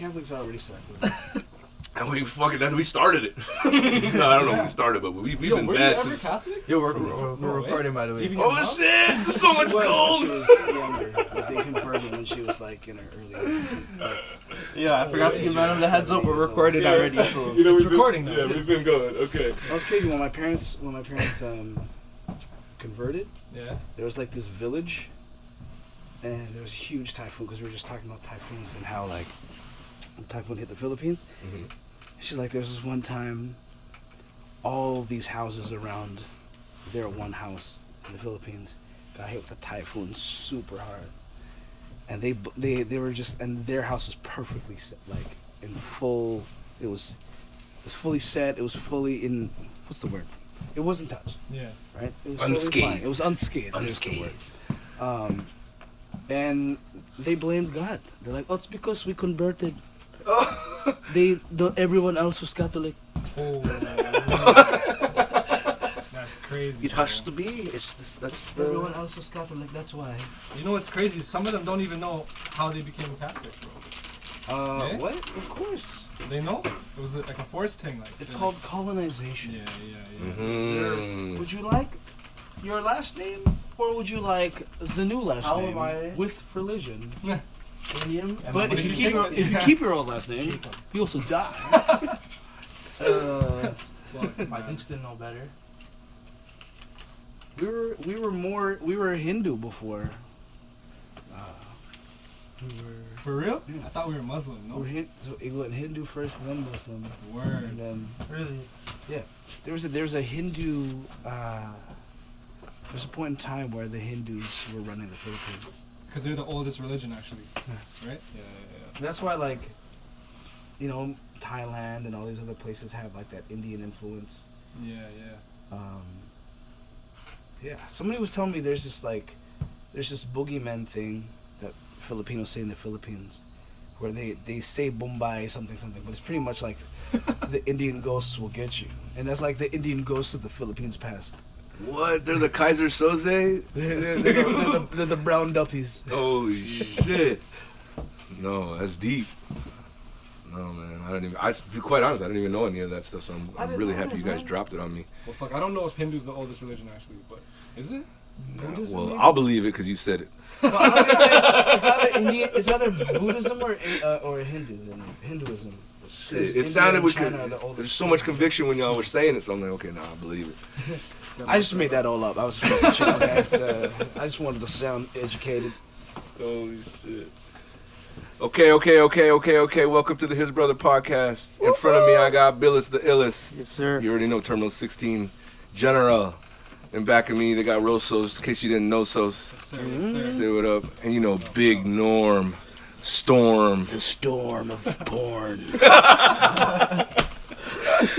Catholics are already set. And we started it. No, I don't know when we started, but we've been bad since. Catholic? Yo, we're recording, by the way. Oh shit! There's so much gold. She was younger, but they converted when she was like in her early. Yeah, I forgot to give Madam the heads up. We're recorded already, so You know, It's we've been- recording now. Yeah, we've been going. Okay. That was crazy when my parents converted. Yeah. There was like this village, and there was a huge typhoon because we were just talking about typhoons and how like the typhoon hit the Philippines. Mm-hmm. She's like, there's this one time, all these houses around their one house in the Philippines got hit with a typhoon super hard, and they were just, and their house was perfectly set, like in full. It was fully set. It was fully in. What's the word? It wasn't touched. Yeah. Right. It was Unscathed. Totally fine. It was unscathed. Unscathed. And they blamed God. They're like, oh, it's because we converted. Oh. Everyone else was Catholic. Oh. That's crazy. it has bro. to be. That's Everyone the. else was Catholic. That's why. You know what's crazy? Some of them don't even know how they became Catholic, bro. Yeah? What? Of course. They know? It was like a forced thing. Like It's they're called colonization. Like, yeah. Mm-hmm. Would you like your last name, or would you like the new last How name am I? with religion? Indian. But What if did you you keep take? if you keep your old last name, Jacob. you also die. That's fucked, My man. dukes didn't know better. we were Hindu before. For real? Yeah. I thought we were Muslim, We were no? so it went Hindu first, then Muslim, and Word. then Really? there was a Hindu. There's a point in time where the Hindus were running the Philippines. Because they're the oldest religion, actually. Right? Yeah. That's why, like, you know, Thailand and all these other places have like that Indian influence. Yeah. Yeah. Somebody was telling me there's this boogeyman thing that Filipinos say in the Philippines, where they say Bombay something, but it's pretty much like the Indian ghosts will get you, and that's like the Indian ghosts of the Philippines past. What? They're the Kaiser Soze? They're the brown duppies. Holy shit! No, that's deep. No man, to be quite honest, I didn't even know any of that stuff. So I'm really happy you guys dropped it on me. Well, fuck, I don't know if Hindu's the oldest religion, actually, but is it? Buddhism, Well, maybe? I'll believe it because you said it. Well, I was gonna say, it's either Buddhism or Hinduism. Shit, India it sounded and with China are the oldest there's so much conviction when y'all were saying it. So I'm like, okay, I believe it. I just made that all up. I was fucking chill, guys. I just wanted to sound educated. Holy shit. Okay. Welcome to the HisBrother Podcast. In front of me, I got Billis the illest. Yes, sir. You already know Terminal 16 General. And back of me, they got Rosos, in case you didn't know Sos. Yes, sir. Say what up. And you know, Big Norm, Storm. The storm of porn.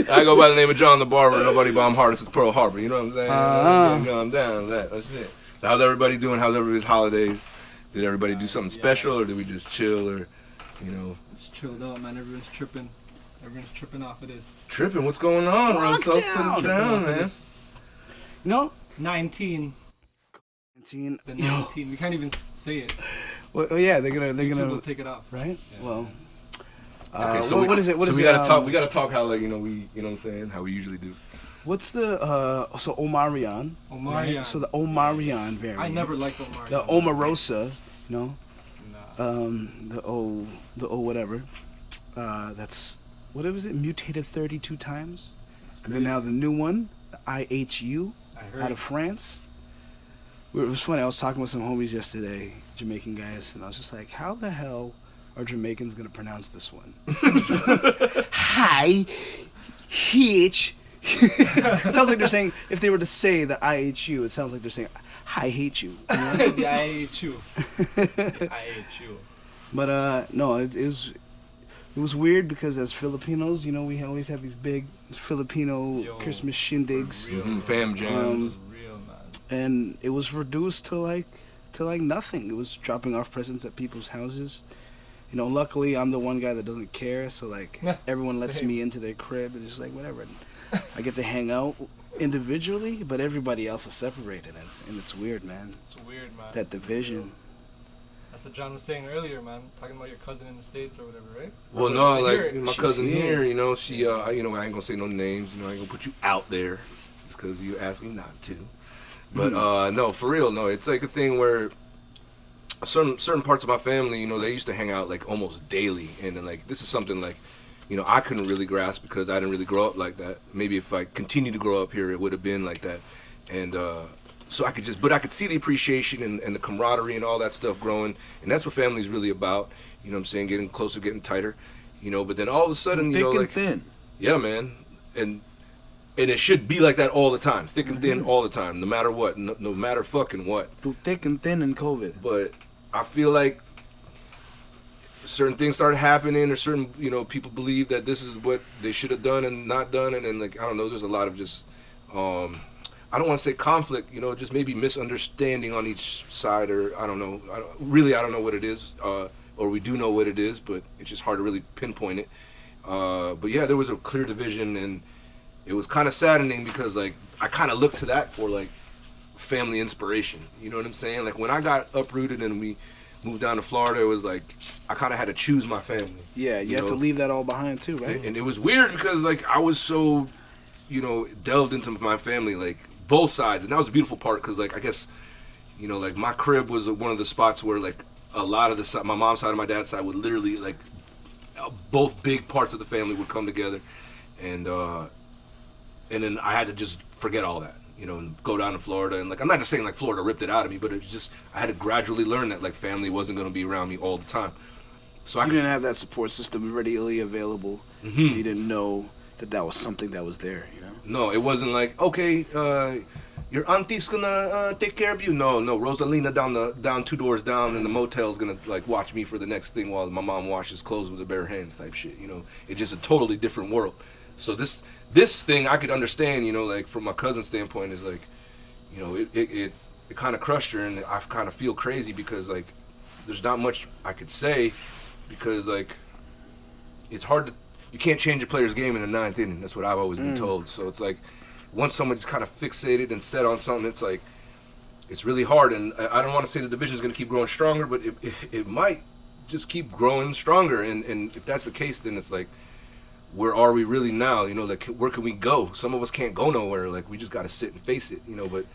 I go by the name of John the Barber. Nobody bomb hardest is Pearl Harbor. You know what I'm saying? Uh-huh. You know I'm down with that. That's it. So how's everybody doing? How's everybody's holidays? Did everybody do something special, or did we just chill, or, you know? Just chilled out, man. Everyone's tripping. Everyone's tripping off of this. Tripping? What's going on, Rosos? Put us down, man. You know? 19. 19. The Yo. 19. We can't even say it. Well, yeah, they're YouTube will gonna take it off. right. Yeah. Well. Okay, so what is it? What so is we it? gotta talk. We gotta talk how, like, you know, you know what I'm saying, how we usually do. What's the so Omarion? Omarion. So the Omarion variant. I never liked Omarion. The Omarosa, you know. Nah. The O whatever. That's what was it? Mutated 32 times. And then now the new one, the IHU, I heard. out of France. It was funny. I was talking with some homies yesterday, Jamaican guys, and I was just like, "How the hell are Jamaicans gonna pronounce this one?" Hi, hitch. It sounds like they're saying, if they were to say the IHU, it sounds like they're saying, "I hate you." You know? Yeah, I hate you. I hate you. But no, it was weird because as Filipinos, you know, we always have these big Filipino Yo, Christmas shindigs, real. Fam jams. Real, man. and it was reduced to like nothing. It was dropping off presents at people's houses. You know, luckily I'm the one guy that doesn't care, so like everyone lets Same. me into their crib and it's like whatever. I get to hang out individually, but everybody else is separated, and it's weird, man. It's weird, man. That division. That's what John was saying earlier, man. Talking about your cousin in the States or whatever, right? Well, no, like my She's cousin here. here, she, I ain't gonna say no names, I ain't gonna put you out there, just because you asked me not to. But no, for real, no, it's like a thing where certain parts of my family, they used to hang out like almost daily, and then like this is something like, I couldn't really grasp because I didn't really grow up like that. Maybe if I continued to grow up here, it would have been like that, and so I could see the appreciation and the camaraderie and all that stuff growing, and that's what family's really about. You know what I'm saying? Getting closer, getting tighter. But then all of a sudden, Thick and like thin. yeah, man, and it should be like that all the time, thick and thin all the time, no matter what, no matter fucking what. Through thick and thin in COVID. But I feel like certain things started happening, or certain people believe that this is what they should have done and not done, and then like I don't know, there's a lot of just I don't want to say conflict, just maybe misunderstanding on each side, or I don't know. I don't know what it is, or we do know what it is, but it's just hard to really pinpoint it. But yeah, there was a clear division, and it was kind of saddening because like I kind of looked to that for like family inspiration. You know what I'm saying? Like when I got uprooted and we moved down to Florida, it was like I kind of had to choose my family. Yeah, you had to leave that all behind too, right? And it was weird because like I was so, delved into my family, like both sides, and that was the beautiful part because like I guess, like my crib was one of the spots where like a lot of my mom's side and my dad's side would literally like both big parts of the family would come together, and then I had to just forget all that, and go down to Florida, and like I'm not just saying like Florida ripped it out of me, but it was just I had to gradually learn that like family wasn't going to be around me all the time. So You didn't have that support system readily available, so you didn't know that was something that was there, No, it wasn't like, okay, your auntie's gonna take care of you. No, Rosalina down 2 doors down in the motel's gonna like watch me for the next thing while my mom washes clothes with her bare hands type shit. It's just a totally different world. So this thing I could understand, like from my cousin's standpoint is like, it kind of crushed her, and I kind of feel crazy because like there's not much I could say because like it's hard to. You can't change a player's game in the 9th inning. That's what I've always been told. So it's like, once someone's kind of fixated and set on something, it's like, it's really hard. And I don't want to say the division's going to keep growing stronger, but it might just keep growing stronger. And if that's the case, then it's like, where are we really now? Like, where can we go? Some of us can't go nowhere. Like, we just got to sit and face it, but.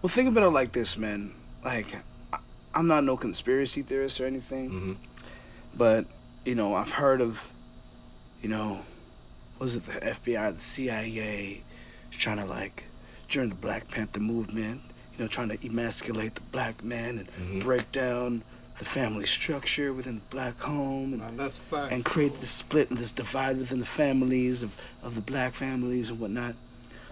Well, think about it like this, man. Like, I'm not no conspiracy theorist or anything, but, I've heard of, was it the FBI, the CIA, trying to like, during the Black Panther movement, trying to emasculate the black man and break down the family structure within the black home, and that's facts, and create this split and this divide within the families of the black families and whatnot.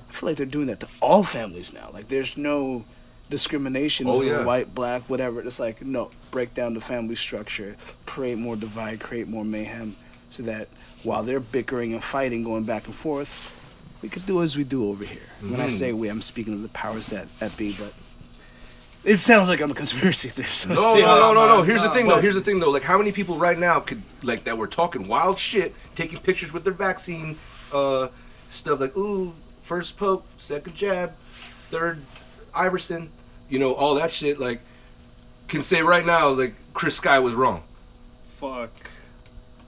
I feel like they're doing that to all families now. Like there's no discrimination to white, black, whatever. It's like, no, break down the family structure, create more divide, create more mayhem, so that while they're bickering and fighting, going back and forth, we could do as we do over here. When I say we, I'm speaking of the powers that be, but it sounds like I'm a conspiracy theorist. No. Here's the thing though. Like, how many people right now could, like, that were talking wild shit, taking pictures with their vaccine stuff, like, ooh, first poke, second jab, third Iverson, all that shit, like, can say right now, like, Chris Sky was wrong. Fuck.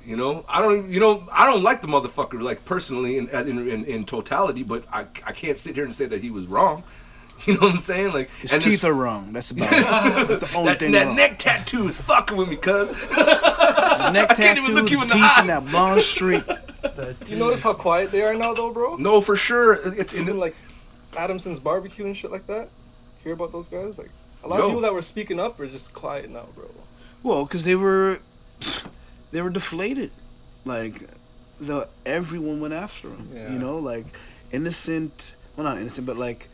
I don't like the motherfucker, like, personally in totality, but I can't sit here and say that he was wrong. You know what I'm saying? Like, his teeth are wrong. That's about it. That's the only thing that wrong. neck tattoo is fucking with me, cuz. Neck tattoo, the teeth, and that blonde streak. Do you notice how quiet they are now, though, bro? No, for sure. It's even like Adamson's barbecue and shit like that. Hear about those guys? Like, a lot of people that were speaking up are just quiet now, bro. Well, because they were deflated. Like, everyone went after them. Yeah. Like innocent. Well, not innocent, but like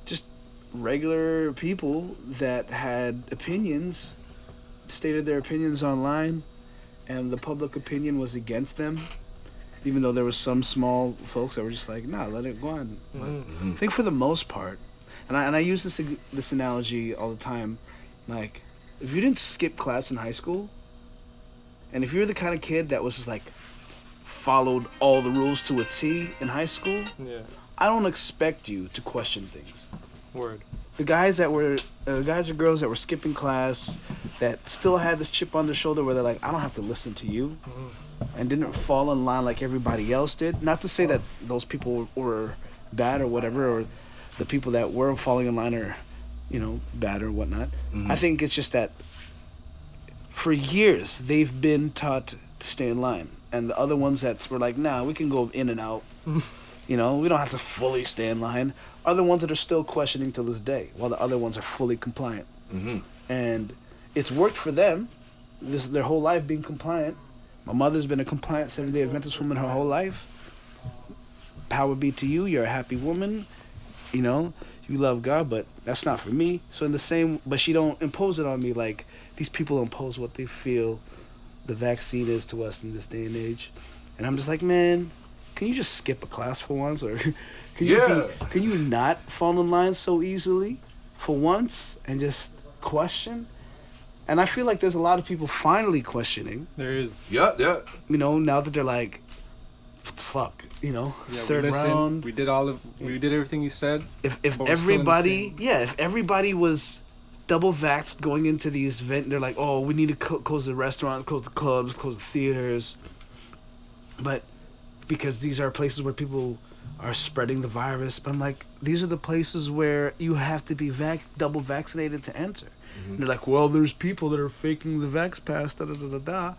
just regular people that had opinions, stated their opinions online, and the public opinion was against them. Even though there was some small folks that were just like, nah, let it go on. I think for the most part, and I use this analogy all the time, like, if you didn't skip class in high school, and if you're the kind of kid that was just like followed all the rules to a T in high school, I don't expect you to question things. Word. The guys or girls that were skipping class, that still had this chip on their shoulder where they're like, I don't have to listen to you, and didn't fall in line like everybody else did. Not to say that those people were bad or whatever, or the people that were falling in line are, bad or whatnot. I think it's just that for years they've been taught to stay in line, and the other ones that were like, nah, we can go in and out. We don't have to fully stay in line, are the ones that are still questioning to this day, while the other ones are fully compliant. And it's worked for them, their whole life being compliant. My mother's been a compliant Seventh-day Adventist woman her whole life. Power be to you, you're a happy woman, you love God, but that's not for me. So but she don't impose it on me like these people impose what they feel the vaccine is to us in this day and age. And I'm just like, man, can you just skip a class for once, or can you not fall in line so easily for once and just question? And I feel like there's a lot of people finally questioning. There is. Yeah. Now that they're like, what the fuck, third round. We did everything you said. If everybody was double vaxxed going into these events, they're like, oh, we need to close the restaurants, close the clubs, close the theaters. But because these are places where people are spreading the virus. But I'm like, these are the places where you have to be double vaccinated to enter. And they're like, well, there's people that are faking the vax pass, da-da-da-da-da.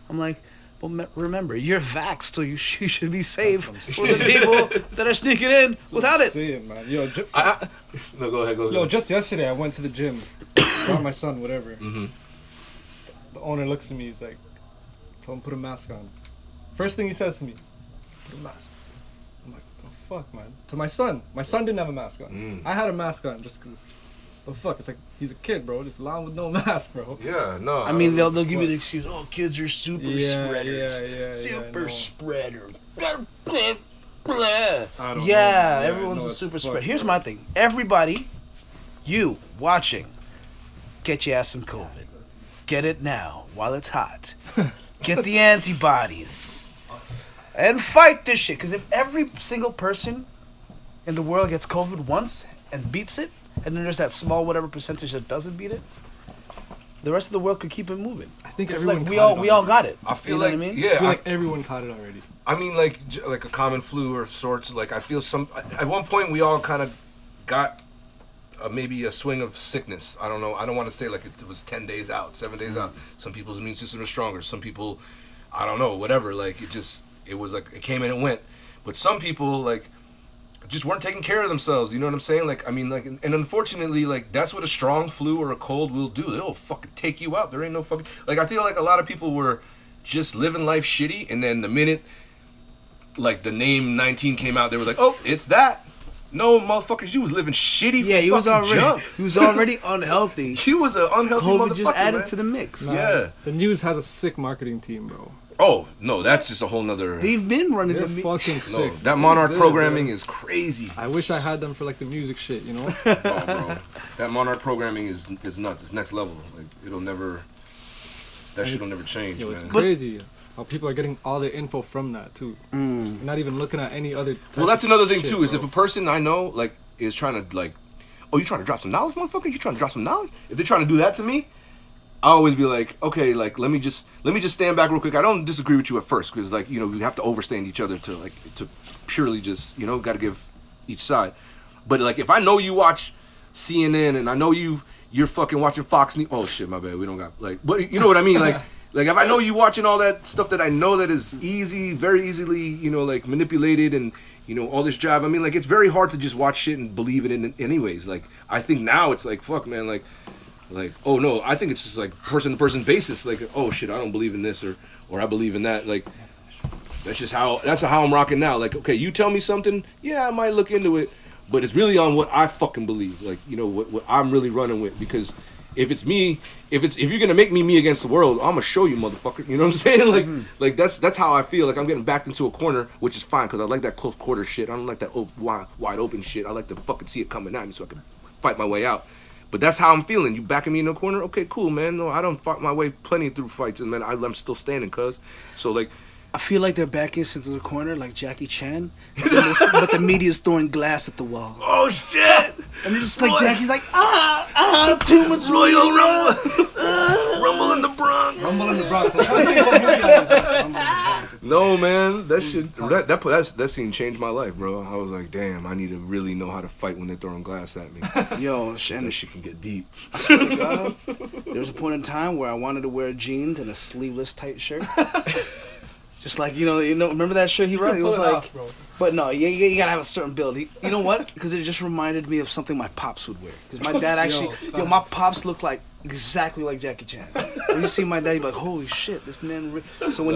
I'm like, well, remember, you're vaxxed, so you should be safe for the people that are sneaking in without it. Saying, man. Yo, no, go ahead. Yo, just yesterday I went to the gym, brought my son, whatever. The owner looks at me, he's like, tell him put a mask on. First thing he says to me, put a mask. I'm like, the fuck, man. To my son didn't have a mask on. I had a mask on just because. The fuck? It's like he's a kid, bro. Just allow him with no mask, bro. Yeah, no. I mean, they'll give you the excuse. Oh, kids are super spreaders. Super spreader. Yeah, everyone's a super spreader. Here's my thing. Everybody, you watching, get your ass some COVID. Get it now while it's hot. Get the antibodies and fight this shit. Because if every single person in the world gets COVID once and beats it, and then there's that small whatever percentage that doesn't beat it, the rest of the world could keep it moving. I think it's everyone like we all got it. I feel like, what I mean? Yeah, I feel like everyone caught it already. I mean, like a common flu or sorts. Like I feel at one point we all kind of got maybe a swing of sickness. I don't know. I don't want to say like it was 10 days out, 7 days out. Some people's immune system is stronger. Some people, I don't know, whatever. Like it was like it came and it went. But some people like just weren't taking care of themselves, you know what I'm saying? Like, I mean, like, and unfortunately, like, that's what a strong flu or a cold will do. It'll fucking take you out. There ain't no fucking, like, I feel like a lot of people were just living life shitty, and then the minute, like, the name 19 came out, they were like, oh, it's that. No, motherfuckers, you was living shitty from he was already unhealthy. He was an unhealthy motherfucker, COVID just added man. To the mix. Nah, yeah. The news has a sick marketing team, bro. Oh, no, that's just a whole nother... They've been running They're the fucking sick. No, that Monarch programming is crazy. I wish I had them for, like, the music shit, you know? Oh, bro. That Monarch programming is nuts. It's next level. Like, it'll never... That shit will never change, Yo, man. it's crazy how people are getting all their info from that, too. They're not even looking at any other... Well, that's another thing, shit, too, is bro. if a person I know, like, is trying to, like... Oh, you trying to drop some knowledge, motherfucker? You trying to drop some knowledge? If they're trying to do that to me... I always be like, okay, like let me just stand back real quick. I don't disagree with you at first because like we have to overstand each other to purely just got to give each side. But like if I know you watch CNN and I know you're fucking watching Fox News. Oh shit, my bad. We don't got like, but you know what I mean? Like if I know you watching all that stuff that I know that is very easily like manipulated and all this jive. I mean like it's very hard to just watch shit and believe it in anyways. Like I think now it's like fuck man like, oh no, I think it's just like person-to-person basis. Like, oh shit, I don't believe in this or I believe in that. Like, that's how I'm rocking now. Like, okay, you tell me something, yeah, I might look into it, but it's really on what I fucking believe. Like, what I'm really running with. Because if you're gonna make me against the world, I'm gonna show you, motherfucker. You know what I'm saying? Like that's how I feel. Like I'm getting backed into a corner, which is fine because I like that close quarter shit. I don't like that wide open shit. I like to fucking see it coming at me so I can fight my way out. But that's how I'm feeling. You backing me in the corner? Okay, cool, man. No, I don't fight my way plenty through fights, and man, I'm still standing, cuz. So, like, I feel like they're backing us into the corner like Jackie Chan, but the media's throwing glass at the wall. Oh shit! And it's just like Jackie's like, too much Royal Rumble, Rumble in the Bronx. Rumble in the Bronx. I'm trying to think what movie that is. Rumble in the Bronx. No man, that scene changed my life, bro. I was like, damn, I need to really know how to fight when they're throwing glass at me. Yo, That shit can get deep. I swear to God, there was a point in time where I wanted to wear jeans and a sleeveless tight shirt. Just like, you know, remember that shirt he wrote? It was pull it like, off, bro. but no, you gotta have a certain build. You know what? Because it just reminded me of something my pops would wear. Because my dad actually, my pops looked like exactly like Jackie Chan. When you see my dad, you're like, holy shit, this man. So when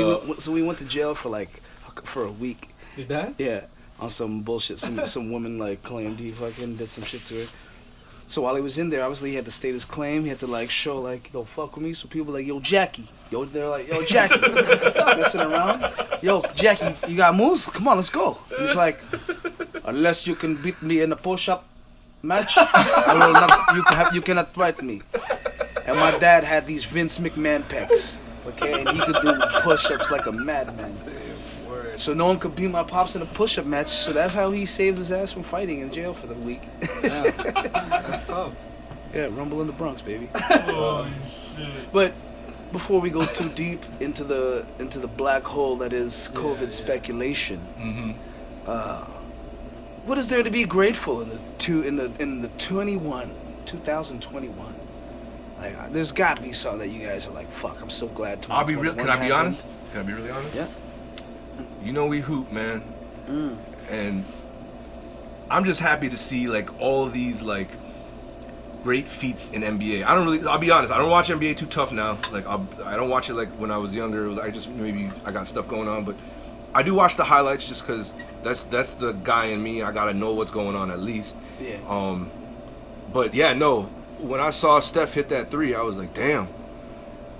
we went to jail for a week. Your dad? Yeah, on some bullshit. Some woman like claimed he fucking did some shit to her. So while he was in there, obviously he had to state his claim. He had to like show like, yo, fuck with me. So people were like, yo, Jackie. They're like, yo, Jackie. Messing around. Yo, Jackie, you got moves? Come on, let's go. And he's like, unless you can beat me in a push-up match, I will not. You cannot fight me. And my dad had these Vince McMahon pecs, okay, and he could do push-ups like a madman. So no one could beat my pops in a push-up match. So that's how he saved his ass from fighting in jail for the week. Yeah. That's tough. Yeah, Rumble in the Bronx, baby. Oh shit. But before we go too deep into the black hole that is COVID speculation, what is there to be grateful in the 2021? Like, there's got to be something that you guys are like, fuck, I'm so glad. I'll be real. Can I be happened. honest? Can I be really honest? Yeah. You know we hoop, man, and I'm just happy to see like all these like great feats in NBA. I'll be honest, I don't watch NBA too tough now. Like I don't watch it like when I was younger. I just maybe I got stuff going on, but I do watch the highlights just because that's the guy in me. I gotta know what's going on at least. Yeah. But yeah, no. When I saw Steph hit that three, I was like, damn.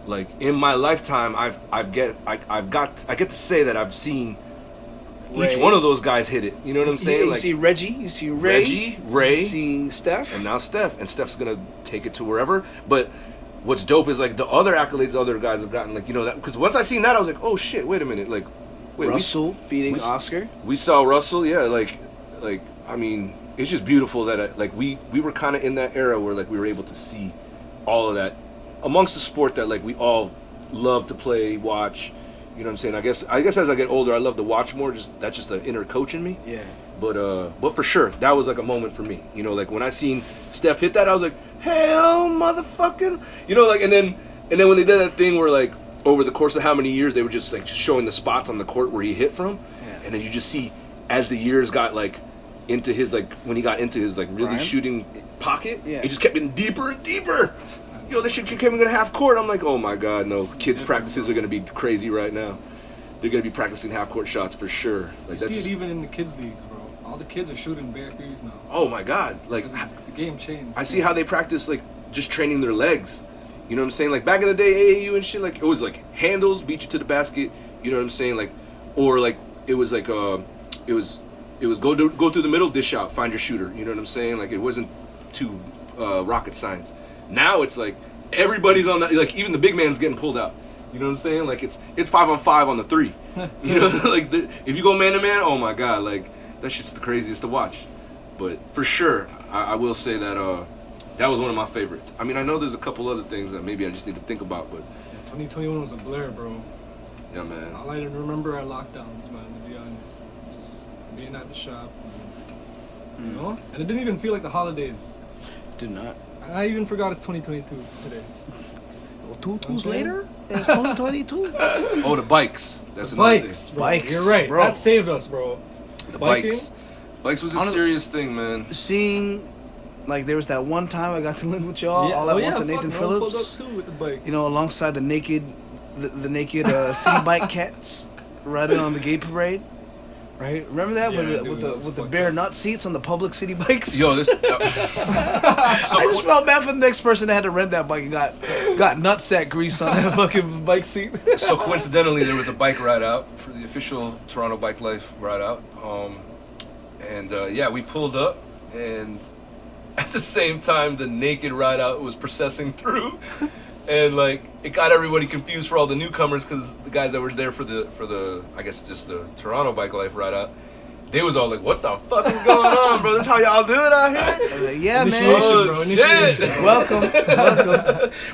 Like in my lifetime, I get to say that I've seen each one of those guys hit it. You know what I'm saying? You see Reggie, you see Ray, you see Steph, and now Steph, and Steph's gonna take it to wherever. But what's dope is like the other accolades the other guys have gotten, like, you know, that because once I seen that, I was like, oh shit, wait a minute, like, wait, Russell beating Oscar. We saw Russell, yeah, like I mean, it's just beautiful that like we were kind of in that era where like we were able to see all of that amongst the sport that like we all love to play, watch. You know what I'm saying? I guess as I get older, I love to watch more. That's just the inner coach in me. Yeah. But for sure, that was like a moment for me. You know, like when I seen Steph hit that, I was like, hell, motherfucking. You know, like and then when they did that thing where like over the course of how many years they were just like showing the spots on the court where he hit from, and then you just see as the years got like into his like when he got into his like really shooting pocket, it just kept getting deeper and deeper. Yo, this shit kept going half court. I'm like, oh my god, no. Kids' practices are gonna be crazy right now. They're gonna be practicing half court shots for sure. Like you see it even in the kids' leagues, bro. All the kids are shooting bare threes now. Oh my god, like the game changed. I see how they practice like just training their legs. You know what I'm saying? Like back in the day, AAU and shit, like it was like handles, beat you to the basket. You know what I'm saying? Like, or like it was like it was go through the middle, dish out, find your shooter. You know what I'm saying? Like it wasn't too rocket science. Now it's like everybody's on that. Like even the big man's getting pulled out. You know what I'm saying? Like it's 5-on-5 on the three. You know, like if you go man to man, oh my god, like that's just the craziest to watch. But for sure, I will say that that was one of my favorites. I mean, I know there's a couple other things that maybe I just need to think about, but 2021 was a blur, bro. Yeah, man. All I remember are lockdowns, man. To be honest, just being at the shop, you know. And it didn't even feel like the holidays. Did not. I even forgot it's 2022 today. Well, 2 2s later, it's 2022. Oh, the bikes. That's the another bikes, thing. bro. Bikes, You're right. bro. That saved us, bro. The Biking? bikes. Bikes was a serious thing, man. Seeing, like, there was that one time I got to live with y'all all at once at Nathan Phillips. Pulled up too with the bike. You know, alongside the naked city bike cats riding on the gay parade. Right? Remember that with the bare nut seats on the public city bikes? Yo, this. I just felt bad for the next person that had to rent that bike and got nutsack grease on that fucking bike seat. So coincidentally, there was a bike ride out for the official Toronto Bike Life ride out, and yeah, we pulled up, and at the same time, the naked ride out was processing through. And like it got everybody confused for all the newcomers because the guys that were there for the I guess just the Toronto Bike Life ride out, they was all like, "What the fuck is going on, bro? This how y'all do it out here?" Yeah, Initiation, man. Oh bro, shit! initiation. Welcome.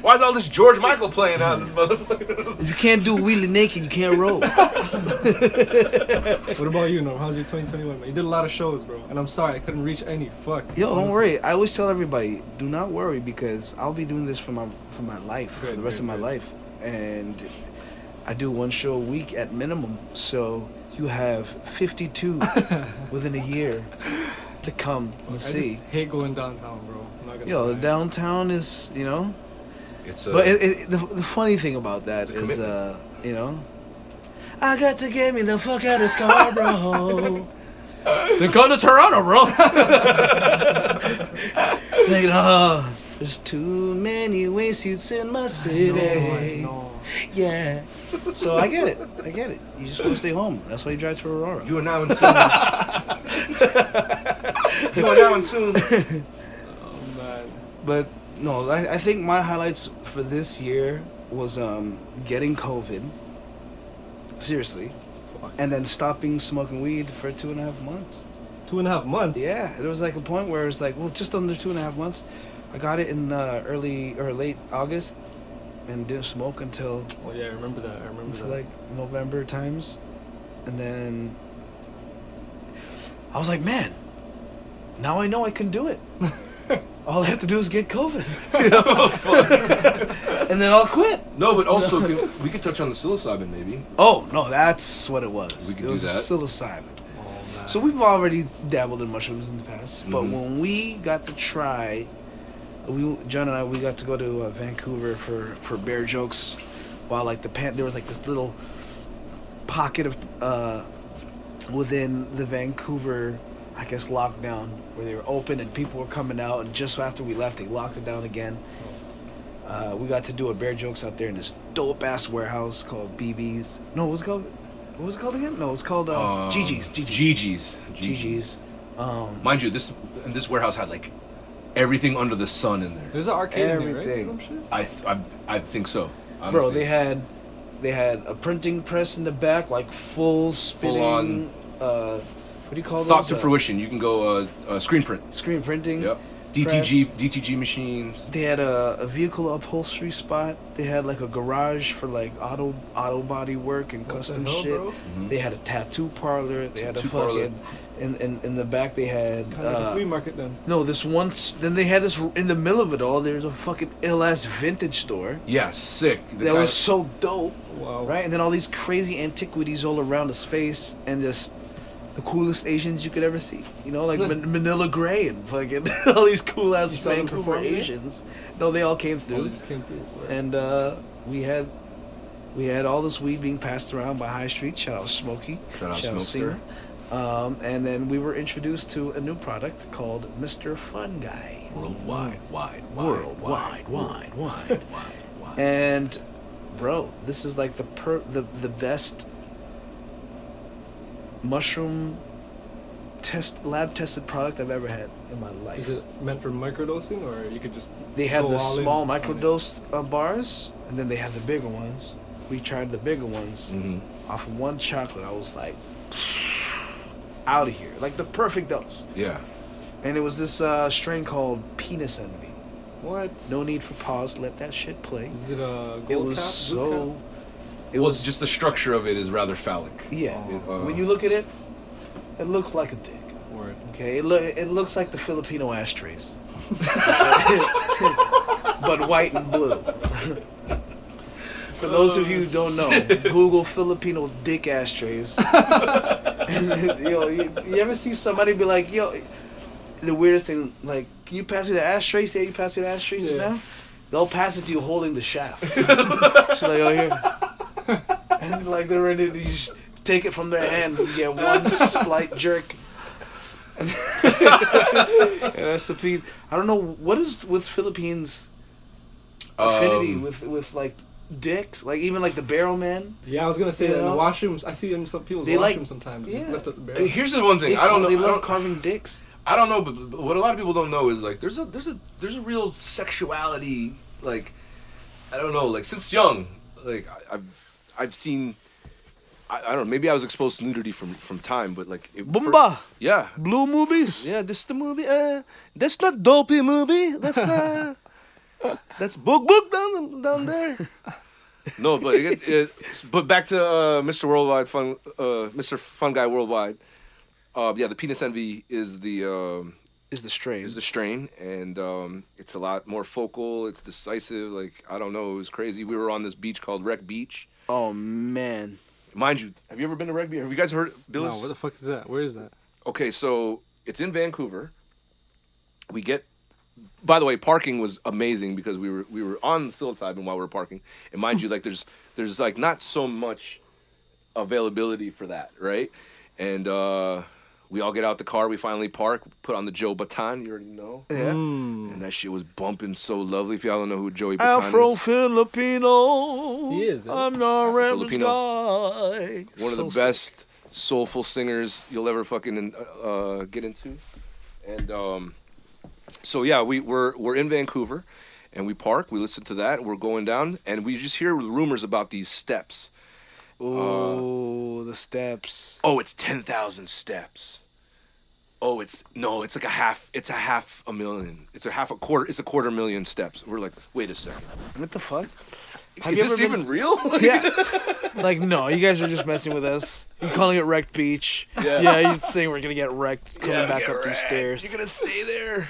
Why is all this George Michael playing out? This motherfucker? If you can't do wheelie naked, you can't roll. What about you, Norm? How's your 2021, man? You did a lot of shows, bro. And I'm sorry, I couldn't reach any. Fuck. Yo, don't worry. I always tell everybody, do not worry because I'll be doing this for my life, for the rest of my life. And I do one show a week at minimum. So you have 52 within a year to come and I see. just hate going downtown, bro. I'm not gonna Yo, lie. downtown is, It's but the funny thing about that It's a is, commitment. I got to get me the fuck out of Scarborough. Then come to Toronto, bro. It's like, there's too many wastesuits in my city. I know. Yeah. So I get it. You just want to stay home. That's why you drive to Aurora. You are now in tune. You are now in tune. Oh, man. But no, I think my highlights for this year was getting COVID. Seriously. And then stopping smoking weed for 2.5 months. 2.5 months? Yeah, there was like a point where it was like, well, just under 2.5 months. I got it in early or late August, and didn't smoke until Oh, yeah, I remember that. until like November times, and then I was like, man, now I know I can do it. All I have to do is get COVID, and then I'll quit. No, but also we could touch on the psilocybin maybe. Oh no, that's what it was. We could it do was that. psilocybin. Oh, man. So we've already dabbled in mushrooms in the past, but Mhm. when we got to try, John and I, we got to go to Vancouver for Bear Jokes, while like there was like this little pocket of within the Vancouver, I guess, lockdown where they were open and people were coming out, and just after we left, they locked it down again. We got to do a Bear Jokes out there in this dope ass warehouse called BB's. No, what was it called? What was it called again? No, it was called Gigi's. Gigi's. Mind you, this warehouse had like everything under the sun in there. There's an arcade in there, right? Everything. Some shit? I think so. Honestly. Bro, they had a printing press in the back, like full spinning. on. What do you call Thought those? to fruition. You can go screen print. Screen printing. Yep. press. DTG machines. They had a vehicle upholstery spot. They had like a garage for like auto body work and What custom the hell, shit. bro? Mhm. They had a tattoo parlor. They had a Tattoo parlor. fucking in the back. They had Kind of like a flea market then. no, this once. Then they had this in the middle of it all. There's a fucking ill ass vintage store Yeah, sick. The that guy- was so dope. Wow. Right, and then all these crazy antiquities all around the space, and just the coolest Asians you could ever see. You know, like Manila Gray and fucking all these cool ass You saw them Vancouver perform there? Asians. No, they all came Oh, through, they just came through. and we had all this weed being passed around by High Street. Shout out Smokey. Shout out Smokester. Singer. And then we were introduced to a new product called Mr. Fun Guy. Worldwide, wide. And bro, this is like the best mushroom lab tested product I've ever had in my life. Is it meant for microdosing, or you could just? They have go the all in small on it? microdose bars, and then they have the bigger ones. We tried the bigger ones. Mhm. Off of one chocolate, I was like, out of here, like the perfect dose. Yeah. And it was this strain called Penis Envy. What? No need for pause. Let that shit play. Is it a gold It was cap? so. It Well, was just the structure of it is rather phallic. yeah. Oh. When you look at it, it looks like a dick. Word. Okay, it looks like the Filipino ashtrays, but white and blue. For those of you who don't know, Google Filipino dick ashtrays. And, you ever see somebody be like, yo, the weirdest thing, like, can you pass me the ashtray? Say you pass me the ashtray just Yeah. now? They'll pass it to you holding the shaft. She's like, oh, here. And like they're ready to just take it from their hand and get one slight jerk. And that's the Pete. I don't know what is with Philippines affinity with like dicks, like even like the barrel man. Yeah, I was gonna say You that in the know? washrooms. I see in some people's They like- washrooms sometimes. yeah. Just lift up the barrel. Here's the one thing. They I don't know. They I love don't- carving dicks. I don't know, but what a lot of people don't know is like there's a real sexuality like I don't know. Like since young, like I've seen. I don't know. Maybe I was exposed to nudity from time, but like Boomba. yeah. Blue movies. Yeah, this is the movie. That's not dopey movie. That's book down there. No, but back to Mr. Worldwide Fun, Mr. Fun Guy Worldwide. Yeah, the penis envy is the strain, and it's a lot more focal. It's decisive. Like I don't know, it was crazy. We were on this beach called Wreck Beach. Oh man. Mind you, have you ever been to Wreck Beach? Have you guys heard Billis? No, where the fuck is that? Where is that? Okay, so it's in Vancouver. By the way, parking was amazing because we were on psilocybin while we were parking. And mind you, like there's like not so much availability for that, right? And we all get out the car, we finally park, put on the Joe Bataan, you already know. Yeah. And that shit was bumping so lovely. If y'all don't know who Joey Bataan Afro is. Filipino. He is. I'm not a Filipino. guy. One of the best soulful singers you'll ever fucking get into. And so yeah, we're in Vancouver, and we park. We listen to that. We're going down, and we just hear rumors about these steps. Oh, the steps. Oh, it's 10,000 steps. Oh, it's like a half a million. It's a quarter. It's a 250,000 steps. We're like, wait a second. What the fuck? Is this even real? Yeah. Like, no, you guys are just messing with us. You're calling it Wrecked Beach. Yeah, you're saying we're gonna get wrecked coming back up these stairs. You're gonna stay there.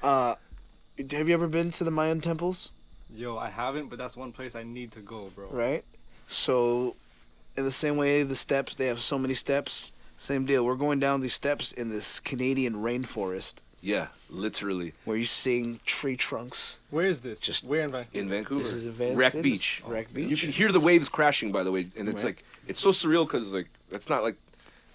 Have you ever been to the Mayan temples? Yo, I haven't, but that's one place I need to go, bro. Right? So, in the same way, the steps, they have so many steps. Same deal. We're going down these steps in this Canadian rainforest Yeah, literally. where you're seeing tree trunks. Where is this? Just where in Vancouver? In Vancouver. This is in Wreck Beach. Wreck Beach. You can hear the waves crashing, by the way, and it's Right. like it's so surreal because like that's not like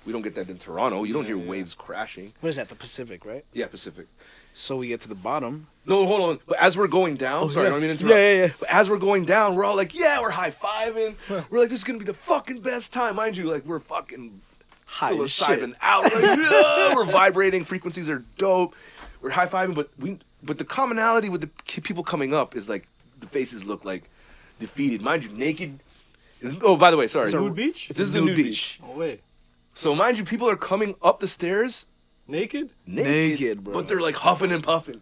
we don't get that in Toronto. You don't hear Yeah. waves crashing. What is that? The Pacific, right? Yeah, Pacific. So we get to the bottom. No, hold on. But as we're going down, sorry, I don't mean to interrupt. Yeah. But as we're going down, we're all like, yeah, we're high fiving. We're like, this is gonna be the fucking best time, mind you. Like we're fucking High as shit. psilocybin out. Like, yeah, we're vibrating. Frequencies are dope. We're high fiving, but the commonality with the people coming up is like the faces look like defeated. Mind you, naked. Oh, by the way, sorry. It's a Nude beach? This is a nude beach. Oh, wait. So mind you, people are coming up the stairs Naked? Naked, bro. but they're like huffing and puffing,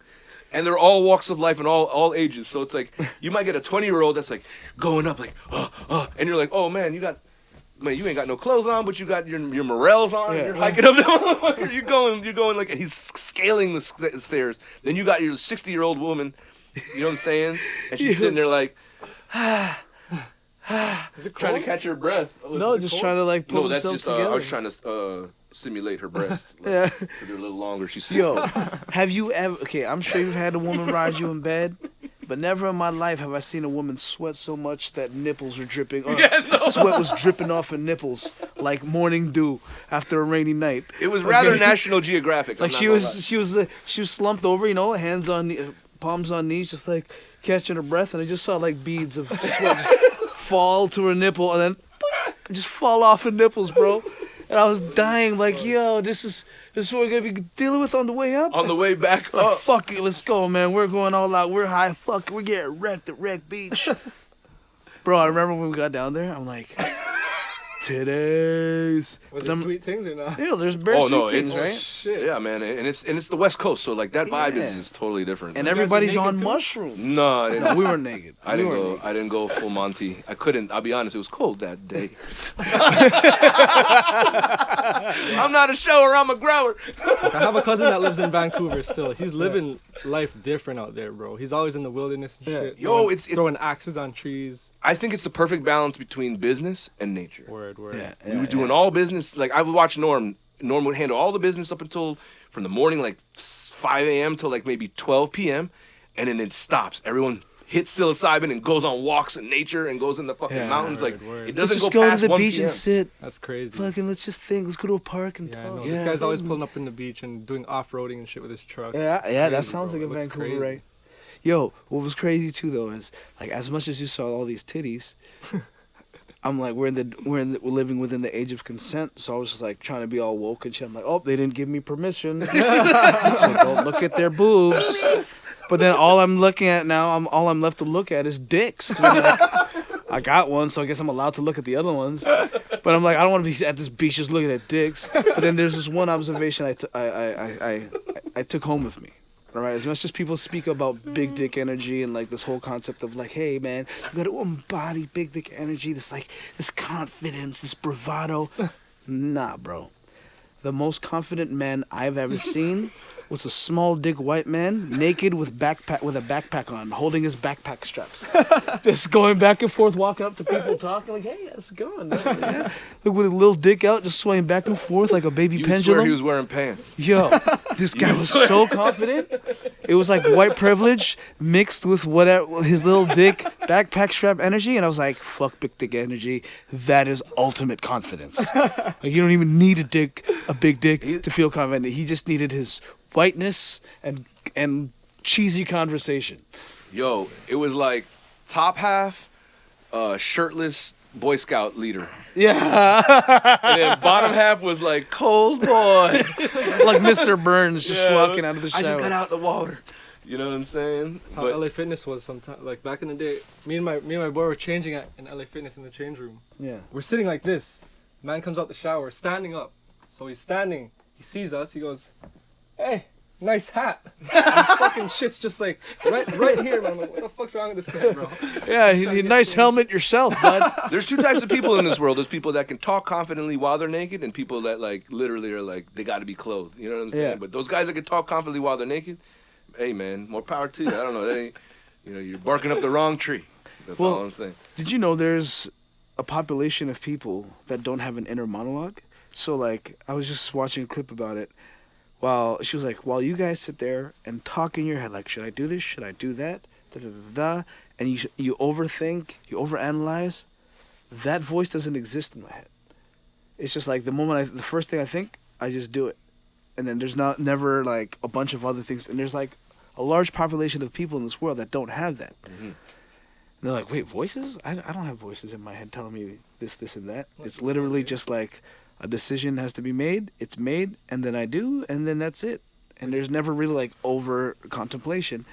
and they're all walks of life and all ages. So it's like you might get a 20-year-old that's like going up like, and you're like, oh man, you ain't got no clothes on, but you got your morels on. Yeah. You're hiking up the motherfucker. You're going like, and he's scaling the stairs. Then you got your 60-year-old woman, you know what I'm saying? And she's sitting there like, Is it cold? trying to catch her breath. No, just trying to like pull No, that's themselves just together. I was trying to simulate her breasts. Like, Yeah. 'cause they're a little longer. She's 60. Yo, have you ever? Okay, I'm sure you've had a woman ride you in bed, but never in my life have I seen a woman sweat so much that nipples were dripping. Or sweat was dripping off her nipples like morning dew after a rainy night. It was rather National Geographic. Like she was slumped over, you know, hands on, palms on knees, just like catching her breath, and I just saw like beads of sweat just fall to her nipple and then just fall off her nipples, bro. And I was dying, like, yo, this is what we're gonna be dealing with on the way up. on the way back Like, up. fuck it, let's go, man. We're going all out. We're high. Fuck it, we're getting wrecked at Wreck Beach. Bro, I remember when we got down there, I'm like, today's. Was it sweet things or not? Yeah, there's bare Oh no, sweet things, it's right? Shit. yeah, man, and it's the West Coast, so like that vibe Yeah. is just totally different. And guys were everybody's naked on too? mushrooms. no, I didn't, No, we were naked. I We didn't were go. naked. I didn't go full Monty. I couldn't. I'll be honest. It was cold that day. I'm not a shower. I'm a grower. I have a cousin that lives in Vancouver still. He's living life different out there, bro. He's always in the wilderness and shit. Yo, throwing- it's- throwing axes on trees. I think it's the perfect balance between business and nature. Word. Yeah, We were doing all business. Like I would watch Norm. Norm would handle all the business up until from the morning, like 5 a.m. till like maybe 12 p.m. And then it stops. Everyone hits psilocybin and goes on walks in nature and goes in the fucking Yeah, mountains. word, Like word. it Let's doesn't just go go to past the 1 beach p.m. and sit. That's crazy. Fucking, let's just think. Let's go to a park and Yeah, I talk. know. Yeah. This guy's always pulling up in the beach and doing off-roading and shit with his truck. Yeah, It's yeah, that crazy, sounds bro. like a It looks Vancouver, crazy. right? Yo, what was crazy too though is like as much as you saw all these titties, I'm like, we're living within the age of consent, so I was just like trying to be all woke and shit. I'm like, oh, they didn't give me permission. So don't look at their boobs. But then all I'm looking at now, all I'm left to look at is dicks. 'Cause I'm like, I got one, so I guess I'm allowed to look at the other ones. But I'm like, I don't want to be at this beach just looking at dicks. But then there's this one observation I took home with me. All right, as much as people speak about big dick energy and like this whole concept of like, hey man, you got to embody big dick energy, this confidence, this bravado. Nah, bro. The most confident man I've ever seen was a small dick white man, naked with a backpack on, holding his backpack straps, just going back and forth, walking up to people, talking like, "Hey, how's it going?" Yeah. Look, with a little dick out, just swaying back and forth like a baby You pendulum. swear he was wearing pants. Yo, this guy was so confident. It was like white privilege mixed with whatever his little dick backpack strap energy, and I was like, "Fuck big dick energy. That is ultimate confidence. Like, you don't even need a big dick to feel confident. He just needed his whiteness and cheesy conversation." Yo, it was like top half, shirtless Boy Scout leader. Yeah. And then bottom half was like cold boy. Like Mr. Burns just walking out of the shower. I just got out the water. You know what I'm saying? That's how LA Fitness was sometimes. Like back in the day, me and my boy were changing in LA Fitness in the change room. Yeah. We're sitting like this. Man comes out the shower, standing up. So he's standing. He sees us. He goes, "Hey, nice hat." This fucking shit's just like right here, man. I'm like, what the fuck's wrong with this guy, bro? Yeah, nice helmet yourself, bud. There's two types of people in this world. There's people that can talk confidently while they're naked, and people that like literally are like they got to be clothed. You know what I'm saying? Yeah. But those guys that can talk confidently while they're naked, hey man, more power to you. I don't know. That ain't, you're barking up the wrong tree. That's all I'm saying. Did you know there's a population of people that don't have an inner monologue? So like, I was just watching a clip about it. She was like, while you guys sit there and talk in your head, like, should I do this? Should I do that? Da, da, da, da, and you overthink, you overanalyze, that voice doesn't exist in my head. It's just like the first thing I think, I just do it. And then there's never like a bunch of other things. And there's like a large population of people in this world that don't have that. Mm-hmm. And they're like, wait, voices? I don't have voices in my head telling me this, and that. It's literally just like, a decision has to be made, it's made, and then I do, and then that's it. And there's never really like over contemplation.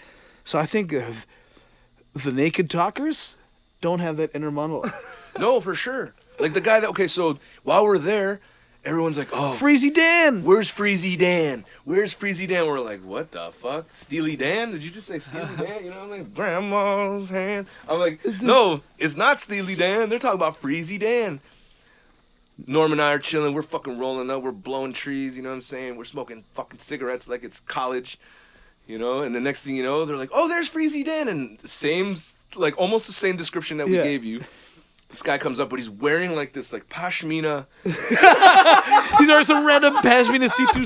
So I think the naked talkers don't have that inner monologue. No, for sure. Like the guy so while we're there, everyone's like, oh, Freezy Dan! Where's Freezy Dan? Where's Freezy Dan? We're like, what the fuck? Steely Dan? Did you just say Steely Dan? You know what I mean? Grandma's hand. I'm like, no, it's not Steely Dan. They're talking about Freezy Dan. Norm and I are chilling. We're fucking rolling up. We're blowing trees. You know what I'm saying? We're smoking fucking cigarettes like it's college. You know? And the next thing you know, they're like, oh, there's Freezy Dan. And almost the same description that we gave you. This guy comes up, but he's wearing like this like pashmina. He's wearing some random pashmina see-through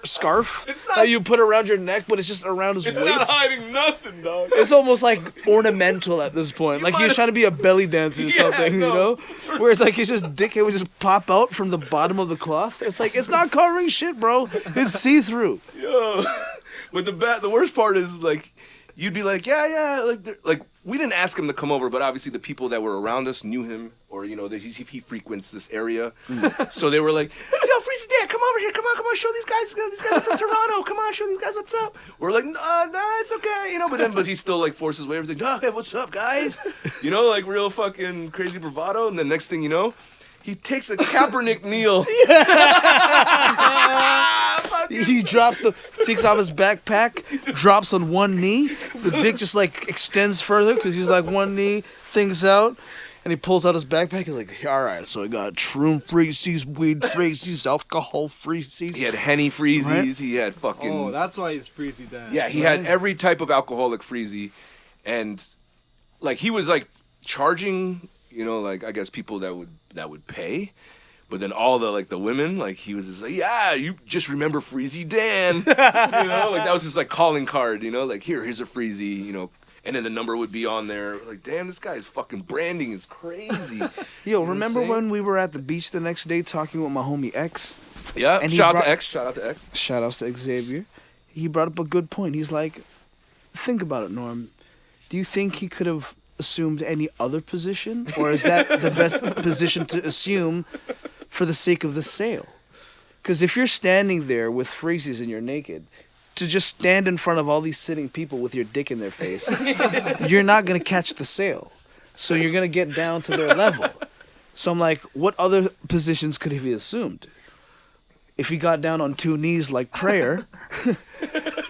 scarf that you put around your neck, but it's just around his waist. It's not hiding nothing, dog. It's almost like ornamental at this point. Like he's trying to be a belly dancer or something, you know? Where it's like his just dickhead would just pop out from the bottom of the cloth. It's like, it's not covering shit, bro. It's see-through. Yo. But the worst part is like, you'd be like, yeah, like we didn't ask him to come over, but obviously the people that were around us knew him, or you know that he frequents this area, so they were like, "Yo, Freezy Dan, come over here, come on, show these guys. These guys are from Toronto. Come on, show these guys what's up." We're like, "No, it's okay," you know. But he still like forces way. He's like, "No, hey, what's up, guys?" You know, like real fucking crazy bravado. And then next thing you know, he takes a Kaepernick kneel. He takes off his backpack, drops on one knee. The dick just like extends further because he's like one knee, things out, and he pulls out his backpack. He's like, all right, so I got shroom freezies, weed freezies, alcohol freezies. He had Henny freezies. Right? He had fucking. Oh, that's why he's Freezy Dan. Yeah, he had every type of alcoholic freezy, and like he was like charging, you know, like I guess people that would pay. But then all the women, like he was just like, yeah, you just remember Freezy Dan, you know, like that was his like calling card, you know, like here's a Freezy, you know, and then the number would be on there. Like, damn, this guy's fucking branding is crazy. Yo, remember when we were at the beach the next day talking with my homie X? Yeah, and shout out to X. Shout outs to Xavier. He brought up a good point. He's like, think about it, Norm. Do you think he could have assumed any other position, or is that the best position to assume for the sake of the sale? Because if you're standing there with freezies and you're naked, to just stand in front of all these sitting people with your dick in their face, you're not gonna catch the sale. So you're gonna get down to their level. So I'm like, what other positions could he have assumed? If he got down on 2 knees like prayer,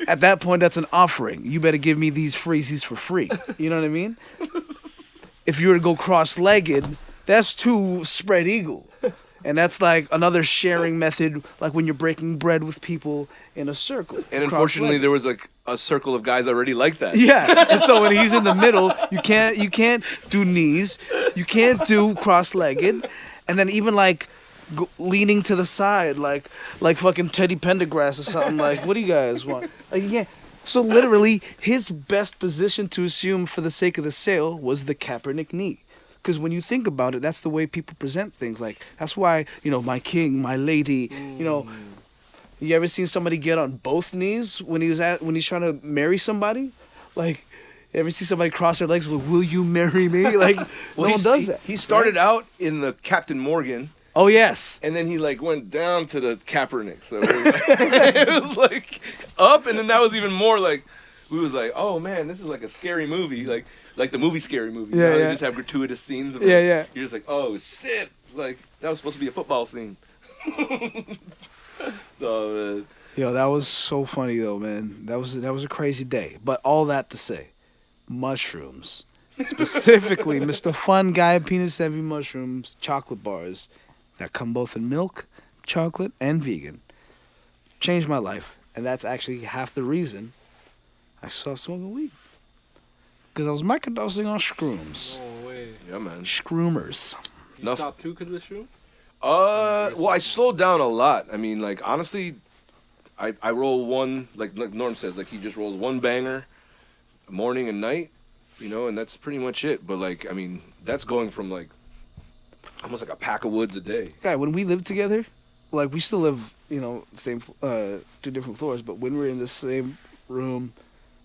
at that point that's an offering. You better give me these freezies for free. You know what I mean? If you were to go cross-legged, that's 2 spread eagle. And that's like another sharing method, like when you're breaking bread with people in a circle. And unfortunately, there was like a circle of guys already like that. Yeah, and so when he's in the middle, you can't do knees, you can't do cross-legged, and then even like leaning to the side, like fucking Teddy Pendergrass or something. Like, what do you guys want? Like, yeah. So literally, his best position to assume for the sake of the sale was the Kaepernick knee. Because when you think about it, that's the way people present things. Like, that's why, my king, my lady, you ever seen somebody get on both knees when he's trying to marry somebody? Like, you ever see somebody cross their legs with, will you marry me? Like, no one does that. He started out in the Captain Morgan. Oh, yes. And then he, like, went down to the Kaepernick. So it was like up, and then that was even more like, we was like, oh, man, this is like a scary movie. Like the movie Scary Movie. Yeah, They yeah. just have gratuitous scenes of Yeah. You're just like, oh, shit. Like, that was supposed to be a football scene. Oh, man. Yo, that was so funny, though, man. That was a crazy day. But all that to say, mushrooms. Specifically, Mr. Fun Guy Penis Heavy Mushrooms chocolate bars that come both in milk, chocolate, and vegan. Changed my life. And that's actually half the reason I stopped smoking weed. Because I was microdosing on shrooms. No way. Yeah, man. Shroomers. You Enough. stopped too because of the shrooms? Well, I slowed down a lot. I mean, like, honestly, I roll one, like Norm says, like, he just rolls one banger morning and night, and that's pretty much it. But, like, I mean, that's going from, like, almost like a pack of woods a day. Guy, when we lived together, like, we still live, same, 2 different floors, but when we're in the same room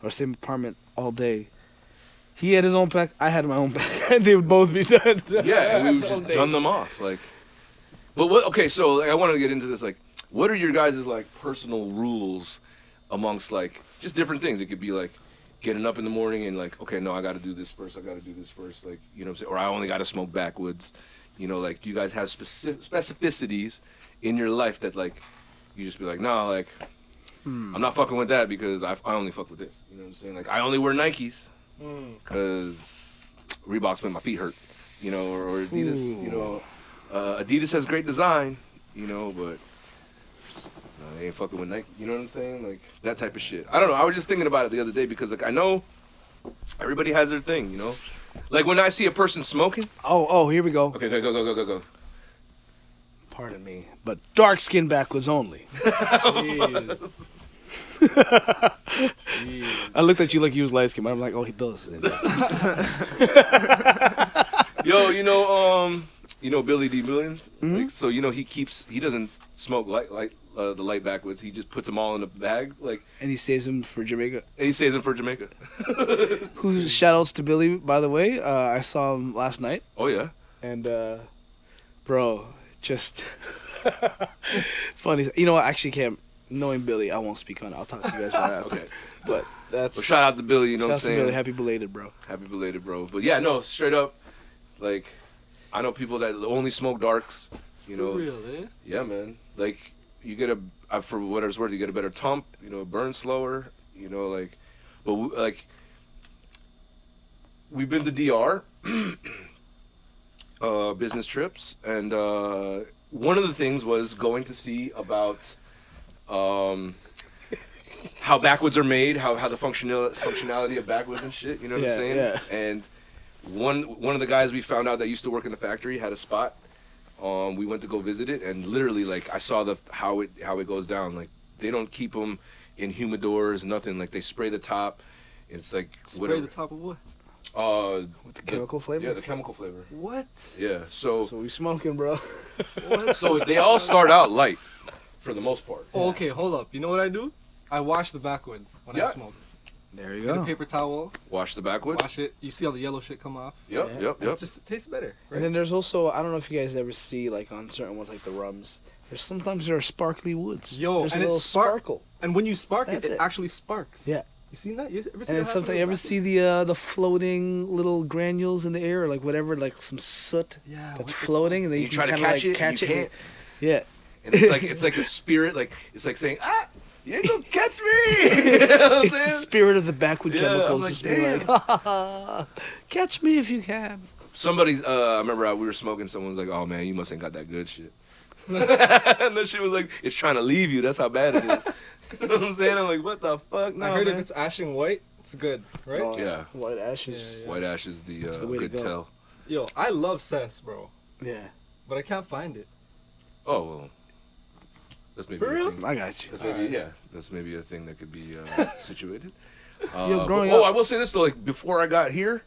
or same apartment all day, he had his own pack, I had my own pack, and they would both be done. Yeah, and we would just done them off, like. But what? Okay, so like, I wanted to get into this. Like, what are your guys' like personal rules amongst like just different things? It could be like getting up in the morning and like, okay, no, I got to do this first. Like, you know what I'm saying? Or I only got to smoke backwoods. Like, do you guys have specificities in your life that like you just be like, no, like I'm not fucking with that because I only fuck with this. You know what I'm saying? Like, I only wear Nikes because Reebok's make my feet hurt. Or Adidas. Adidas has great design. But they ain't fucking with Nike. You know what I'm saying? Like that type of shit. I don't know. I was just thinking about it the other day because like I know everybody has their thing. Like when I see a person smoking. Oh, here we go. Okay, go. Pardon me, but dark skin backwoods only. Jeez. I looked at you like you was light skin, but I'm like, oh, he Billis is in there. Yo, Billy D. Millions. Mm-hmm. Like, so he doesn't smoke the light backwoods. He just puts them all in a bag, like. And he saves them for Jamaica. Who shout outs to Billy, by the way. I saw him last night. Oh yeah. And bro, just funny. You know what? I actually can't. Knowing Billy, I won't speak on it. I'll talk to you guys about it after. Okay. But that's. Well, shout out to Billy. You know what I'm saying? Billy. Happy belated, bro. Happy belated, bro. But yeah, no, straight up, like, I know people that only smoke darks. For real, eh? Yeah, man. Like, you get for what it's worth, you get a better tump. Burn slower. But we've been to DR, business trips, and one of the things was going to see about. How backwoods are made, how the functionality of backwoods and shit, you know what I'm saying? Yeah. And one of the guys we found out that used to work in the factory had a spot. We went to go visit it, and literally, like, I saw how it goes down. Like, they don't keep them in humidors, nothing. Like, they spray the top. It's like Spray the top of what? With the chemical flavor? Yeah, the chemical flavor. What? Yeah, so we smoking, bro. What? so they all start out light, for the most part. Oh, okay, hold up. You know what I do? I wash the backwood when I Yeah. smoke. There you Get a go. paper towel, Wash the backwoods. wash it. You see all the yellow shit come off. Yep, Yeah. yep, It yep. just tastes better. Right? And then there's also, I don't know if you guys ever see, like, on certain ones, like the rums, sometimes there are sparkly woods. Yo, there's a and little it's spark- sparkle. And when you spark it, That's it it. actually sparks. Yeah. You seen that? You ever seen And that then sometimes you ever see the floating little granules in the air, or like whatever, like some soot Yeah. that's what the floating, and then You you try can to kinda, catch like, it, and you can't. Yeah. And it's like a spirit, like it's like saying, ah, you ain't gonna catch me. You know what I'm It's the saying? spirit of the backwood Yeah, I'm chemicals like, just being like, ha, ha, ha, catch me if you can. Somebody's, I remember we were smoking. Someone was like, "Oh man, you must ain't got that good shit." And then she was like, "It's trying to leave you. That's how bad it is." You know what I'm saying? I'm like, "What the fuck?" No, I heard man. if it's ashing white, it's good, right? Oh, Yeah. White ashes. Yeah, White ash is the, That's the way to good go. tell. Yo, I love cess, bro, Yeah. but I can't find it. Oh well, that's maybe For a real? thing. I got you. That's maybe Alright. yeah. That's maybe a thing that could be situated. Yo, growing I up- will say this though. Like before I got here,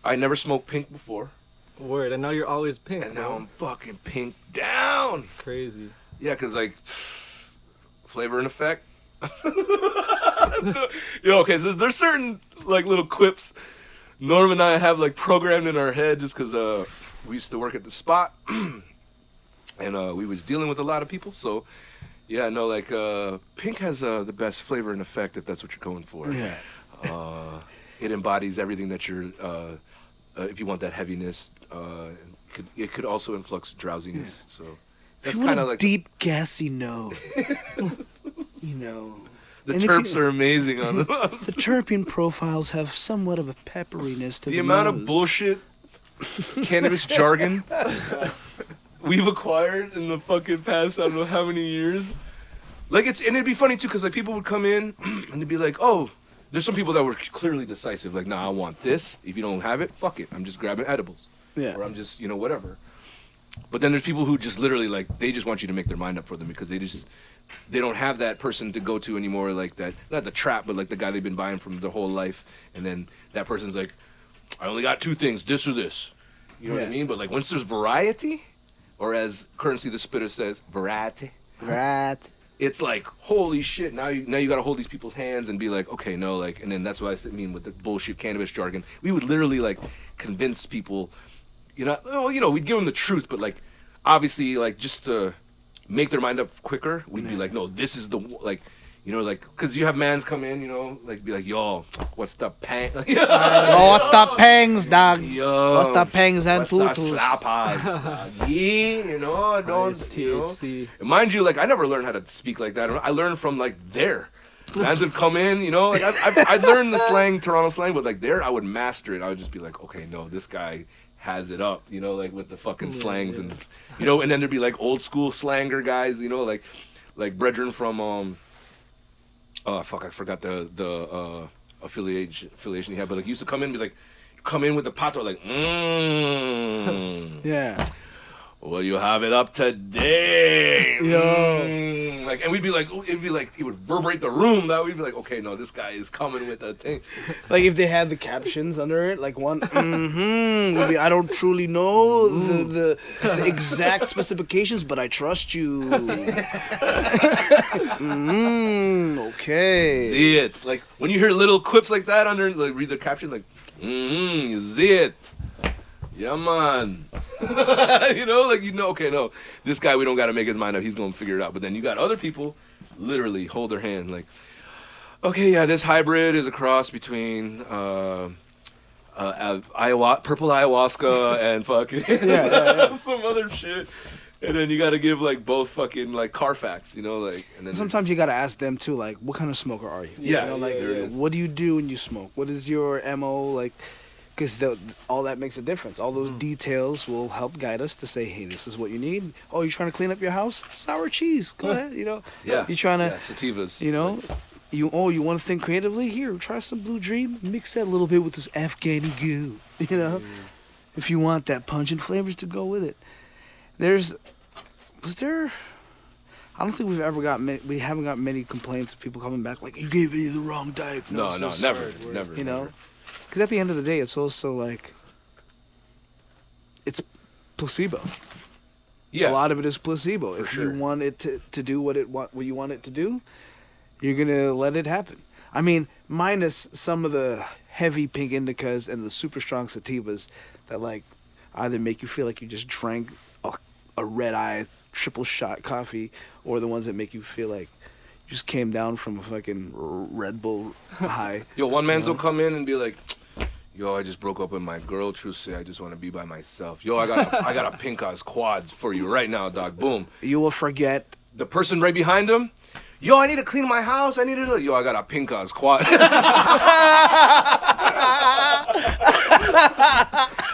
I never smoked pink before, Word, and now you're always pink. and now bro. I'm fucking pink down. It's crazy. Yeah, cause like flavor and effect. Yo, okay, so there's certain like little quips Norm and I have like programmed in our head just cause we used to work at the spot and we was dealing with a lot of people. So yeah, no, like pink has the best flavor and effect if that's what you're going for. Yeah. It embodies everything that you're. If you want that heaviness, it could also influx drowsiness. So If that's you want kind a of like deep, gassy no. You know. the and if terps you- are amazing on them. The terpene profiles have somewhat of a pepperiness to The the amount nose. of bullshit cannabis jargon we've acquired in the fucking past I don't know how many years. Like and it'd be funny too, cause like people would come in and they'd be like, oh. There's some people that were clearly decisive, like, nah, I want this. If you don't have it, fuck it. I'm just grabbing edibles. Yeah. Or I'm just, whatever. But then there's people who just literally, like, they just want you to make their mind up for them because they don't have that person to go to anymore, like that, not the trap, but like the guy they've been buying from their whole life. And then that person's like, I only got two things, this or this. You know what I Yeah. mean? But like, once there's variety, or as Currency the Spitter says, variety. Right. It's like, holy shit, now you gotta hold these people's hands and be like, okay, no, like, and then that's what I mean with the bullshit cannabis jargon. We would literally, like, convince people, we'd give them the truth, but, like, obviously, like, just to make their mind up quicker, we'd be like, no, this is the, like, because you have mans come in, like, be like, yo, what's the pang? Oh, what's the pangs, dog? Yo, What's the pangs and what's the putos? slapas? Yeah, don't, Highest THC. And mind you, like, I never learned how to speak like that. I learned from, like, there. Mans would come in, like, I learned the slang, Toronto slang, but, like, there, I would master it. I would just be like, okay, no, this guy has it up, like, with the fucking slangs. And, and then there'd be, like, old school slanger guys, like brethren from, I forgot the affiliation he had, but like he used to come in and be like, come in with the pato like, Yeah. well, you have it up today. Yo. Like, and we'd be like, it'd be like, he would reverberate the room. That we'd be like, okay, no, this guy is coming with that thing. Like if they had the captions under it, like one, would be, I don't truly know the exact specifications, but I trust you. Okay. See it. Like, when you hear little quips like that under, like, read the caption, like, you see it. Yeah, man. Okay, no, this guy, we don't got to make his mind up. He's going to figure it out. But then you got other people literally hold their hand like, okay, yeah, this hybrid is a cross between purple ayahuasca and fucking some other shit. And then you got to give like both fucking like Carfax, like. And then Sometimes you gotta ask them too, like, what kind of smoker are you? Yeah, like, there it is. what do you do when you smoke? What is your MO like? Because all that makes a difference. All those details will help guide us to say, hey, this is what you need. Oh, you're trying to clean up your house? Sour cheese. Go ahead. Yeah. You're trying to, sativas. you want to think creatively? Here, try some Blue Dream. Mix that a little bit with this Afghani goo. If you want that pungent flavors to go with it. I don't think we haven't got many complaints of people coming back like, you gave me the wrong diagnosis. No, never. Because at the end of the day, it's also like, it's placebo. Yeah. A lot of it is placebo. If sure. you want it to do what you want it to do, you're gonna let it happen. I mean, minus some of the heavy pink indicas and the super strong sativas that like either make you feel like you just drank a red eye triple shot coffee, or the ones that make you feel like you just came down from a fucking Red Bull high. Yo, one man's will come in and be like, yo, I just broke up with my girl, true say, I just want to be by myself. Yo, I got a pink ass quads for you right now, dog. Boom. You will forget. The person right behind him, yo, I need to clean my house. I got a pink ass quad.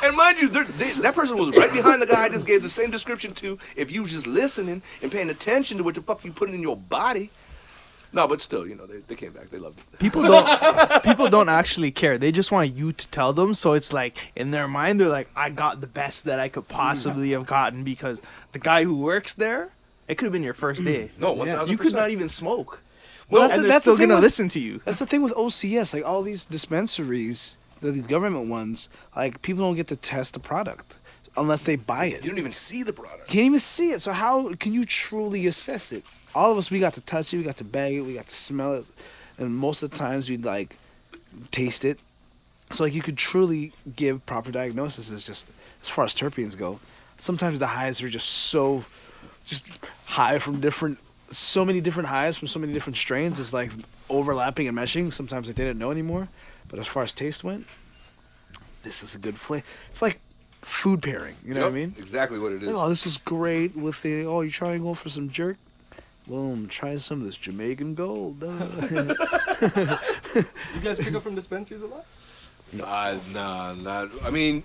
And mind you, that person was right behind the guy I just gave the same description to. If you was just listening and paying attention to what the fuck you putting in your body. No, but still, you know, they came back. They loved it. People don't actually care. They just want you to tell them. So it's like in their mind, they're like, I got the best that I could possibly have gotten, because the guy who works there, it could have been your first day. No, 1,000%. You could not even smoke. Well, And they're still gonna listen to you. That's the thing with OCS. Like all these dispensaries, these government ones, like people don't get to test the product unless they buy it. You don't even see the product. Can't even see it. So how can you truly assess it? All of us, we got to touch it, we got to bag it, we got to smell it, and most of the times we'd like taste it. So like you could truly give proper diagnosis. Is just as far as terpenes go. Sometimes the highs are just high from so many different highs from so many different strains. It's like overlapping and meshing. Sometimes I didn't know anymore. But as far as taste went, this is a good flavor. It's like food pairing. You know what I mean? Exactly what it is. Like, oh, this is great with the. Oh, you trying to go for some jerk? Boom, try some of this Jamaican gold. You guys pick up from dispensaries a lot? Nah, not. I mean,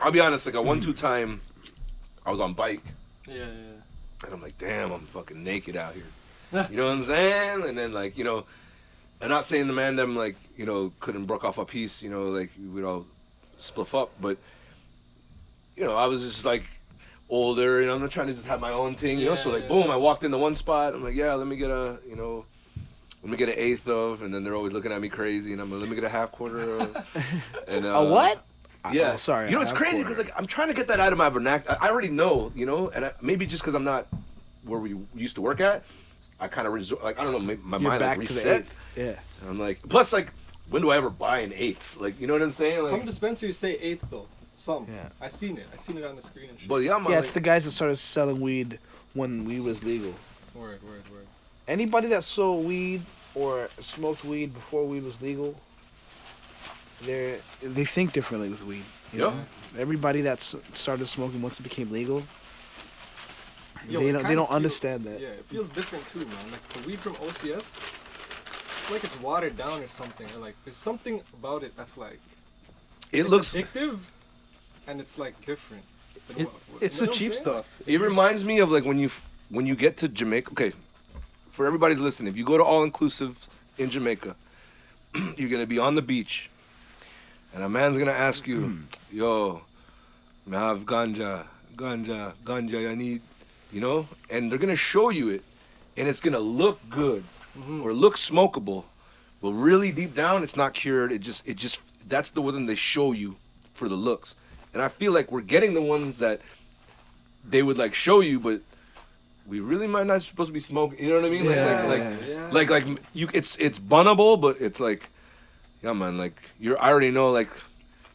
I'll be honest. Like a 1-2 time, I was on bike, Yeah. and I'm like, damn, I'm fucking naked out here. You know what I'm saying? And then like, you know, I'm not saying the man them like, you know, couldn't broke off a piece, you know, like we'd all spliff up, but you know, I was just like older, you know, I'm not trying to just have my own thing, you know. So like, boom, I walked into one spot. I'm like, yeah, let me get an eighth of, and then they're always looking at me crazy, and I'm like, let me get a half quarter of. And, A what? Yeah. Oh, sorry. You know, it's crazy because like I'm trying to get that out of my vernacular. I already know, you know, and maybe just because I'm not where we used to work at, I kind of resort. Like I don't know, my You're mind back like to reset. the eighth. Yeah. And I'm like, plus like, when do I ever buy an eighths? Like, you know what I'm saying? Like, Some dispensaries say eighths though. Some. Yeah. I seen it on the screen and shit. but yeah, Yeah, it's the guys that started selling weed when weed was legal. Word. Anybody that sold weed or smoked weed before weed was legal, they think differently with weed. You Yep. know? Everybody that started smoking once it became legal, Yo, they it don't kinda understand that. Yeah, it feels different too, man. Like the weed from OCS, it's like it's watered down or something. Or like there's something about it that's like It looks. addictive, and it's like different. than It's you the know cheap what I'm saying? stuff. It reminds me of like when you get to Jamaica. Okay, for everybody's listening, if you go to all inclusive in Jamaica, you're gonna be on the beach, and a man's gonna ask you, "Yo, I have ganja, I need," you know, and they're gonna show you it, and it's gonna look good or look smokable, but really deep down, it's not cured. It just that's the one they show you for the looks. And I feel like we're getting the ones that they would like show you, but we really might not supposed to be smoking. You know what I mean? Yeah. Like you, it's bunnable, but it's like, yeah, man. Like I already know. Like,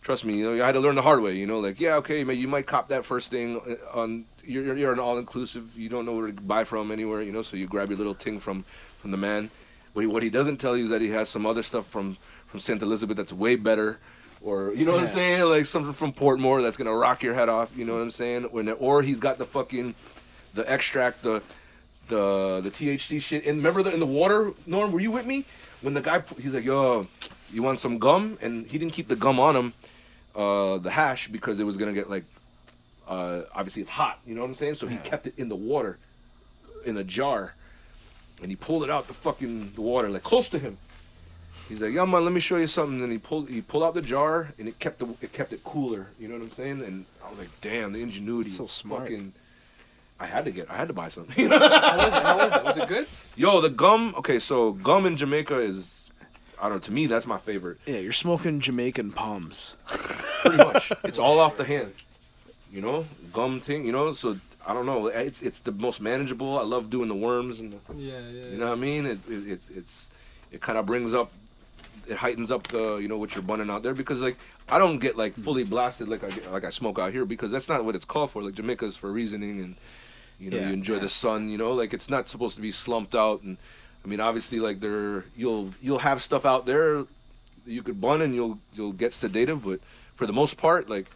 trust me, you know, I had to learn the hard way. You know, like yeah, okay, man, you might cop that first thing on. You're an all inclusive. You don't know where to buy from anywhere. You know, so you grab your little thing from the man. What he doesn't tell you is that he has some other stuff from St. Elizabeth that's way better. Or you know what I'm saying, like something from Portmore that's gonna rock your head off. You know what I'm saying? Or he's got the extract, the THC shit. And remember in the water, Norm, were you with me when the guy he's like, yo, you want some gum? And he didn't keep the gum on him, the hash, because it was gonna get like, obviously it's hot. You know what I'm saying? So he kept it in the water, in a jar, and he pulled it out the water like close to him. He's like, yeah, man, let me show you something. And he pulled out the jar, and it kept it cooler. You know what I'm saying? And I was like, damn, the ingenuity. That's so is smart. Fucking, I had to buy something. How was it? Was it good? Yo, the gum. Okay, so gum in Jamaica is, I don't know. To me, that's my favorite. Yeah, you're smoking Jamaican palms. Pretty much, it's all off the hand. You know, gum thing. You know, so I don't know. It's the most manageable. I love doing the worms and Yeah. you know what I mean. It kind of brings up it heightens up the what you're bunning out there, because like I don't get like fully blasted like I smoke out here, because that's not what it's called for. Like Jamaica is for reasoning, and you enjoy the sun. Like it's not supposed to be slumped out. And I mean, obviously, like you'll have stuff out there you could bun and you'll get sedative, but for the most part, like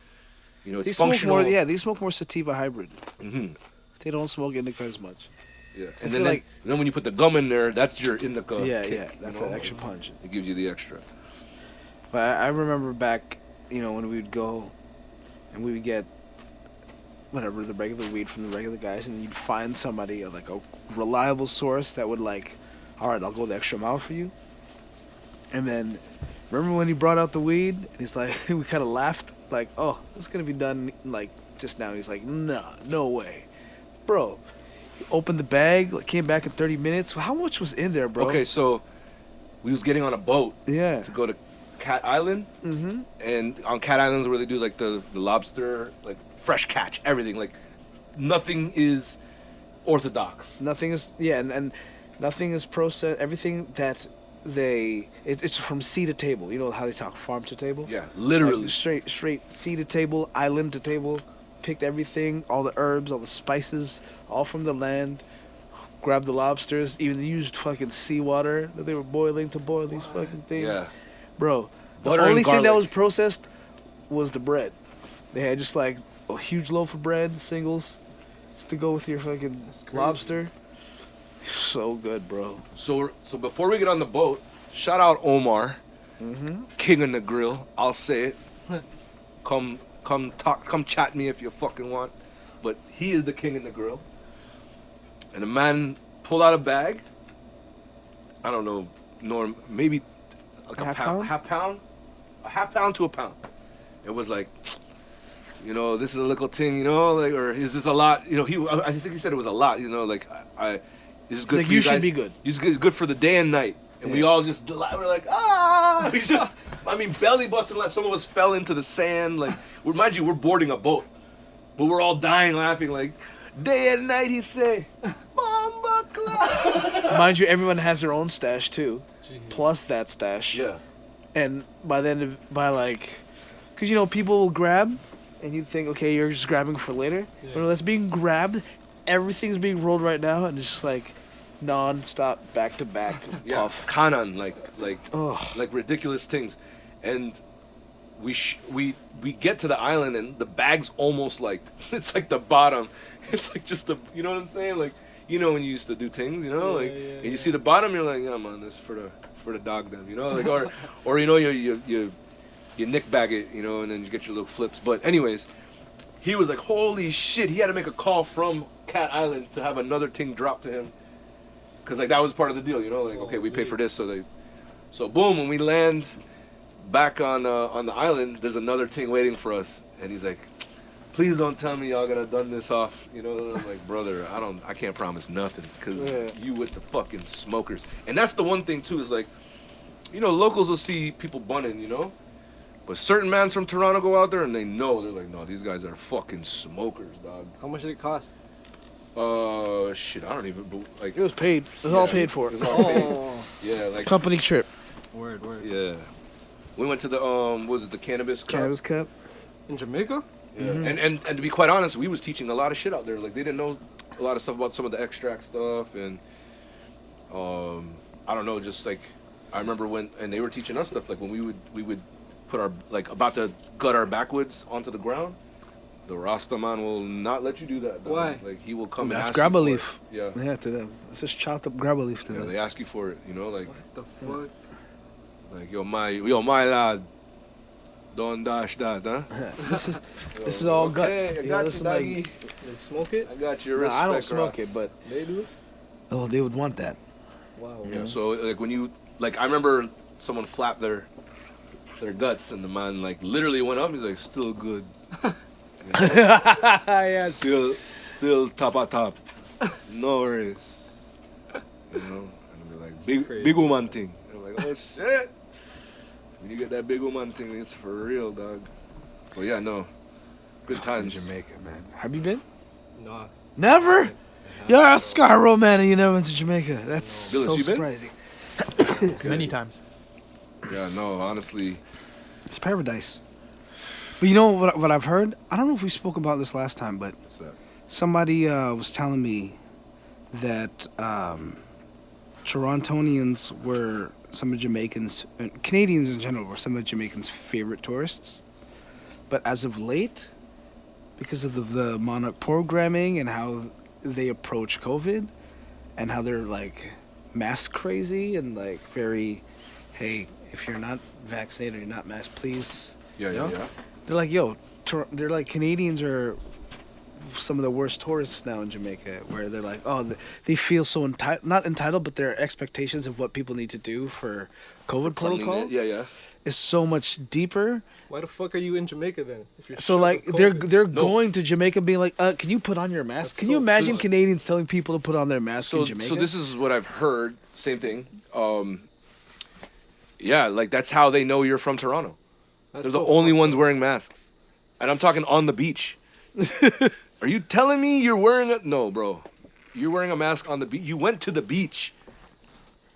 it's functional. They smoke more sativa hybrid. Mm-hmm. They don't smoke indica as much. Yeah, and then when you put the gum in there, that's your indica. That's that extra punch. It gives you the extra. But I remember back, when we would go, and we would get whatever the regular weed from the regular guys, and you'd find somebody like a reliable source that would like, all right, I'll go the extra mile for you. And then, remember when he brought out the weed, and he's like, we kind of laughed, like, oh, this is gonna be done like just now. He's like, nah, no way, bro. Opened the bag, like came back in 30 minutes. How much was in there, bro? Okay, so we was getting on a boat to go to Cat Island. Mm-hmm. And on Cat Islands where they do like the lobster, like fresh catch, everything. Like nothing is orthodox. Nothing is, and nothing is processed. Everything that it's from sea to table. You know how they talk farm to table? Yeah, literally. Like straight sea to table, island to table. Picked everything, all the herbs, all the spices, all from the land. Grabbed the lobsters, even used fucking seawater that they were boiling to boil these fucking things. Yeah. Bro, the Butter only and thing that garlic. was processed was the bread. They had just like a huge loaf of bread, singles, just to go with your fucking lobster. So good, bro. So before we get on the boat, shout out Omar, King of the Grill. I'll say it. Come chat me if you fucking want. But he is the king in the grill. And the man pulled out a bag. I don't know, Norm, maybe like a pound? Half pound to a pound. It was like, this is a little thing, like, or is this a lot? I think he said it was a lot, like, this is good like for you you guys. should be good. It's good for the day and night. And we all just, we're like, ah! We just, belly busting, like some of us fell into the sand. Like, mind you, we're boarding a boat. But we're all dying laughing, like, day and night, he say, Bomba Cloud. Mind you, everyone has their own stash, too. Plus that stash. Yeah. And because, people will grab, and you think, okay, you're just grabbing for later. Yeah. But no, that's being grabbed. Everything's being rolled right now, and it's just like non-stop, back-to-back puff. Kanan, Ugh. like ridiculous things. And we get to the island, and the bag's almost like, it's like the bottom. It's like just you know what I'm saying? Like, when you used to do things, and you see the bottom, you're like, yeah, man, this is for the dog then, like, or you nick bag it, and then you get your little flips. But anyways, he was like, holy shit, he had to make a call from Cat Island to have another thing dropped to him. Cause like that was part of the deal, like, okay, we pay for this, so boom, when we land back on the island, there's another thing waiting for us, and he's like, please don't tell me y'all gonna done this off, and I'm like, brother, I can't promise nothing, cause you with the fucking smokers. And that's the one thing too, is like, locals will see people bunning, but certain mans from Toronto go out there and they're like, no, these guys are fucking smokers, dog. How much did it cost? Shit, I don't even, like, It was paid. It was all paid for. It was all paid. Yeah, like, Company trip. Word. yeah. We went to the Cannabis Cup? Cannabis Cup. In Jamaica? Yeah. And to be quite honest, we was teaching a lot of shit out there. Like, they didn't know a lot of stuff about some of the extract stuff, and I don't know, just like, I remember and they were teaching us stuff, like when we would put our, like, about to gut our backwoods onto the ground. The Rasta man will not let you do that. Though. Why? Like, he will come and That's ask grab a you for leaf. it. Yeah. Yeah, to them. It's just chopped up grab a leaf to Yeah, them. they ask you for it, like, What the fuck? like, yo, my lad, don't dash that, huh? This is all guts. Hey, I got you, doggy. They smoke it? I got your No, respect, I don't smoke Ross. it, but They do? oh, they would want that. Wow. Yeah, so like when you, like, I remember someone flapped their guts, and the man like literally went up. He's like, still good. Yes. Still top. No worries. And they're like, crazy. big woman thing. And I'm like, oh shit. When you get that big woman thing, it's for real, dog. But yeah, no. Good times. Jamaica, man. Have you been? Nah. Never? You're a Scarborough man and you never went to Jamaica. That's Billis, so you been? surprising. Many times. Yeah, no, honestly. It's paradise. But you know what I've heard? I don't know if we spoke about this last time, but What's that? somebody was telling me that Torontonians were some of Jamaicans, and Canadians in general were some of Jamaicans' favorite tourists. But as of late, because of the Monarch programming and how they approach COVID, and how they're like mask crazy and like very, hey, if you're not vaccinated or you're not masked, please. Yeah, you know? yeah. They're like, yo, they're like Canadians are some of the worst tourists now in Jamaica, where they're like, oh, they feel so not entitled, but their expectations of what people need to do for COVID protocol Yeah. is so much deeper. Why the fuck are you in Jamaica then? If you're So shut like with they're COVID? going to Jamaica being like, can you put on your mask? That's Can you so imagine true. Canadians telling people to put on their mask in Jamaica? So this is what I've heard. Same thing. Yeah, like that's how they know you're from Toronto. That's They're so the only fucked ones up. wearing masks, and I'm talking on the beach. Are you telling me you're wearing a no, bro? You're wearing a mask on the beach. You went to the beach.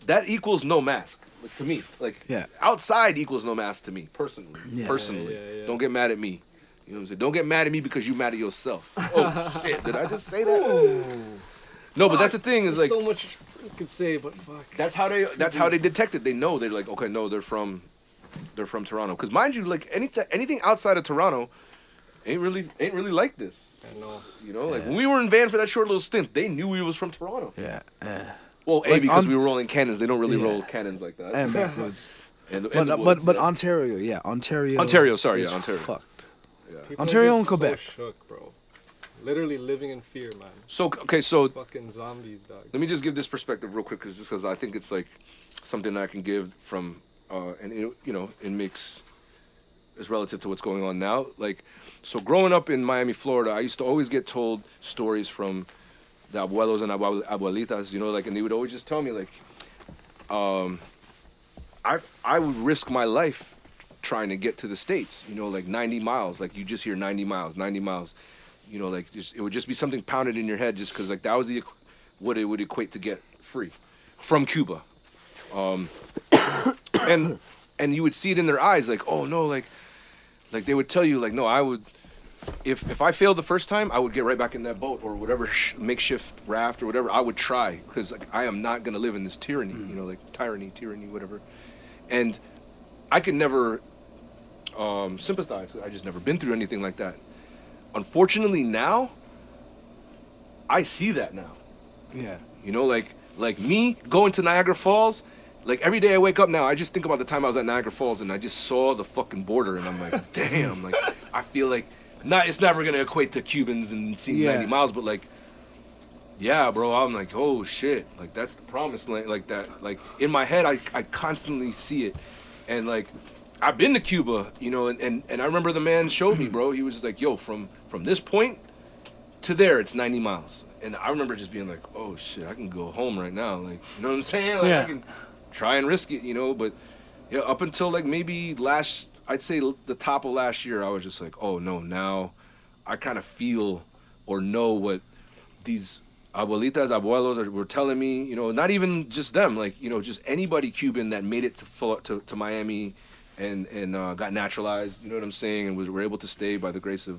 That equals no mask. Like, to me, like Yeah. outside equals no mask to me personally. Yeah. Personally, Yeah. don't get mad at me. You know what I'm saying? Don't get mad at me because you're mad at yourself. Oh shit! Did I just say that? No, but that's the thing is There's like so much you could say, but fuck. that's how they detect it. They know they're like, okay, no, they're from Toronto. Because mind you, like anything outside of Toronto ain't really like this. I know. You know, like when we were in Van for that short little stint, they knew we was from Toronto. yeah, Well, Like, because we were rolling cannons. They don't really Yeah. roll cannons like that. and backwoods. And the but woods, but yeah. Ontario, yeah, Ontario. Ontario, sorry, is yeah, Ontario. Fucked. Yeah. People Ontario are and just Quebec. So shook, bro. Literally living in fear, man. So okay, so Fucking zombies, dog. let me just give this perspective real quick, because I think it's like something I can give from, and it makes is relative to what's going on now. Like, so growing up in Miami, Florida, I used to always get told stories from the abuelos and abuelitas, like, and they would always just tell me like, I would risk my life trying to get to the States, like 90 miles, like you just hear 90 miles, like it would just be something pounded in your head just because like that was what it would equate to get free from Cuba. And you would see it in their eyes, like, oh no, like they would tell you like, no, I would, if I failed the first time, I would get right back in that boat or whatever makeshift raft or whatever. I would try because like, I am not gonna live in this tyranny, like tyranny, whatever. And I could never sympathize. I just never been through anything like that. Unfortunately, now I see that now. Yeah. Like me going to Niagara Falls. Like every day I wake up now, I just think about the time I was at Niagara Falls and I just saw the fucking border and I'm like, damn, like I feel like it's never gonna equate to Cubans and seeing 90 miles, but like, yeah, bro, I'm like, oh shit, like that's the promised land, like that, like in my head, I constantly see it, and like I've been to Cuba, and I remember the man showed me, bro, he was just like, yo, from this point to there, it's 90 miles, and I remember just being like, oh shit, I can go home right now, like, you know what I'm saying, like I can try and risk it, but yeah, up until like maybe I'd say the top of last year, I was just like, oh no, now I kind of feel or know what these abuelitas, abuelos were telling me, not even just them, like, just anybody Cuban that made it to Miami and got naturalized, you know what I'm saying, and were able to stay by the grace of,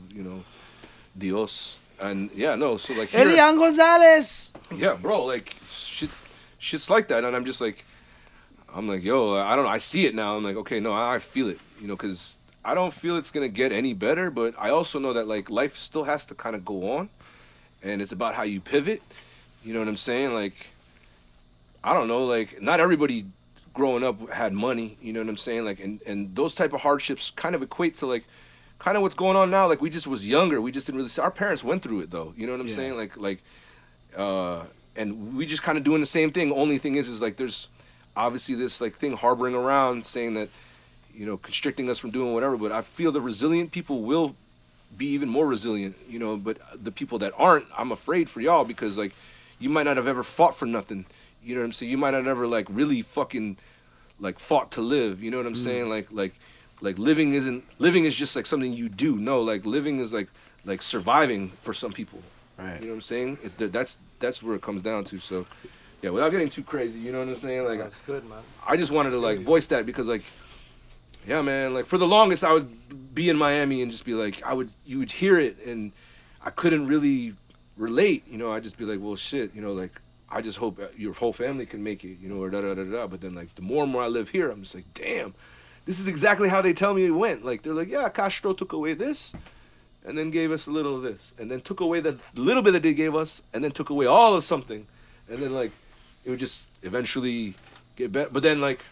Dios. And yeah, no, so like here, Elian Gonzalez. yeah, bro, like shit's like that, and I'm just like, I'm like, yo, I don't know, I see it now. I'm like, okay, no, I feel it, because I don't feel it's gonna get any better, but I also know that like life still has to kind of go on, and it's about how you pivot. You know what I'm saying? Like, I don't know, like not everybody growing up had money. You know what I'm saying? Like, and those type of hardships kind of equate to like, kind of what's going on now. Like we just was younger. We just didn't really see. Our parents went through it though. You know what I'm saying? Like, and we just kind of doing the same thing. Only thing is like there's obviously this like thing harboring around saying that, constricting us from doing whatever. But I feel the resilient people will be even more resilient, but the people that aren't, I'm afraid for y'all, because like you might not have ever fought for nothing. You know what I'm saying? You might not ever like really fucking like fought to live. You know what I'm saying? Like living is just like something you do. No, like living is like surviving for some people. Right. You know what I'm saying? That's where it comes down to. So yeah, without getting too crazy, you know what I'm saying? Like That's good, man. I just wanted to like voice that because like Yeah, man. Like for the longest, I would be in Miami and just be like, you would hear it, and I couldn't really relate. You know, I'd just be like, well, shit. You know, like I just hope your whole family can make it. You know, or da da da da. But then like the more and more I live here, I'm just like, damn, this is exactly how they tell me it went. Like they're like, yeah, Castro took away this, and then gave us a little of this, and then took away that little bit that they gave us, and then took away all of something, and then like it would just eventually get better. But then like.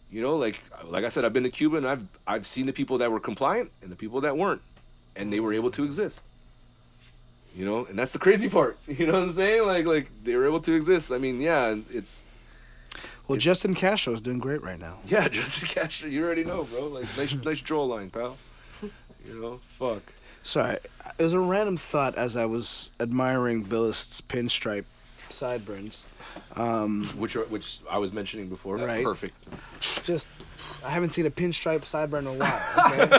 You know, like I said, I've been to Cuba and I've seen the people that were compliant and the people that weren't, and they were able to exist. You know, and that's the crazy part. You know what I'm saying? Like they were able to exist. I mean, yeah, it's. Well, Justin Castro's doing great right now. Yeah, Justin Castro, you already know, bro. Like nice draw line, pal. You know, fuck. Sorry, it was a random thought as I was admiring Billist's pinstripe sideburns. Which I was mentioning before. Right. Perfect. Just, I haven't seen a pinstripe sideburn in a while. Okay?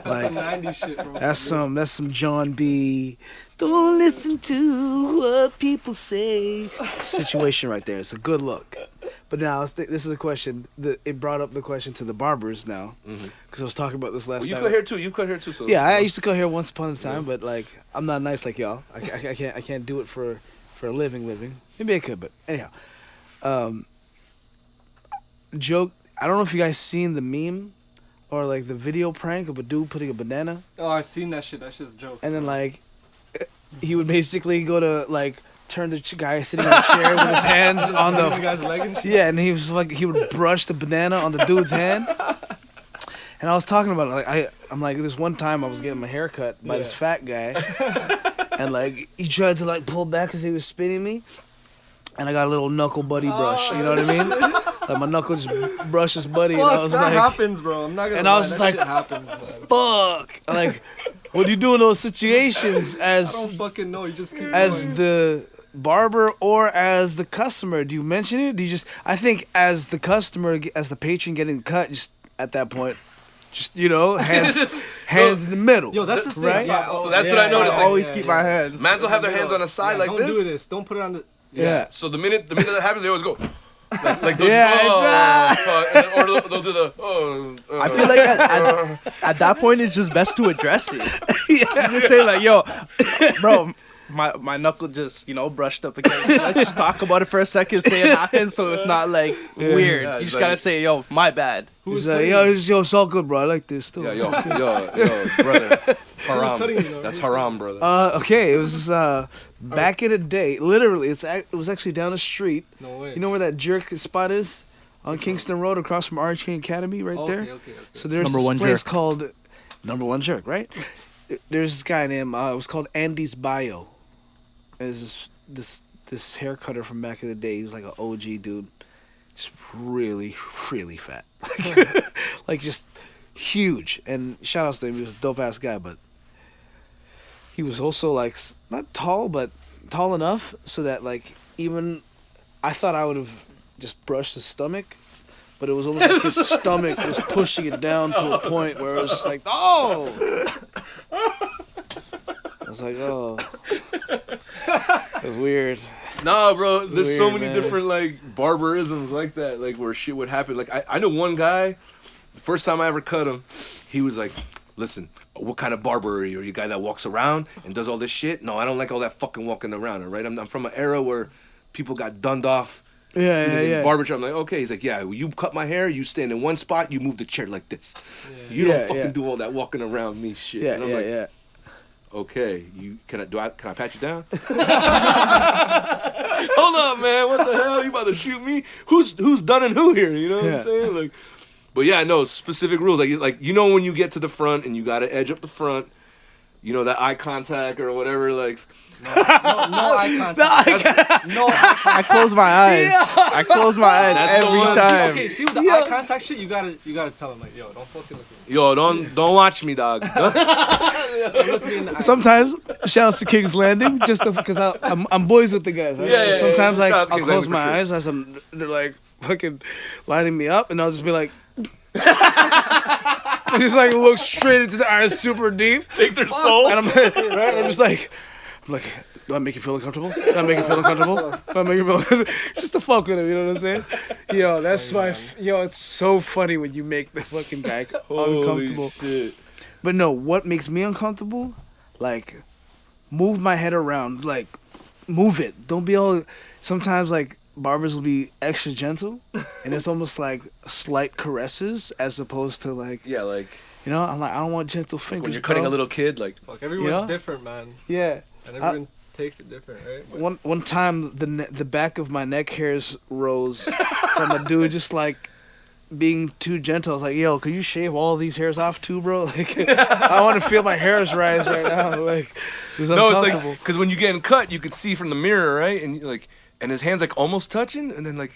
Some 90s shit, bro. That's some John B. Don't listen to what people say situation right there. It's a good look. But now this is a question that it brought up the question to the barbers now, because I was talking about this last. Well, you night. cut hair too. You cut hair too. So Yeah, I used to cut hair once upon a time, but like I'm not nice like y'all. I can't do it for a living. Maybe I could, but anyhow. Joke. I don't know if you guys seen the meme or like the video prank of a dude putting a banana, Oh, I seen that shit. That shit's jokes. and then like he would basically go to like turn the guy sitting on the chair with his hands on the the guy's leg and shit. yeah, and he was like he would brush the banana on the dude's hand. And I was talking about it, like I'm like this one time I was getting my hair cut by this fat guy, and like he tried to like pull back as he was spinning me, and I got a little knuckle buddy brush. You know what I mean? Like my knuckle just brushed his buddy, and I was that like, happens, bro. I'm not gonna. and lie. I was just that like, shit happens, man. fuck. Like, what do you do in those situations I as don't fucking know. You just keep as going. the barber or as the customer? Do you mention it? Do you just? I think as the customer, as the patron getting cut, just at that point. Just, you know, hands in the middle. Yo, that's the thing. right? Yeah, So that's what I noticed. I like, always keep my hands. Mans will have their hands on the side like don't this. do this. Don't put it on the. Yeah. So the minute that happens, they always go. Like they'll Yeah, fuck, and then, or they'll do the. I feel like at that point it's just best to address it. You just say like, yo, bro, my knuckle just, brushed up again. So let's just talk about it for a second, say it happened, so it's not like weird. Yeah, You just like- gotta say, yo, my bad. He's like, yo, it's all good, bro. I like this too. Yeah, yo, brother, haram. cutting you, though? That's haram, brother. Okay, it was back in the day. Literally, it was actually down the street. No way. You know where that jerk spot is? On Kingston Road, across from Archery Academy, right there. Okay. So there's Number this one place jerk. called Number One Jerk, right? There's this guy named it was called Andy's Bio. Is this hair cutter from back in the day. He was like an OG dude. Just really, really fat. Like just huge. And shout outs to him, he was a dope ass guy, but he was also like not tall, but tall enough so that like even I thought I would have just brushed his stomach, but it was almost like his stomach was pushing it down to a point where it was just like, oh. I was like, oh. It was weird. Nah, bro. There's so Weird, many man. different like barbarisms like that, like where shit would happen. Like I know one guy. The first time I ever cut him, he was like, "Listen, what kind of barber are you? Are you a guy that walks around and does all this shit? No, I don't like all that fucking walking around. All right, I'm from an era where people got dunned off. sitting in the barber shop. I'm like, okay. He's like, yeah. You cut my hair. You stand in one spot. You move the chair like this. Yeah. You don't fucking do all that walking around me shit. Yeah, and I'm yeah, like, yeah. Okay, can I pat you down? Hold up, man. What the hell? You about to shoot me? Who's done and who here? You know what I'm saying? Like, but yeah, no specific rules. Like when you get to the front and you got to edge up the front. You know that eye contact or whatever. Like, No eye contact. No eye contact. I close my eyes. I close my eyes That's the every one. time. Okay, see with the eye contact shit, you gotta tell him like, yo, don't fucking look at me. yo, don't watch me, dog. Don't look me in the eye. Sometimes, shouts to King's Landing, just because I'm boys with the guys. Right? Yeah, So yeah, sometimes yeah. like Shout out to I'll King's close Landing my for sure. eyes as they're like fucking lining me up, and I'll just be like, I just like look straight into the eyes, super deep, Take their soul. and I'm right. I'm just like, Do I make you feel uncomfortable? Do I make you feel uncomfortable? Do I make you feel uncomfortable? Just to fuck with him, you know what I'm saying? Yo, that's funny, my... Yo, it's so funny when you make the fucking guy uncomfortable. Shit. But no, what makes me uncomfortable? Like, move my head around. Like, move it. Don't be all... Sometimes, like, barbers will be extra gentle, and it's almost like slight caresses as opposed to, like... Yeah, like... You know, I'm like, I don't want gentle fingers, When you're cutting bro. a little kid, like... Fuck, everyone's You know? different, man. Yeah. And everyone takes it different, right? But One time, the back of my neck hairs rose from a dude just like being too gentle. I was like, "Yo, could you shave all these hairs off too, bro? Like, I want to feel my hairs rise right now. Like, it's No, it's uncomfortable." like... Because when you're getting cut, you could see from the mirror, right? And, like... And his hand's, like, almost touching, and then, like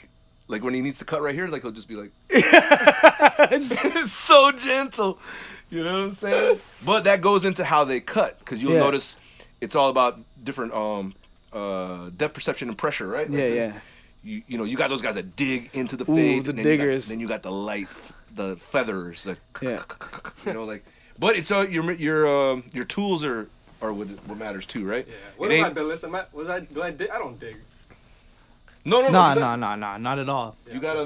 when he needs to cut right here, like, he'll just be like... it's so gentle. You know what I'm saying? But that goes into how they cut, because you'll Yeah. notice it's all about different depth perception and pressure, right? Like Yeah, there's- yeah. You know, you got those guys that dig into the Ooh, fade. the and diggers. Then you got the light, the feathers, the Yeah. you know, like. But it's your tools are what matters too, right? yeah. What It am I, ain't- Billis? Do I dig? I don't dig. No. Nah, you got- not at all. You got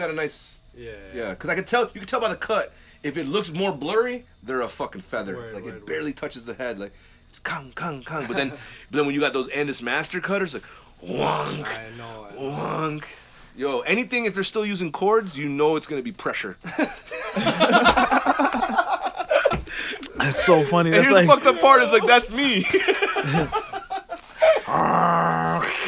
a nice. Yeah. Yeah, because you can tell by the cut. If it looks more blurry, they're a fucking feather. Word, like word, it barely touches the head. Like it's kung. But then when you got those Andis Master cutters, like wonk, I know. wonk. Yo, anything if they're still using cords, you know it's gonna be pressure. That's so funny. And That's here's like, the fucked up part is like that's me.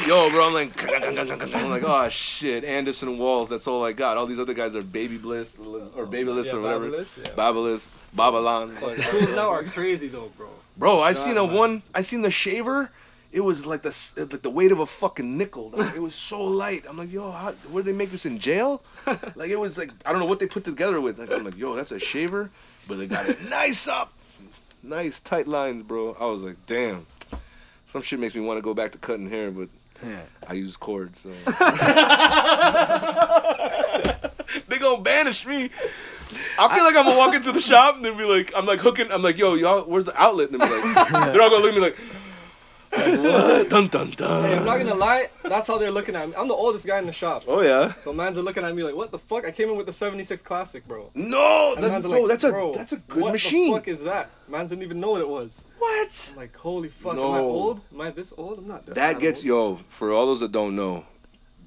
Yo, bro, I'm like, oh shit, Anderson Walls, that's all I got. All these other guys are Baby Bliss or Babyless Yeah, or whatever. Babyless, yeah. Babyless, Babalan. But the tools now are crazy though, bro. Bro, I God, seen the shaver. It was like the weight of a fucking nickel. Like, it was so light. I'm like, yo, where they make this in jail? Like it was like I don't know what they put together with. Like, I'm like, yo, that's a shaver, but they got it nice up, nice tight lines, bro. I was like, damn. Some shit makes me want to go back to cutting hair, but yeah. I use cords, so they gonna banish me. I feel like I'm gonna walk into the shop and they'll be like, I'm like, yo, y'all, where's the outlet? And they'll be like, they're all gonna look at me like what? Dun dun dun. Hey, I'm not gonna lie. That's how they're looking at me. I'm the oldest guy in the shop. Oh yeah. So mans are looking at me like, what the fuck? I came in with the 76 Classic, bro. No, And that's, mans are bro, like, that's a bro, good what machine. What the fuck is that? Mans didn't even know what it was. What? I'm like, holy fuck, am I No. old? Am I this old? I'm not That gets old. yo. For all those that don't know,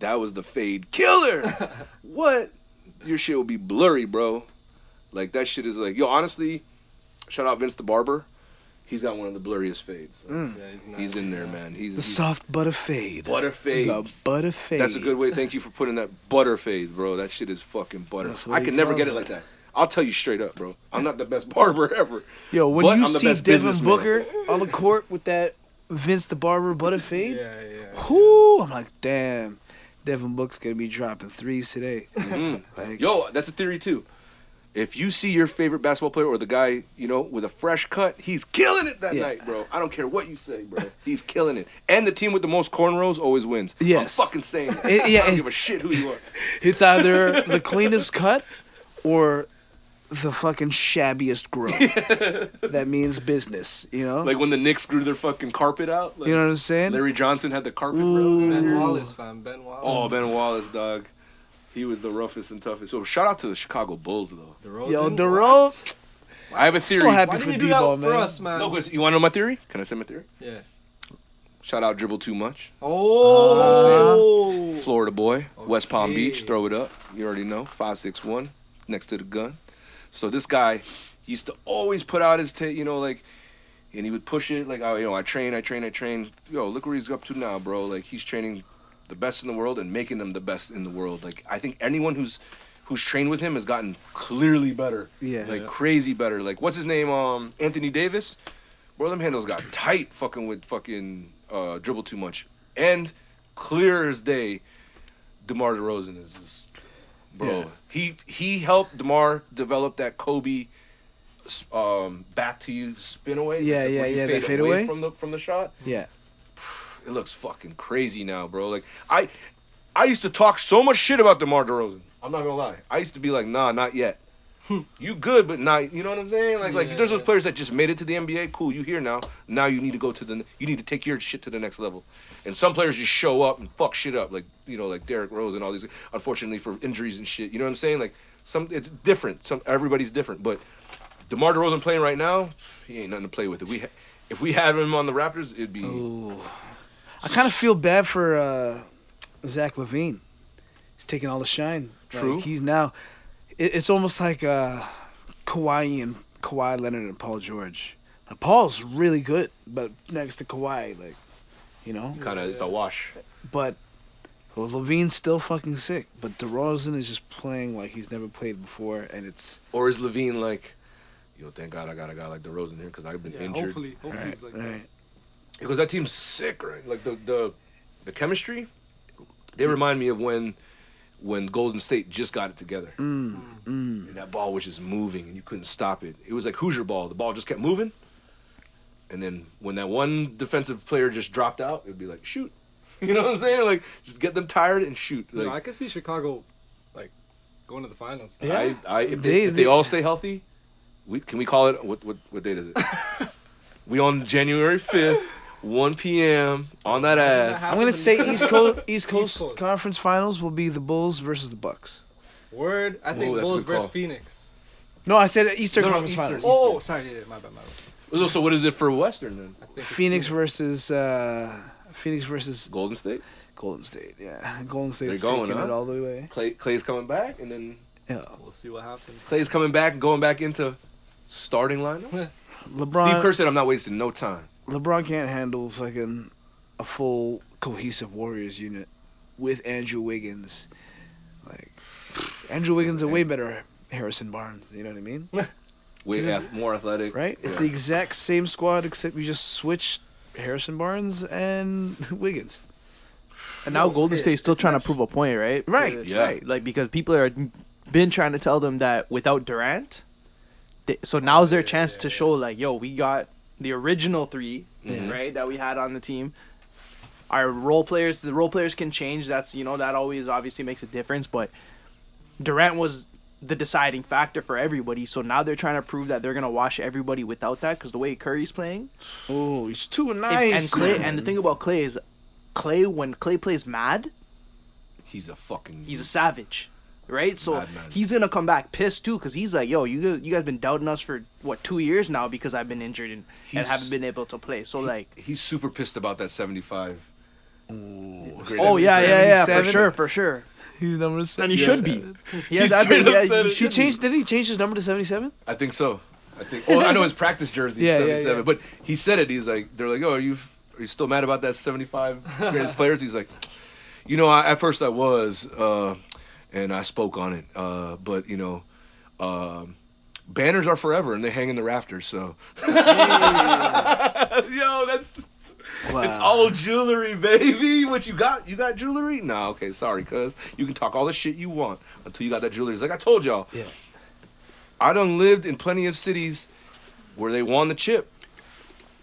that was the fade killer. What? Your shit will be blurry, bro. Like that shit is like yo. Honestly, shout out Vince the barber. He's got one of the blurriest fades. Yeah, he's nice. He's in there, man. He's The soft butter fade. butter fade. The butter fade. That's a good way. Thank you for putting that butter fade, bro. That shit is fucking butter. That's what I he can never calls get it it. like that. I'll tell you straight up, bro. I'm not the best barber ever. Yo, when But you I'm the see best Devin businessman. Booker on the court with that Vince the Barber butter fade, Yeah. whoo, I'm like, damn, Devin Booker's gonna be dropping threes today. Like, Yo, that's a theory too. If you see your favorite basketball player or the guy, you know, with a fresh cut, he's killing it that Yeah. night, bro. I don't care what you say, bro. He's killing it. And the team with the most cornrows always wins. Yes. I'm fucking saying it. Yeah, I don't give a shit who you are. it's either the cleanest cut or the fucking shabbiest grow. That means business, you know? Like when the Knicks grew their fucking carpet out. Like you know what I'm saying? Larry Johnson had the carpet, Ooh. bro. Ben Wallace, fam. Ben Wallace. Oh, Ben Wallace, dog. He was the roughest and toughest. So shout out to the Chicago Bulls, though. DeRozan. Yo, What? DeRozan. I have a theory. So happy Why for didn't you do that D-ball, for man. us, man? No, 'cause you want to know my theory? Can I say my theory? Yeah. Shout out Dribble Too Much. Oh. Florida boy, West Palm Okay. Beach, throw it up. You already know, 5'6", next to the gun. So this guy used to always put out his you know, like, and he would push it like, oh, you know, I train. Yo, look where he's up to now, bro. Like he's training the best in the world and making them the best in the world. Like I think anyone who's trained with him has gotten clearly better. Yeah. Like crazy better. Like what's his name? Anthony Davis. Bro, them handles got tight fucking with fucking Dribble Too Much. And clear as day, DeMar DeRozan is just, bro. Yeah. He helped DeMar develop that Kobe back to you spin away. Yeah, where you that fade away. from the shot. Yeah. It looks fucking crazy now, bro. Like I used to talk so much shit about DeMar DeRozan. I'm not gonna lie. I used to be like, nah, not yet. You good, but not. You know what I'm saying? Like there's those players that just made it to the NBA. Cool, you here now. Now you need to go to you need to take your shit to the next level. And some players just show up and fuck shit up, like like Derrick Rose and all these. Unfortunately for injuries and shit. You know what I'm saying? Like it's different. Everybody's different. But DeMar DeRozan playing right now, he ain't nothing to play with. If we had him on the Raptors, it'd be. Ooh. I kind of feel bad for Zach LaVine. He's taking all the shine. True. Like, he's now. It's almost like Kawhi Leonard and Paul George. Now, Paul's really good, but next to Kawhi, like, Kind of, it's a wash. But Levine's still fucking sick. But DeRozan is just playing like he's never played before, and it's. Or is Levine like, thank God I got a guy like DeRozan here because I've been injured. Hopefully he's like that. Because that team's sick, right? Like the chemistry, they remind me of when Golden State just got it together. And that ball was just moving and you couldn't stop it. It was like Hoosier ball. The ball just kept moving. And then when that one defensive player just dropped out, it would be like, shoot. You know what I'm saying? Like, just get them tired and shoot. Like, I could see Chicago, like, going to the finals. Yeah. If they all stay healthy, can we call it, what date is it? We on January 5th. 1 p.m. on that ass. I'm gonna say East Coast Conference Finals will be the Bulls versus the Bucks. Word, I think that's a Bulls good call. versus Phoenix. No, I said Eastern No, Conference Eastern. Finals. Oh, sorry, my bad. So what is it for Western then? I think it's Phoenix versus Golden State. Golden State. Yeah, Golden State's They're going, taking huh? it all the way. Clay's coming back, and then Yeah, We'll see what happens. Clay's coming back and going back into starting lineup. Steve LeBron. Kerr said, "I'm not wasting no time." LeBron can't handle fucking a full cohesive Warriors unit with Andrew Wiggins. Like, Andrew Wiggins a way better Harrison Barnes. You know what I mean? More athletic, Right? It's Yeah. the exact same squad except we just switched Harrison Barnes and Wiggins. And now Golden State's still trying to prove a point, right? Right. Yeah. Right. Like, because people are been trying to tell them that without Durant, so now's their chance to show, like, yo, we got the original three, right, that we had on the team. Our the role players can change. That's, that always obviously makes a difference. But Durant was the deciding factor for everybody. So now they're trying to prove that they're going to wash everybody without that, because the way Curry's playing. Oh, he's too nice. And Clay, and the thing about Clay is, when Clay plays mad, He's he's a savage, right? So Madman. he's gonna come back pissed too, because he's like, yo, you guys been doubting us for 2 years now because I've been injured and haven't been able to play. So he's super pissed about that 75. oh yeah, for sure. He's number 7. And he should be. He's straight up said it. Did he change his number to 77? I think so. I know his practice jersey is Yeah, 77, yeah. but he said it. He's like, they're like, oh, are you still mad about that 75 greatest players? He's like, at first I was, and I spoke on it, but banners are forever and they hang in the rafters. So, that's. Wow. It's all jewelry, baby. What you got? You got jewelry? No, okay, sorry, cuz. You can talk all the shit you want until you got that jewelry. It's like I told y'all. Yeah. I done lived in plenty of cities where they won the chip.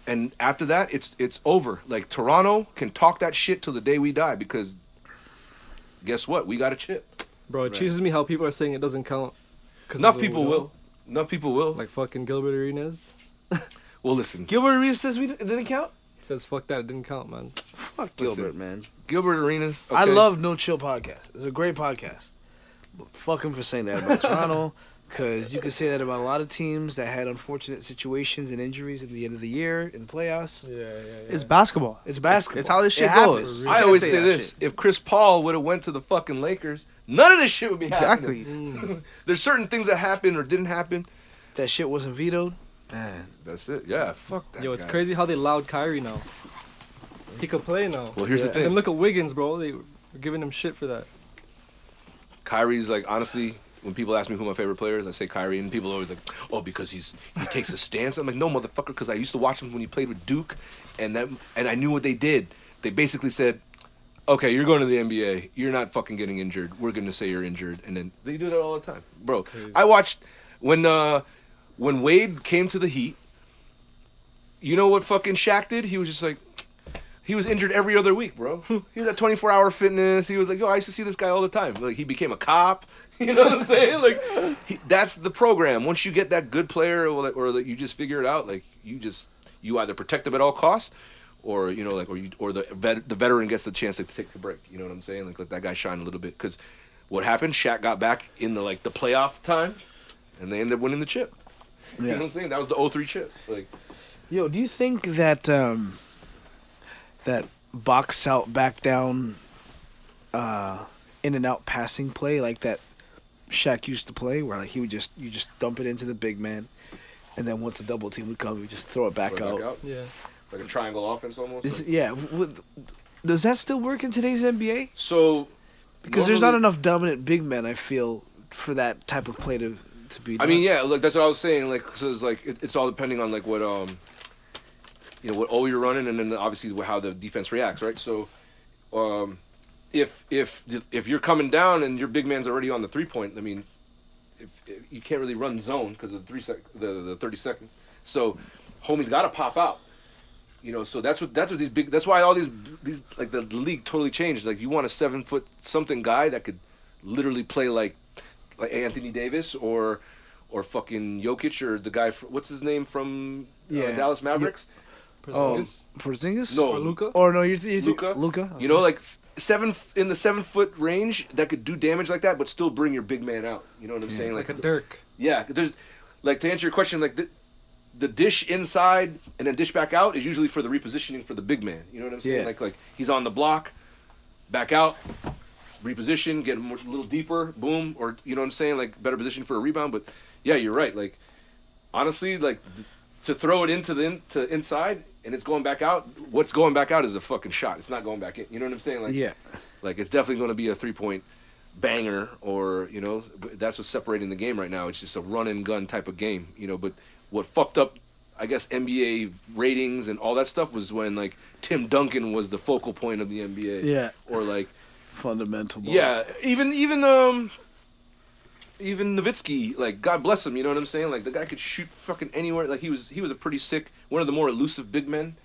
And after that, it's over. Like, Toronto can talk that shit till the day we die because guess what? We got a chip. Bro, it cheeses me how people are saying it doesn't count. Enough people will. Enough people will. Like fucking Gilbert Arenas. Well, listen. Gilbert Arenas says it didn't count? He says, fuck that, it didn't count, man. Fuck Listen. Gilbert, man. Gilbert Arenas. Okay. I love No Chill Podcast. It's a great podcast. But fuck him for saying that about Toronto, because you can say that about a lot of teams that had unfortunate situations and injuries at the end of the year in the playoffs. Yeah. It's basketball. It's basketball. It's how this shit It goes. happens. I always say this: if Chris Paul would have went to the fucking Lakers, none of this shit would be happening. Exactly. There's certain things that happened or didn't happen. That shit wasn't vetoed. Man. That's it. Yeah, fuck that. Yo, it's guy. crazy how they allowed Kyrie now. He could play now. Well, here's the And thing. then look at Wiggins, bro. They were giving him shit for that. Kyrie's like, honestly, when people ask me who my favorite player is, I say Kyrie, and people are always like, oh, because he takes a stance. I'm like, no, motherfucker, because I used to watch him when he played with Duke, and I knew what they did. They basically said, okay, you're going to the NBA. You're not fucking getting injured. We're going to say you're injured. And then they do that all the time. Bro, I watched when Wade came to the Heat, you know what fucking Shaq did? He was just like, He was injured every other week, bro. He was at 24-hour fitness. He was like, yo, I used to see this guy all the time. Like, he became a cop. You know what I'm saying? Like, that's the program. Once you get that good player, or that you just figure it out, like, you either protect them at all costs, or you know, like, or the veteran gets the chance to take the break. You know what I'm saying? Like, let that guy shine a little bit. Because what happened? Shaq got back in the playoff time, and they ended up winning the chip. You know what I'm saying? That was the 03 chip. Like, Yo, do you think that that box out, back down, in and out passing play like that Shaq used to play, where like you just dump it into the big man, and then once the double team would come, you just throw it back out. Yeah. Like a triangle offense almost. Does that still work in today's NBA? So, Because there's not enough dominant big men, I feel, for that type of play to be done. I mean, yeah, like that's what I was saying. Like, so it's like it's all depending on like what you know, what O you're running, and then obviously how the defense reacts, right? So, if you're coming down and your big man's already on the 3-point, I mean, if you can't really run zone because of the 30 seconds. So, homie's got to pop out. You know, so that's what these big. That's why all these like the league totally changed. Like, you want a 7-foot something guy that could literally play like Anthony Davis or fucking Jokic, or the guy what's his name from Dallas Mavericks. Porzingis? No, Or Luka? Or no, you're Luka. Luka. You know, like in the 7-foot range that could do damage like that, but still bring your big man out. You know what I'm saying? Like a Dirk. Yeah, there's like, to answer your question, like the dish inside and then dish back out is usually for the repositioning for the big man. You know what I'm saying? Yeah. Like he's on the block, back out, reposition, get him a little deeper, boom, or you know what I'm saying? Like, better position for a rebound. But yeah, you're right. Like, honestly, like to throw it into inside and it's going back out, what's going back out is a fucking shot. It's not going back in. You know what I'm saying? Like, Yeah. Like, it's definitely going to be a 3-point banger, or, you know, that's what's separating the game right now. It's just a run and gun type of game, you know. But what fucked up, I guess, NBA ratings and all that stuff was when, like, Tim Duncan was the focal point of the NBA. Yeah. Or, like, Fundamental ball. yeah, even Nowitzki, like, God bless him, you know what I'm saying? Like, the guy could shoot fucking anywhere. Like, he was a pretty sick, one of the more elusive big men,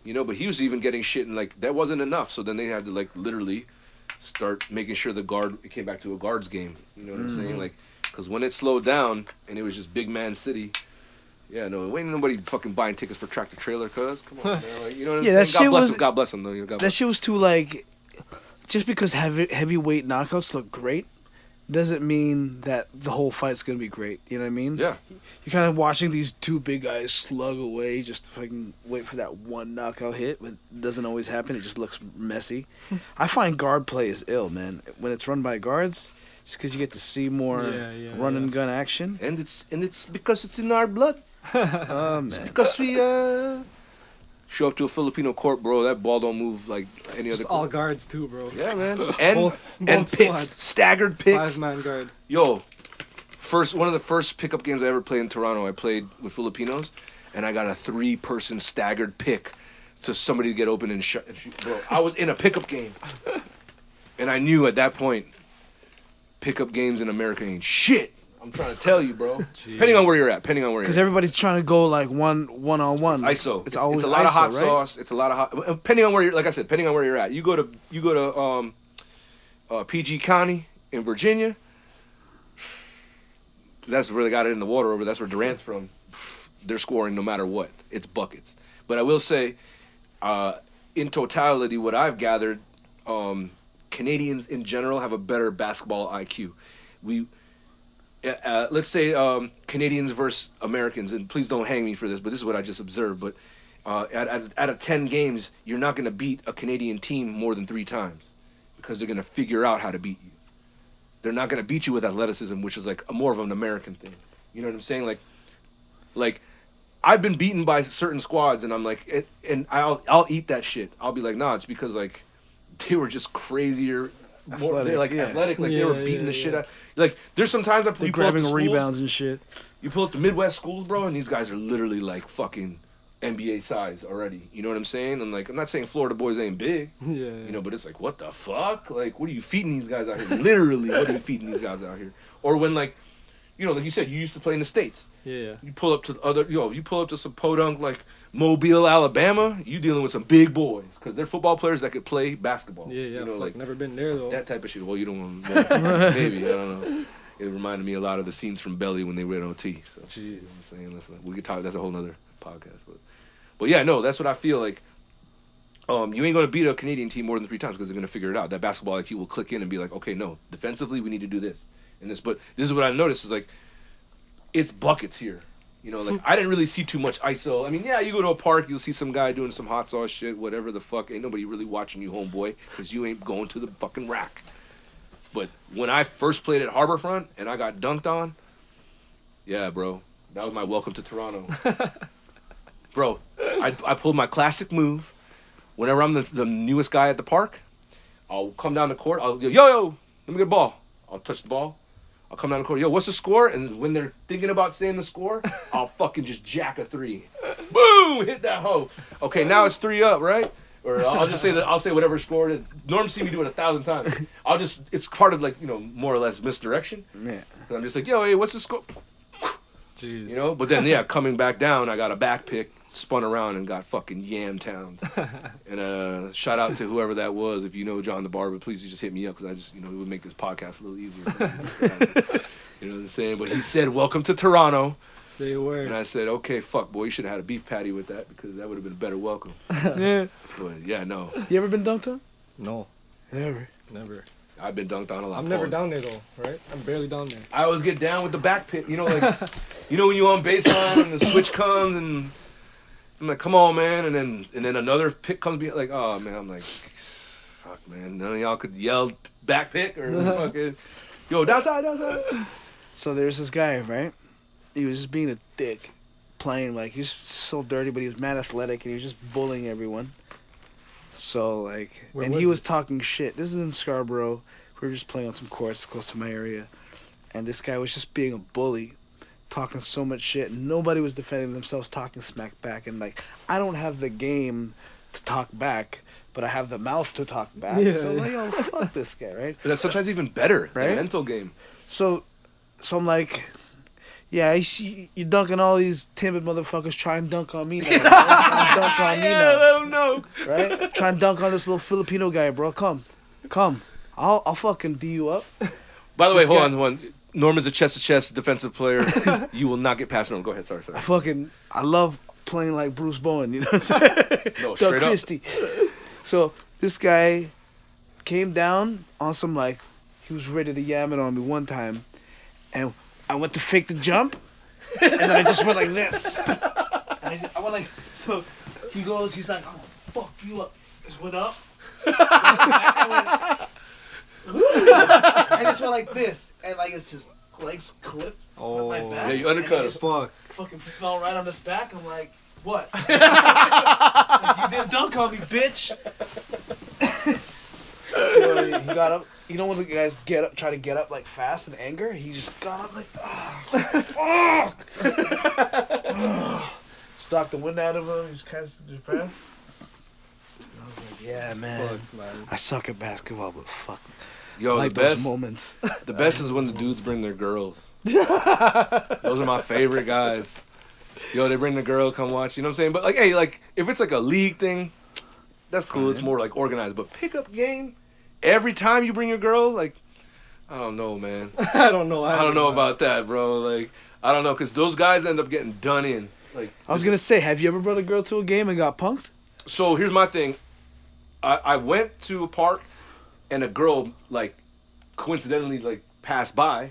you know, but he was even getting shit, and, like, that wasn't enough. So then they had to, like, literally start making sure it came back to a guards game, you know what I'm saying? Like, because when it slowed down and it was just big man city, yeah, no, ain't nobody fucking buying tickets for Tractor Trailer, cuz. Come on, man. Like, you know what I'm Yeah, saying? that God bless him, though. You know, God That bless him. shit was too, like, just because heavyweight knockouts look great doesn't mean that the whole fight's gonna be great. You know what I mean? Yeah. You're kind of watching these two big guys slug away just to fucking wait for that one knockout hit, but it doesn't always happen. It just looks messy. I find guard play is ill, man. When it's run by guards, it's because you get to see more run and gun action. And it's because it's in our blood. Oh man. Because we show up to a Filipino court, bro. That ball don't move like any other Just all court. guards too, bro. Yeah, man. And Both picks, squads. staggered picks. 5-man guard. Yo, one of the first pickup games I ever played in Toronto, I played with Filipinos, and I got a 3-person staggered pick, so somebody to get open and shoot. Bro, I was in a pickup game, and I knew at that point, pickup games in America ain't shit. I'm trying to tell you, bro. Depending on where you're at. Because everybody's trying to go like one on one. ISO. It's always a lot ISO, of hot right? sauce. It's a lot of hot. Depending on where you're, like I said, depending on where you're at. You go to PG County in Virginia. That's where they got it in the water over. That's where Durant's from. They're scoring no matter what. It's buckets. But I will say, in totality, what I've gathered, Canadians in general have a better basketball IQ. Let's say Canadians versus Americans, and please don't hang me for this, but this is what I just observed. But out of 10 games, you're not going to beat a Canadian team more than 3 times because they're going to figure out how to beat you. They're not going to beat you with athleticism, which is like more of an American thing. You know what I'm saying? Like I've been beaten by certain squads, and I'm like, and I'll eat that shit. I'll be like, nah, it's because like they were just crazier. They're like athletic, like they were beating the shit out. Like there's sometimes they're grabbing rebounds and shit. You pull up the Midwest schools, bro, and these guys are literally like fucking NBA size already. You know what I'm saying? And like, I'm not saying Florida boys ain't big, you know, but it's like, what the fuck? Like, what are you feeding these guys out here? Literally, what are you feeding these guys out here? Or when like you know, like you said, you used to play in the States. Yeah. You pull up to you pull up to some podunk like Mobile, Alabama. You dealing with some big boys because they're football players that could play basketball. Yeah. You know, Fuck, like never been there though. that type of shit. Well, you don't want maybe I don't know. It reminded me a lot of the scenes from Belly when they were at OT. So Jeez. you know what I'm saying, listen, we could talk. That's a whole nother podcast, but yeah, no, that's what I feel like. You ain't gonna beat a Canadian team more than 3 times because they're gonna figure it out. That basketball IQ will click in and be like, okay, no, defensively we need to do this and this. But this is what I noticed is like, it's buckets here. You know, like I didn't really see too much ISO. I mean, yeah, you go to a park, you'll see some guy doing some hot sauce shit, whatever the fuck. Ain't nobody really watching you, homeboy, because you ain't going to the fucking rack. But when I first played at Harborfront and I got dunked on, yeah, bro, that was my welcome to Toronto. Bro, I pulled my classic move. Whenever I'm the newest guy at the park, I'll come down the court. I'll go, yo, let me get a ball. I'll touch the ball. I'll come down the court. Yo, what's the score? And when they're thinking about saying the score, I'll fucking just jack a 3. Boom! Hit that hoe. Okay, now it's 3 up, right? Or I'll just say that I'll say whatever score it is. Norm see me do it 1,000 times. It's part of like, you know, more or less misdirection. Yeah. I'm just like, yo, hey, what's the score? Jeez. You know? But then, yeah, coming back down, I got a back pick, spun around and got fucking yam-towned. And shout out to whoever that was. If you know John the Barber, please just hit me up because I just, you know, it would make this podcast a little easier. You know what I'm saying? But he said, welcome to Toronto. Say a word. And I said, okay, fuck, boy, you should have had a beef patty with that because that would have been a better welcome. Yeah. But yeah, no. You ever been dunked on? No. Never. Never. I've been dunked on a lot. I'm never Pause. down there though, right? I'm barely down there. I always get down with the back pit. You know, like, you know when you're on baseline and the switch comes and I'm like, come on, man. And then another pick comes, be like, oh, man. I'm like, fuck, man. None of y'all could yell back pick or fucking, yo, downside. So there's this guy, right? He was just being a dick, playing like he was so dirty, but he was mad athletic and he was just bullying everyone. So like, Where and was he was this? talking shit. This is in Scarborough. We were just playing on some courts close to my area, and this guy was just being a bully, talking so much shit. And nobody was defending themselves, talking smack back. And like, I don't have the game to talk back, but I have the mouth to talk back. Yeah. So like, oh fuck this guy, right? But that's sometimes even better, Right? the mental game. So I'm like, yeah, I see you dunking all these timid motherfuckers. Try and dunk on me now. Dunk on me now, let them know. right? Try and dunk on this little Filipino guy, bro. Come. I'll fucking D you up. By the way, This hold guy- on, one. Norman's a chest-to-chest defensive player. You will not get past Norman. Go ahead, sorry. I love playing like Bruce Bowen, you know what I'm saying? No, Doug straight up. Christie. So this guy came down on some like, he was ready to yam it on me one time, and I went to fake the jump, and then I just went like this. And I went like, so he goes, he's like, oh, fuck you up. Just went up. I just went like this, and like it's his legs clipped. Oh. my back. Yeah, you undercut him. Fuck. Fucking fell right on his back. I'm like, what? Like, you didn't dunk on me, bitch. He got up. You know when the guys get up, try to get up like fast in anger? He just got up like, oh, fuck. Stopped the wind out of him. He just kind of his breath. I was like, yeah, man. Fuck, man. I suck at basketball, but fuck. Yo, I like the those best. moments. The best is when the dudes bring their girls. Those are my favorite guys. Yo, they bring the girl, come watch. You know what I'm saying? But like, hey, like if it's like a league thing, that's cool. It's more like organized. But pickup game, every time you bring your girl, like, I don't know, man. I don't know. I don't know about that, bro. Like, I don't know, cause those guys end up getting done in. Like, I was gonna say, have you ever brought a girl to a game and got punked? so here's my thing. I went to a park, and a girl like coincidentally like passed by.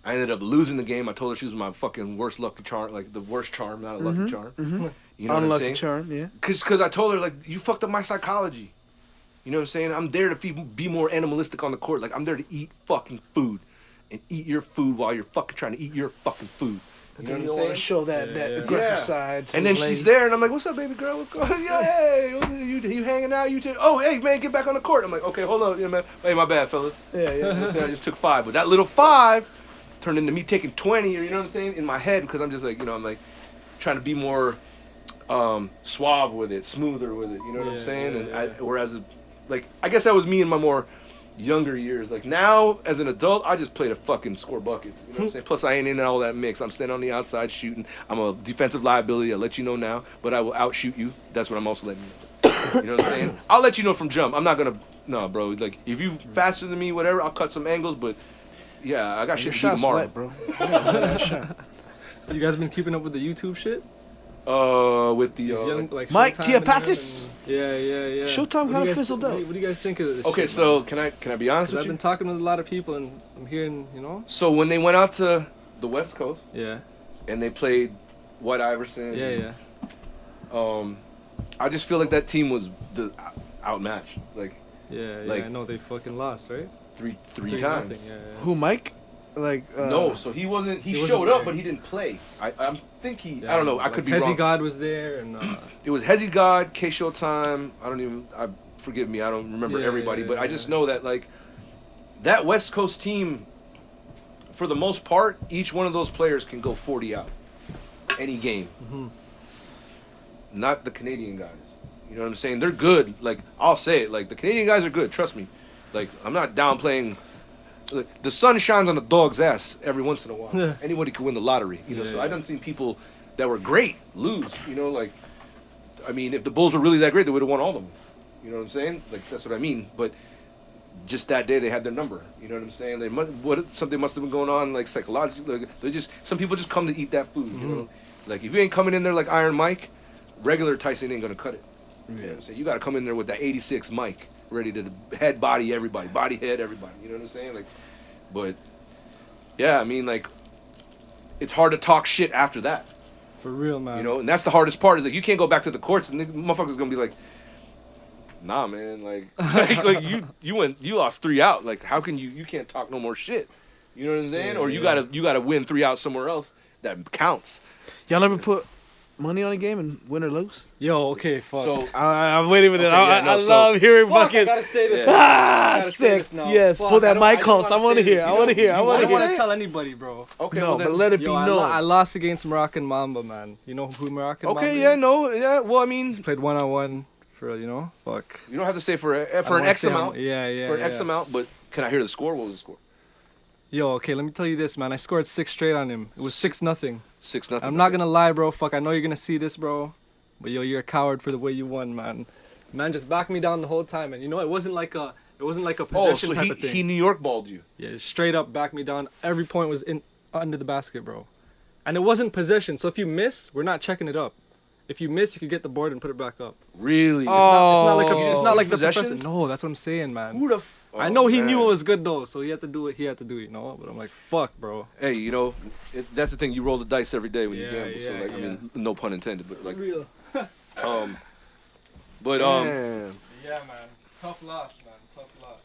I ended up losing the game. I told her she was my fucking worst lucky charm, like the worst charm, not a lucky charm. You know what I'm Unlucky saying? charm, yeah. Cause I told her like you fucked up my psychology. You know what I'm saying? I'm there to be more animalistic on the court. Like I'm there to eat fucking food, and eat your food while you're fucking trying to eat your fucking food. You know You what don't I'm want saying? to show that Yeah. aggressive Yeah. side. to And then the she's lady. there, and I'm like, "What's up, baby girl? What's going on? Yeah, hey, you hanging out? You take? Oh, hey, man, get back on the court." I'm like, "Okay, hold on, yeah, man. Hey, my bad, fellas. Yeah, You know yeah. what I'm saying? I just took 5, but that little 5 turned into me taking 20, or you know what I'm saying, in my head because I'm just like, you know, I'm like trying to be more suave with it, smoother with it. You know what I'm Yeah, saying? yeah, And yeah. whereas, like, I guess that was me in my more younger years. Like now, as an adult, I just play to fucking score buckets. You know what I'm saying? Plus, I ain't in all that mix. I'm standing on the outside shooting. I'm a defensive liability. I'll let you know now, but I will outshoot you. That's what I'm also letting you know. You know what I'm saying? I'll let you know from jump. I'm not gonna. No, bro. Like if you faster than me, whatever, I'll cut some angles. But yeah, I got shit to do tomorrow. Wet, bro. That shot. You guys been keeping up with the YouTube shit? With the These young, like, Mike Showtime and Kiapatis? them and- Yeah. Showtime What do kinda you guys- fizzled out. What do you guys think of this? okay, shit, so man? can I be honest 'Cause with I've you? been talking with a lot of people, and I'm hearing, you know. So when they went out to the West Coast Yeah. and they played White Iverson, Yeah. I just feel like that team was outmatched, like Yeah. Like- I know they fucking lost, right? three 3-0, times. Yeah. Who, Mike? Like No, so he wasn't. He wasn't showed up, there. but he didn't play. I think he. Yeah, I don't know. I like could be Hezi wrong. God was there, and It was Hezi God, K Showtime. I don't even. Forgive me. I don't remember Yeah, everybody, yeah, but I yeah. just know that like that West Coast team, for the most part, each one of those players can go 40 out any game. Mhm. Not the Canadian guys. You know what I'm saying? They're good. Like I'll say it. Like the Canadian guys are good. Trust me. Like I'm not downplaying. Like, the sun shines on a dog's ass every once in a while. Yeah. Anybody could win the lottery. You know. Yeah, So yeah. I done seen people that were great lose. You know, like I mean, if the Bulls were really that great, they would have won all of them. You know what I'm saying? Like that's what I mean. But just that day, they had their number. You know what I'm saying? They something must have been going on, like psychologically. Like, they just some people just come to eat that food. You know, like if you ain't coming in there like Iron Mike, regular Tyson ain't gonna cut it. You know what I'm saying? You got to come in there with that 86 Mike, ready to head body everybody, body head everybody. You know what I'm saying? Like, but yeah, I mean, like, it's hard to talk shit after that. for real, man. You know, and that's the hardest part is like you can't go back to the courts and the motherfuckers gonna be like, nah, man, like, like you lost 3 out. Like, how can you can't talk no more shit? You know what I'm saying? Yeah, Or you yeah. gotta win 3 out somewhere else that counts. y'all ever put money on a game and win or lose? Yo, okay, fuck. So I'm waiting for this. Okay, yeah, no, I so- love hearing fuck, I fucking. gotta say this. Yeah. now. Ah, I gotta say sick. this now. Yes, Fuck, pull that I don't- mic I close. don't I want to say hear. this. I want to hear. I I want to don't hear. want say to it? tell anybody, bro. okay, No, well but then, let it be Yo, I known. lost against Moroccan Mamba, man. You know who Moroccan Mamba okay, is? yeah, no, yeah. Well, I mean, Played 1-on-1 for, you know, fuck. you don't have to say for I an wanna X say amount. Yeah. For an X amount, but can I hear the score? What was the score? Yo, okay, let me tell you this, man. I scored 6 straight on him. It was 6-0. 6-0. I'm not gonna lie, bro. Fuck, I know you're gonna see this, bro. But yo, you're a coward for the way you won, man. Man just backed me down the whole time, and you know it wasn't like a Oh, possession so type of thing. he New York balled you. Yeah, straight up backed me down. Every point was in under the basket, bro. And it wasn't possession. So if you miss, we're not checking it up. If you miss, you could get the board and put it back up. Really? It's not like You didn't it's not see like the professor. possessions? No, that's what I'm saying, man. Who the? I know he knew it was good though, so he had to do it. He had to do it, you know. But I'm like, fuck, bro. Hey, you know, that's the thing. You roll the dice every day when you Yeah, gamble. So yeah, like, I mean, no pun intended, but like, Real. but Damn. Yeah, man. Tough loss, man. Tough loss.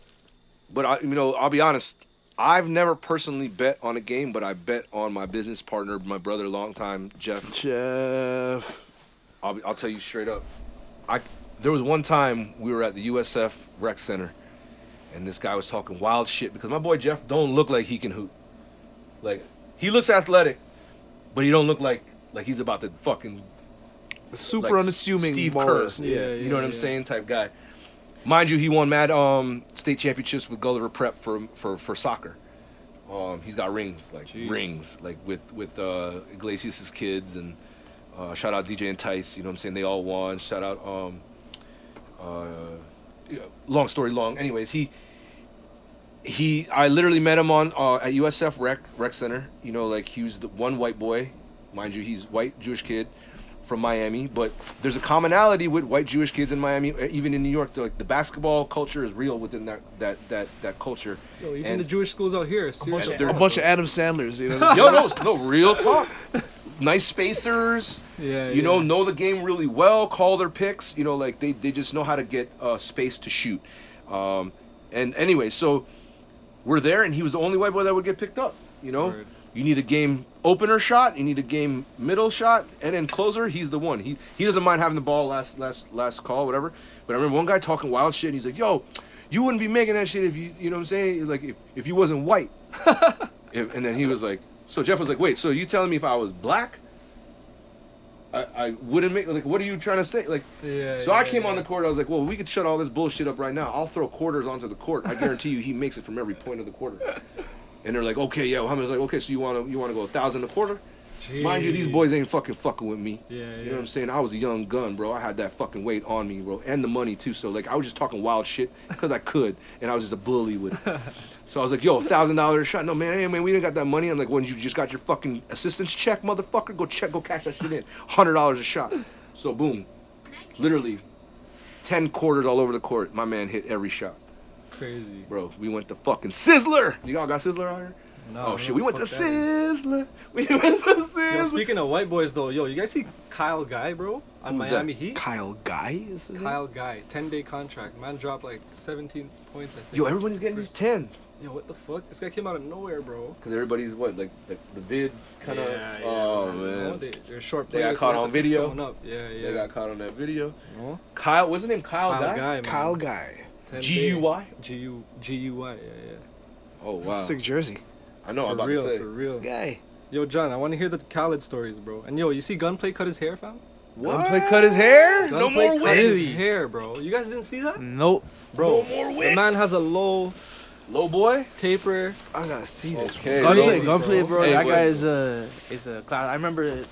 but I'll be honest. I've never personally bet on a game, but I bet on my business partner, my brother, longtime Jeff. Jeff. I'll tell you straight up. There was one time we were at the USF Rec Center, and this guy was talking wild shit because my boy Jeff don't look like he can hoop. Like he looks athletic, but he don't look like he's about to fucking Super like unassuming. Steve ballers. Kerr. Yeah, You know what I'm yeah. saying? Type guy. Mind you, he won mad state championships with Gulliver Prep for soccer. He's got rings, like with Iglesias' kids, and shout out DJ and Tice. You know what I'm saying? They all won. Shout out. Long story long. Anyways, I literally met him on at USF Rec Center. You know, like he was the one white boy, mind you, he's white Jewish kid from Miami. But there's a commonality with white Jewish kids in Miami, even in New York. Like the basketball culture is real within that culture. Yo, even And- the Jewish schools out here, seriously. they're- A bunch of Adam Sandlers, you know. Yo, no, real talk. Nice spacers. Yeah, You know the game really well. Call their picks. You know, like they just know how to get space to shoot. And anyway, so we're there, and he was the only white boy that would get picked up. You know, Word. you need a game opener shot, you need a game middle shot, and then closer. He's the one. He doesn't mind having the ball last call, whatever. But I remember one guy talking wild shit. And he's like, "Yo, you wouldn't be making that shit if you know what I'm saying? Like if you wasn't white." And then he was like, so Jeff was like, "Wait, so you telling me if I was black?" I wouldn't make, like, what are you trying to say? Like, so I came on the court, I was like, well, we could shut all this bullshit up right now. I'll throw quarters onto the court. I guarantee you he makes it from every point of the quarter. And they're like, okay, yeah, Muhammad's like, okay, so you wanna go 1,000 a quarter? Jeez. Mind you, these boys ain't fucking with me. You know what I'm saying? I was a young gun, bro. I had that fucking weight on me, bro, and the money too. So like, I was just talking wild shit because I could, and I was just a bully with it. So I was like, yo, $1,000 a shot. No, man, hey, man, we didn't got that money. I'm like, when you just got your fucking assistance check, motherfucker, go cash that shit in. $100 a shot. So boom, literally 10 quarters all over the court. My man hit every shot. Crazy. Bro, we went to fucking Sizzler. You all got Sizzler out here? No, oh shit, we went to Sizzler. We went to Sizzler. Yo, speaking of white boys though, yo, you guys see Kyle Guy, bro? On Who's Miami that? Heat? Kyle Guy is his Kyle Guy, 10-day contract. Man dropped like 17 points, I think. Yo, everybody's getting these 10s. Yo, what the fuck? This guy came out of nowhere, bro. Because everybody's what, like the vid kind of. Yeah, oh man. man. You know, they're short They players. got caught so on video. Up. Yeah. They got caught on that video. No? Kyle, what's his name? Kyle Guy. Man. Kyle Guy. G-U-Y? G-U-Y, yeah. Oh wow. Sick jersey. I know. I'm about real, to say. for real. Guy. Yo, John, I want to hear the Khaled stories, bro. And yo, you see Gunplay cut his hair, fam? Gunplay cut his hair? No Gunplay more cut his wigs. hair, bro. You guys didn't see that? Nope. Bro, No more the wigs. man has a low boy. taper. I gotta see this. Okay. Gunplay, bro. Hey, that wait. guy is a class. I remember,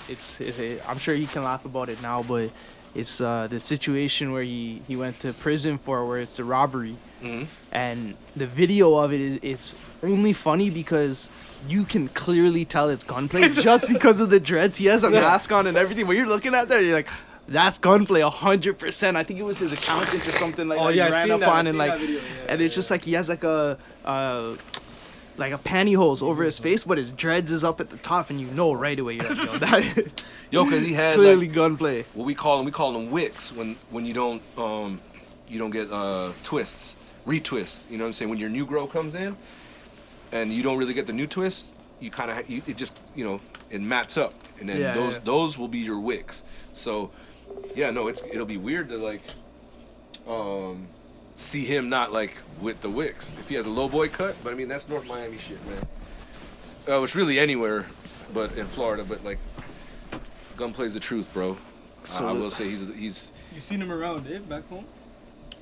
it's I'm sure he can laugh about it now, but it's the situation where he went to prison for, where it's a robbery, and the video of it is only funny because you can clearly tell it's Gunplay just because of the dreads. He has a mask on and everything. When you're looking at that, you're like, that's Gunplay 100%. I think it was his accountant or something like that. He ran up on and like, and it's just like he has like a pantyhose over his face, but his dreads is up at the top, and you know right away. You're like, yo, that Because he had clearly like, Gunplay. what we call them wicks when you don't get twists, retwists. You know what I'm saying? When your new grow comes in, and you don't really get the new twist, you kind of it just it mats up, and then those will be your wicks. So yeah, no, it'll be weird to like see him not like with the wicks if he has a low boy cut. But I mean, that's North Miami shit, man. It's really anywhere, but in Florida. But like, Gunplay's the truth, bro. So I will say he's. You seen him around, Dave, back home?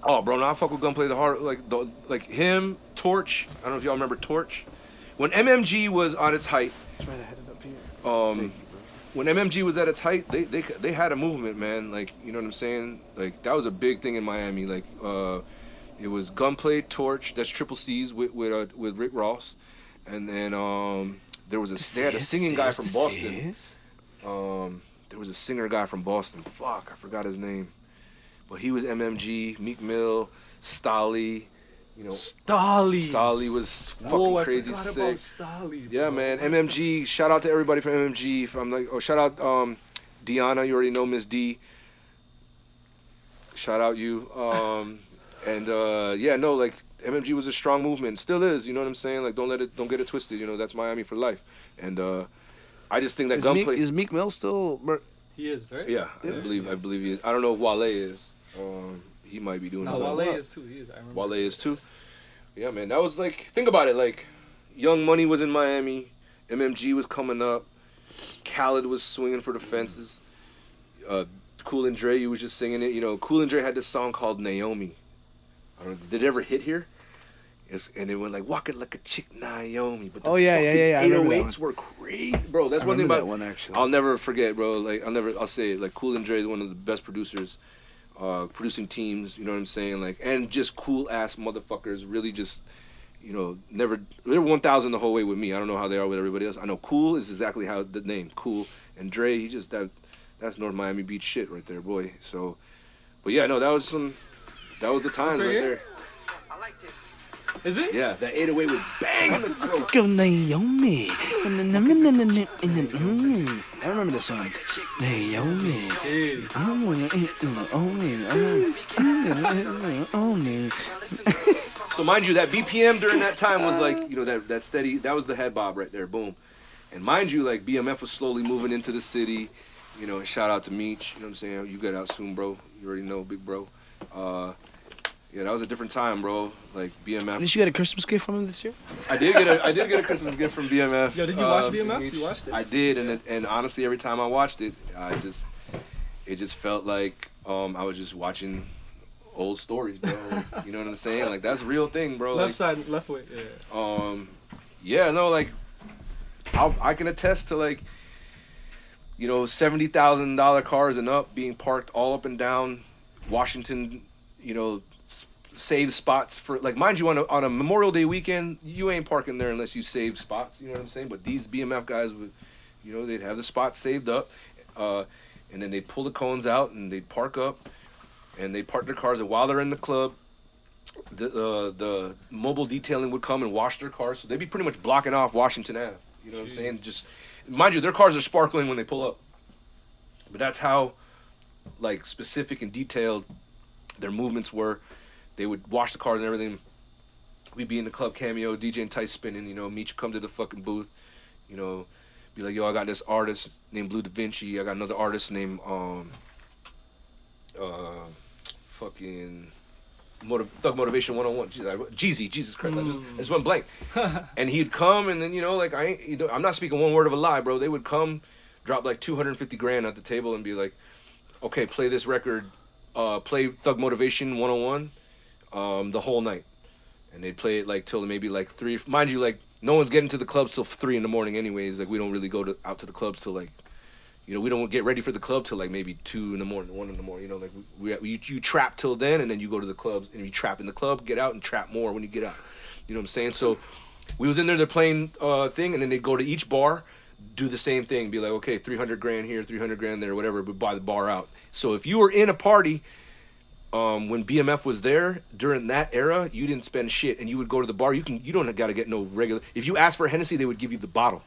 Oh, bro, no, I fuck with Gunplay the hard, like him, Torch. I don't know if y'all remember Torch. When MMG was on its height, That's right, I had it up here. when MMG was at its height, they had a movement, man. Like, you know what I'm saying? Like, that was a big thing in Miami. Like, it was Gunplay, Torch. That's Triple C's with Rick Ross, and then they had a singing guy from Boston. There was a singer guy from Boston. Fuck, I forgot his name. But he was MMG, Meek Mill, Stolly. Stolly was fucking crazy sick. About Stolly, yeah, man. MMG. Shout out to everybody from MMG. Shout out Deanna. You already know Miss D. Shout out you. Like MMG was a strong movement. Still is. You know what I'm saying? Like, don't get it twisted. You know, that's Miami for life. And I just think that Gunplay Is Meek Mill still? He is, right? Yeah, I believe he is. I don't know if Wale is. He might be doing his own. Wale is too. He is. I remember. Wale is too. Yeah, man. That was like, think about it. Like, Young Money was in Miami. MMG was coming up. Khaled was swinging for the fences. Cool and Dre, you was just singing it. You know, Cool and Dre had this song called Naomi. I don't know, did it ever hit here? And it went like, walk it like a chick Naomi. But the yeah. I remember that 808s were crazy. Bro, that's one thing about that one, actually. I'll never forget, bro. Like, I'll say it. Like, Cool and Dre is one of the best producers. Producing teams, you know what I'm saying? Like, and just cool ass motherfuckers, really just, never, they're 1,000 the whole way with me. I don't know how they are with everybody else. I know Cool is exactly how the name, Cool. And Dre, he just, that's North Miami Beach shit right there, boy. So, but yeah, no, that was the times right there. I like this. Is it? Yeah, that 808 was bang on the throat. Go Naomi. I remember this song. Naomi. So mind you, that BPM during that time was like, that steady, that was the head bob right there, boom. And mind you, like, BMF was slowly moving into the city, and shout out to Meech, you know what I'm saying? You get out soon, bro. You already know, big bro. Yeah, that was a different time, bro. Like BMF. Did you get a Christmas gift from him this year? I did get a Christmas gift from BMF. Yo, did you watch BMF? You watched it? I did, and honestly, every time I watched it, it just felt like I was just watching old stories, bro. You know what I'm saying? Like that's a real thing, bro. Left like, side, left way. Yeah. Yeah, no, like I can attest to like, you know, $70,000 cars and up being parked all up and down Washington, you know, save spots for, like, mind you, on a Memorial Day weekend, you ain't parking there unless you save spots, you know what I'm saying? But these BMF guys would, you know, they'd have the spots saved up, and then they'd pull the cones out and they'd park up, and they'd park their cars, and while they're in the club, the mobile detailing would come and wash their cars, so they'd be pretty much blocking off Washington Ave, you know what I'm saying? Just, mind you, their cars are sparkling when they pull up, but that's how, like, specific and detailed their movements were. They would wash the cars and everything. We'd be in the club cameo, DJ and Tice spinning, you know, meet you, come to the fucking booth, you know, be like, yo, I got this artist named Blue Da Vinci. I got another artist named, Thug Motivation 101. Jeezy, Jesus Christ, I just went blank. And he'd come, and then, you know, like, I'm not speaking one word of a lie, bro. They would come, drop like 250 grand at the table and be like, okay, play this record, play Thug Motivation 101. The whole night, and they'd play it like till maybe like 3. Mind you, like no one's getting to the clubs till 3 in the morning anyways. Like we don't really go out to the clubs till like, you know, we don't get ready for the club till like maybe 2 in the morning, 1 in the morning. You know, like you trap till then, and then you go to the clubs and you trap in the club, get out and trap more when you get out. You know what I'm saying? So we was in there, they're playing thing, and then they go to each bar, do the same thing, be like, okay, 300 grand here, 300 grand there, whatever, but buy the bar out. So if you were in a party. When BMF was there during that era, you didn't spend shit, and you would go to the bar. You don't gotta get no regular. If you asked for a Hennessy, they would give you the bottle.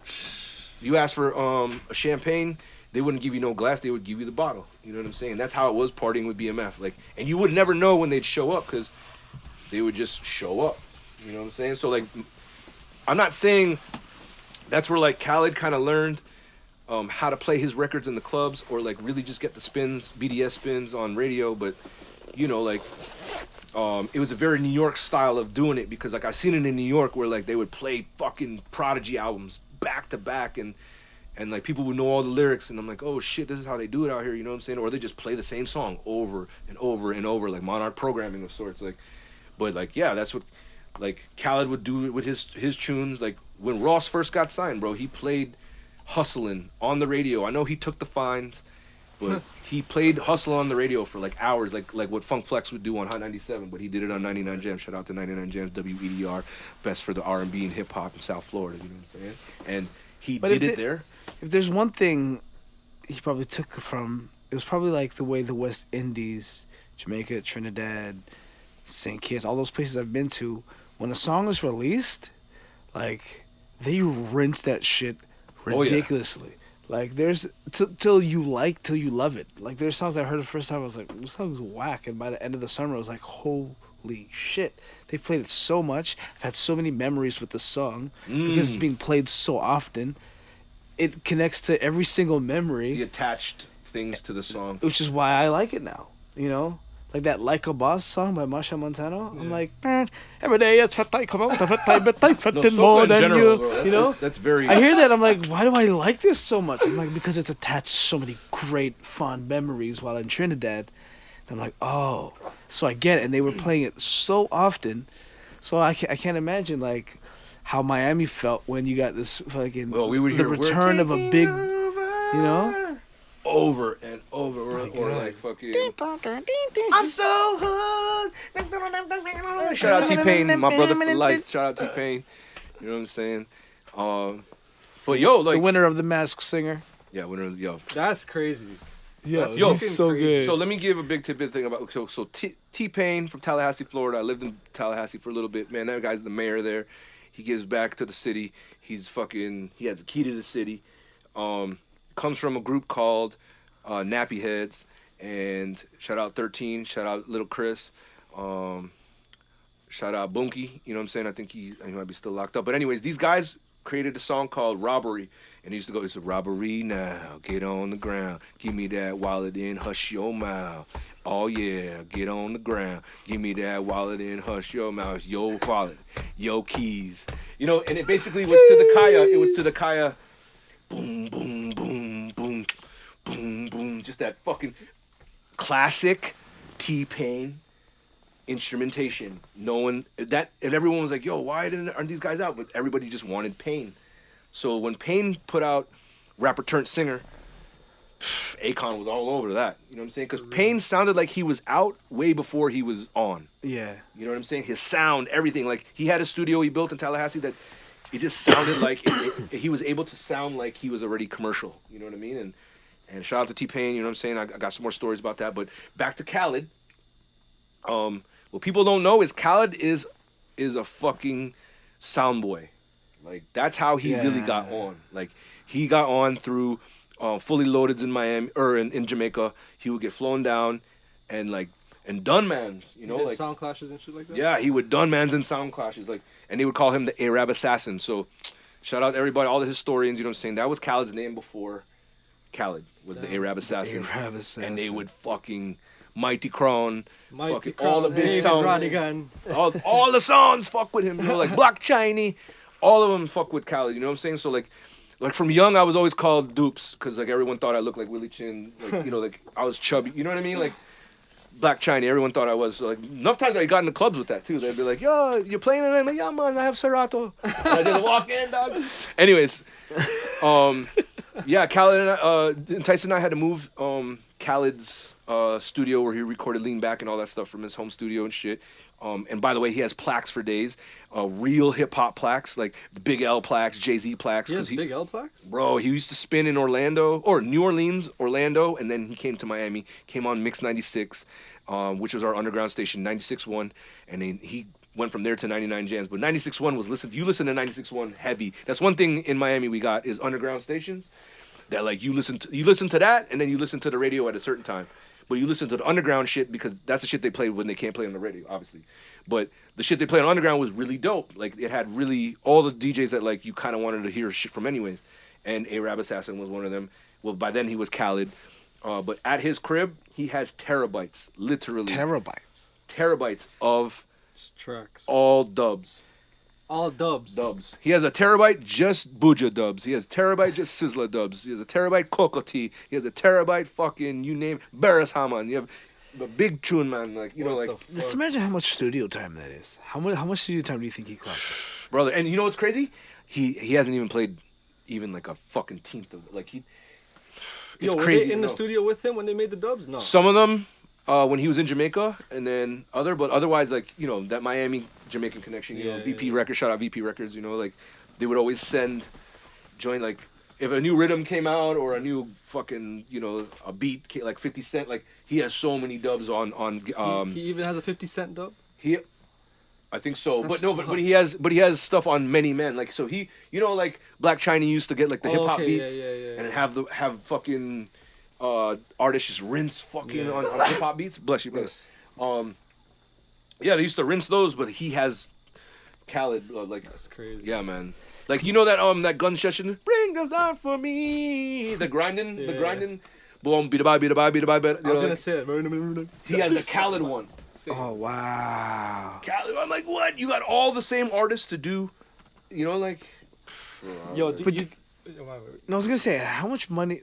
If you asked for a champagne, they wouldn't give you no glass. They would give you the bottle. You know what I'm saying? That's how it was partying with BMF. Like, and you would never know when they'd show up because they would just show up. You know what I'm saying? So like, I'm not saying that's where like Khaled kind of learned. How to play his records in the clubs, or like really just get the spins, BDS spins on radio, but you know, like it was a very New York style of doing it, because like I seen it in New York where like they would play fucking Prodigy albums back to back, and like people would know all the lyrics, and I'm like, oh shit, this is how they do it out here, you know what I'm saying? Or they just play the same song over and over and over, like Monarch programming of sorts, like. But like, yeah, that's what like Khaled would do with his tunes. Like when Ross first got signed, bro, he played Hustlin' on the radio. I know he took the fines, but he played Hustle on the radio for like hours, like what Funk Flex would do on Hot 97, but he did it on 99 Jams. Shout out to 99 Jams, WEDR, best for the R&B and hip hop in South Florida, you know what I'm saying? And he did it there. If there's one thing he probably took from, it was probably like the way the West Indies, Jamaica, Trinidad, St. Kitts, all those places I've been to, when a song is released, like they rinse that shit ridiculously. Oh, yeah. Like there's till you love it. Like there's songs I heard the first time, I was like, this song's whack, and by the end of the summer I was like, holy shit, they played it so much. I've had so many memories with the song because it's being played so often. It connects to every single memory. The attached things to the song, which is why I like it now, you know. Like that Like a Boss song by Masha Montano. Yeah. I'm like, every day it's fat I come out, fat I bet I fat more than general, you. Bro. You know? That's very... I hear that, I'm like, why do I like this so much? I'm like, because it's attached to so many great, fond memories while in Trinidad. And I'm like, oh. So I get it. And they were playing it so often. So I can't imagine, like, how Miami felt when you got this fucking... Well, we would the hear, return of a big... You know? Over and over, or like fucking. I'm so hood. Shout out T-Pain, my brother for life. Shout out T-Pain. You know what I'm saying? But yo, like the winner of The Masked Singer. Yeah, winner of That's crazy. Yeah, That's so good. So let me give a big tidbit thing about so T-Pain from Tallahassee, Florida. I lived in Tallahassee for a little bit. Man, that guy's the mayor there. He gives back to the city. He has a key to the city. Comes from a group called Nappy Heads, and shout out 13, shout out Little Chris, shout out Bunky, you know what I'm saying? I think he might be still locked up. But anyways, these guys created a song called Robbery, and he used to go, it's a robbery now, get on the ground, give me that wallet and hush your mouth. Oh yeah, get on the ground. Give me that wallet and hush your mouth. Yo wallet, yo keys. You know, and it basically was to the kaya. It was to the kaya. Boom, boom, boom, boom, boom, boom. Just that fucking classic T-Pain instrumentation. No one that, and everyone was like, "Yo, why aren't these guys out?" But everybody just wanted Pain. So when Pain put out Rapper Turned Singer, Akon was all over that. You know what I'm saying? Because Pain sounded like he was out way before he was on. Yeah. You know what I'm saying? His sound, everything. Like, he had a studio he built in Tallahassee that it just sounded like he was able to sound like he was already commercial. You know what I mean? And shout out to T-Pain. You know what I'm saying? I got some more stories about that. But back to Khaled. What people don't know is Khaled is a fucking sound boy. Like, that's how he really got on. Like, he got on through Fully Loaded's in Miami or in Jamaica. He would get flown down and done mans, you know, like sound clashes and shit like that. Yeah, he would done mans and sound clashes, like, and they would call him the Arab assassin. So, shout out to everybody, all the historians. You know what I'm saying? That was Khaled's name before Khaled was the Arab assassin. Arab assassin. And they would fucking Mighty Crown, Mighty fucking all the Crown, big David sounds, Rodigan. all the songs fuck with him. You know, like Black Chiney, all of them fuck with Khaled. You know what I'm saying? So like from young, I was always called Dupes because like everyone thought I looked like Willie Chin. Like, you know, like I was chubby. You know what I mean? Like Black Chiney, everyone thought I was. So, like enough times I got in the clubs with that too. They'd be like, "Yo, you're playing tonight?" I'm like, "Yeah, man, I have Serato." And I did a walk in, dog. Anyways, yeah, Khaled and Tyson and I had to move Khaled's studio where he recorded Lean Back and all that stuff from his home studio and shit. And by the way, he has plaques for days, real hip hop plaques, like the Big L plaques, Jay-Z plaques. He has Big L plaques? Bro, he used to spin in New Orleans, Orlando, and then he came to Miami, came on Mix 96, which was our underground station, 96.1, and then he went from there to 99 Jams. But 96.1 was you listen to 96.1 heavy. That's one thing in Miami we got is underground stations that like you listen to that, and then you listen to the radio at a certain time. But you listen to the underground shit because that's the shit they play when they can't play on the radio, obviously. But the shit they played on underground was really dope. Like, it had really all the DJs that, like, you kind of wanted to hear shit from anyways. And Arab Assassin was one of them. Well, by then he was Khaled. But at his crib, he has terabytes, literally. Terabytes of tracks. All dubs. All dubs. Dubs. He has a terabyte just Buja dubs. He has terabyte just Sizzla dubs. He has a terabyte Kokoti. He has a terabyte fucking, you name, Barris Haman. You have the big tune, man. Like, you know, like. Just imagine how much studio time that is. How much studio time do you think he clocked? Brother, and you know what's crazy? He hasn't even played even like a fucking tenth of, like, he. It's were crazy. They in the studio with him when they made the dubs? No. Some of them, when he was in Jamaica, and then but otherwise, like, you know, that Miami Jamaican connection, you know, VP Records, shout out VP Records, you know, like, they would always like, if a new rhythm came out or a new fucking, you know, a beat, like 50 Cent, like, he has so many dubs on he even has a 50 Cent dub? I think so, but he has stuff on Many Men, like, so he, you know, like Black China used to get like the hip hop beats and have fucking artists just rinse fucking on hip hop beats. Bless you, bless. Yeah, they used to rinse those, but he has Khaled like, that's crazy. Yeah, man. Like, you know that gun session, bring them down for me, the grinding. Boom, beat a bye. I was gonna say it. He has the Khaled one. Oh, wow. Khaled, I'm like, what? You got all the same artists to do, you know, like. Yo, No, I was gonna say, how much money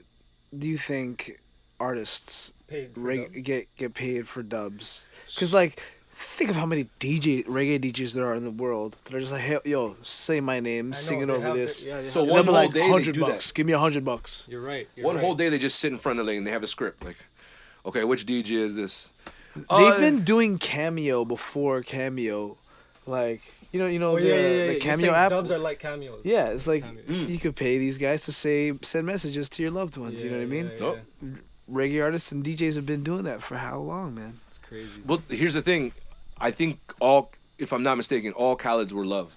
do you think artists get paid for dubs? Because, like, think of how many reggae DJs there are in the world that are just like, hey, yo, say my name, singing over this. So one whole like, day $100 they do that. Give me $100. You're right. One whole day they just sit in front of the lane. They have a script. Like, okay, which DJ is this? They've been doing Cameo before Cameo, like, you know the Cameo app. Dubs are like cameos. Yeah, it's like you could pay these guys to send messages to your loved ones. You know what I mean? Nope. Reggae artists and DJs have been doing that for how long, man? It's crazy. Well, here's the thing. I think if I'm not mistaken, all Khaled's were love.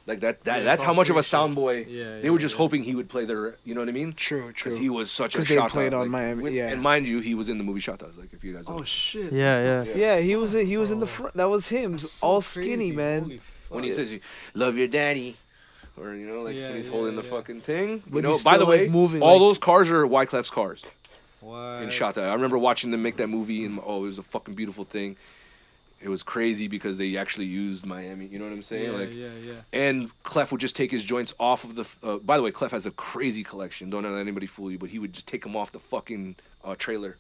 Like that's how much of a sound boy. They were just hoping he would play their, you know what I mean? True. Because he was such a Because they played on Miami. And mind you, he was in the movie Shatas. Like, if you guys. Oh shit. Yeah, he was in the front. That was him, all skinny, man. When he says, "Love your daddy," or, you know, like, when he's holding the fucking thing. But you know, by the way, moving, all those cars are Wyclef's cars. What? and shot that. I remember watching them make that movie, and it was a fucking beautiful thing. It was crazy because they actually used Miami. You know what I'm saying? Yeah. And Clef would just take his joints off of the. By the way, Clef has a crazy collection. Don't let anybody fool you, but he would just take them off the fucking trailer.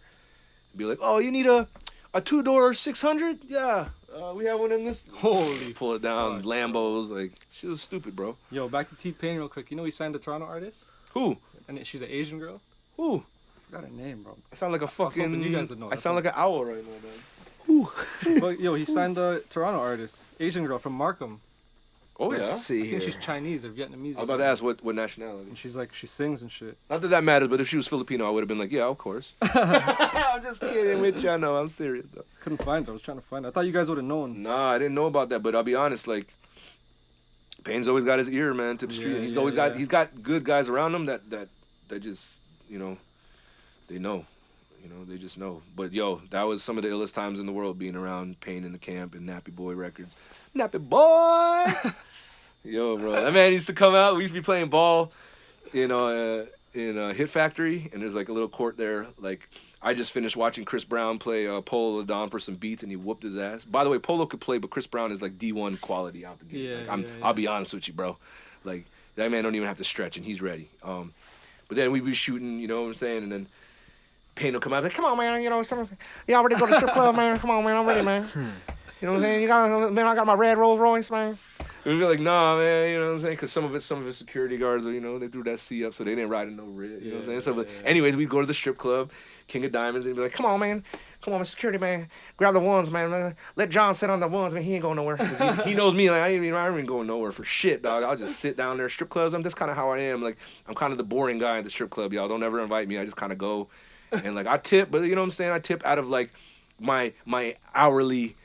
Be like, oh, you need a 2-door 600? Yeah, we have one in this. Holy. Pull it down, fuck, Lambos. Like, shit was stupid, bro. Yo, back to T-Pain real quick. You know he signed a Toronto artist? Who? And she's an Asian girl? Who? I forgot her name, bro. I sound like a fucking. hoping you guys would know. I sound like an owl right now, man. But, yo, he signed a Toronto artist. Asian girl from Markham. Oh yeah. Let's I see think here. she's Chinese or Vietnamese. I was about to ask what nationality. And she's like, she sings and shit. Not that matters, but if she was Filipino, I would have been like, yeah, of course. I'm just kidding with you. I know, I'm serious though. Couldn't find her. I was trying to find her. I thought you guys would have known. Nah, I didn't know about that, but I'll be honest, like, Payne's always got his ear, man, to the street. Yeah, He's got good guys around him that just, you know, they know. You know, they just know. But, yo, that was some of the illest times in the world, being around Payne in the camp and Nappy Boy Records. Nappy Boy! Yo, bro. That man used to come out. We used to be playing ball in Hit Factory, and there's, like, a little court there. Like, I just finished watching Chris Brown play Polo Don for some beats, and he whooped his ass. By the way, Polo could play, but Chris Brown is, like, D1 quality out the gate. Yeah, Like, I'll be honest with you, bro. Like, that man don't even have to stretch, and he's ready. But then we'd be shooting, you know what I'm saying, and then Payne will come out like, come on, man, you know, y'all ready to go to the strip club, man? Come on, man, I'm ready, man. You know what I'm saying? I got my red Rolls Royce, man. We'd be like, nah, man, you know what I'm saying? Because some of his security guards, you know, they threw that C up, so they didn't ride in no red, you know what I'm saying? So, but anyways, we'd go to the strip club, King of Diamonds, and be like, come on, man, security, man, grab the ones, man. Let John sit on the ones, man, he ain't going nowhere. 'Cause he knows me, like, I ain't going nowhere for shit, dog. I'll just sit down there. Strip clubs, that's kind of how I am. Like, I'm kind of the boring guy at the strip club, y'all. Don't ever invite me. I just kind of go. And, like, I tip, but you know what I'm saying? I tip out of, like, my hourly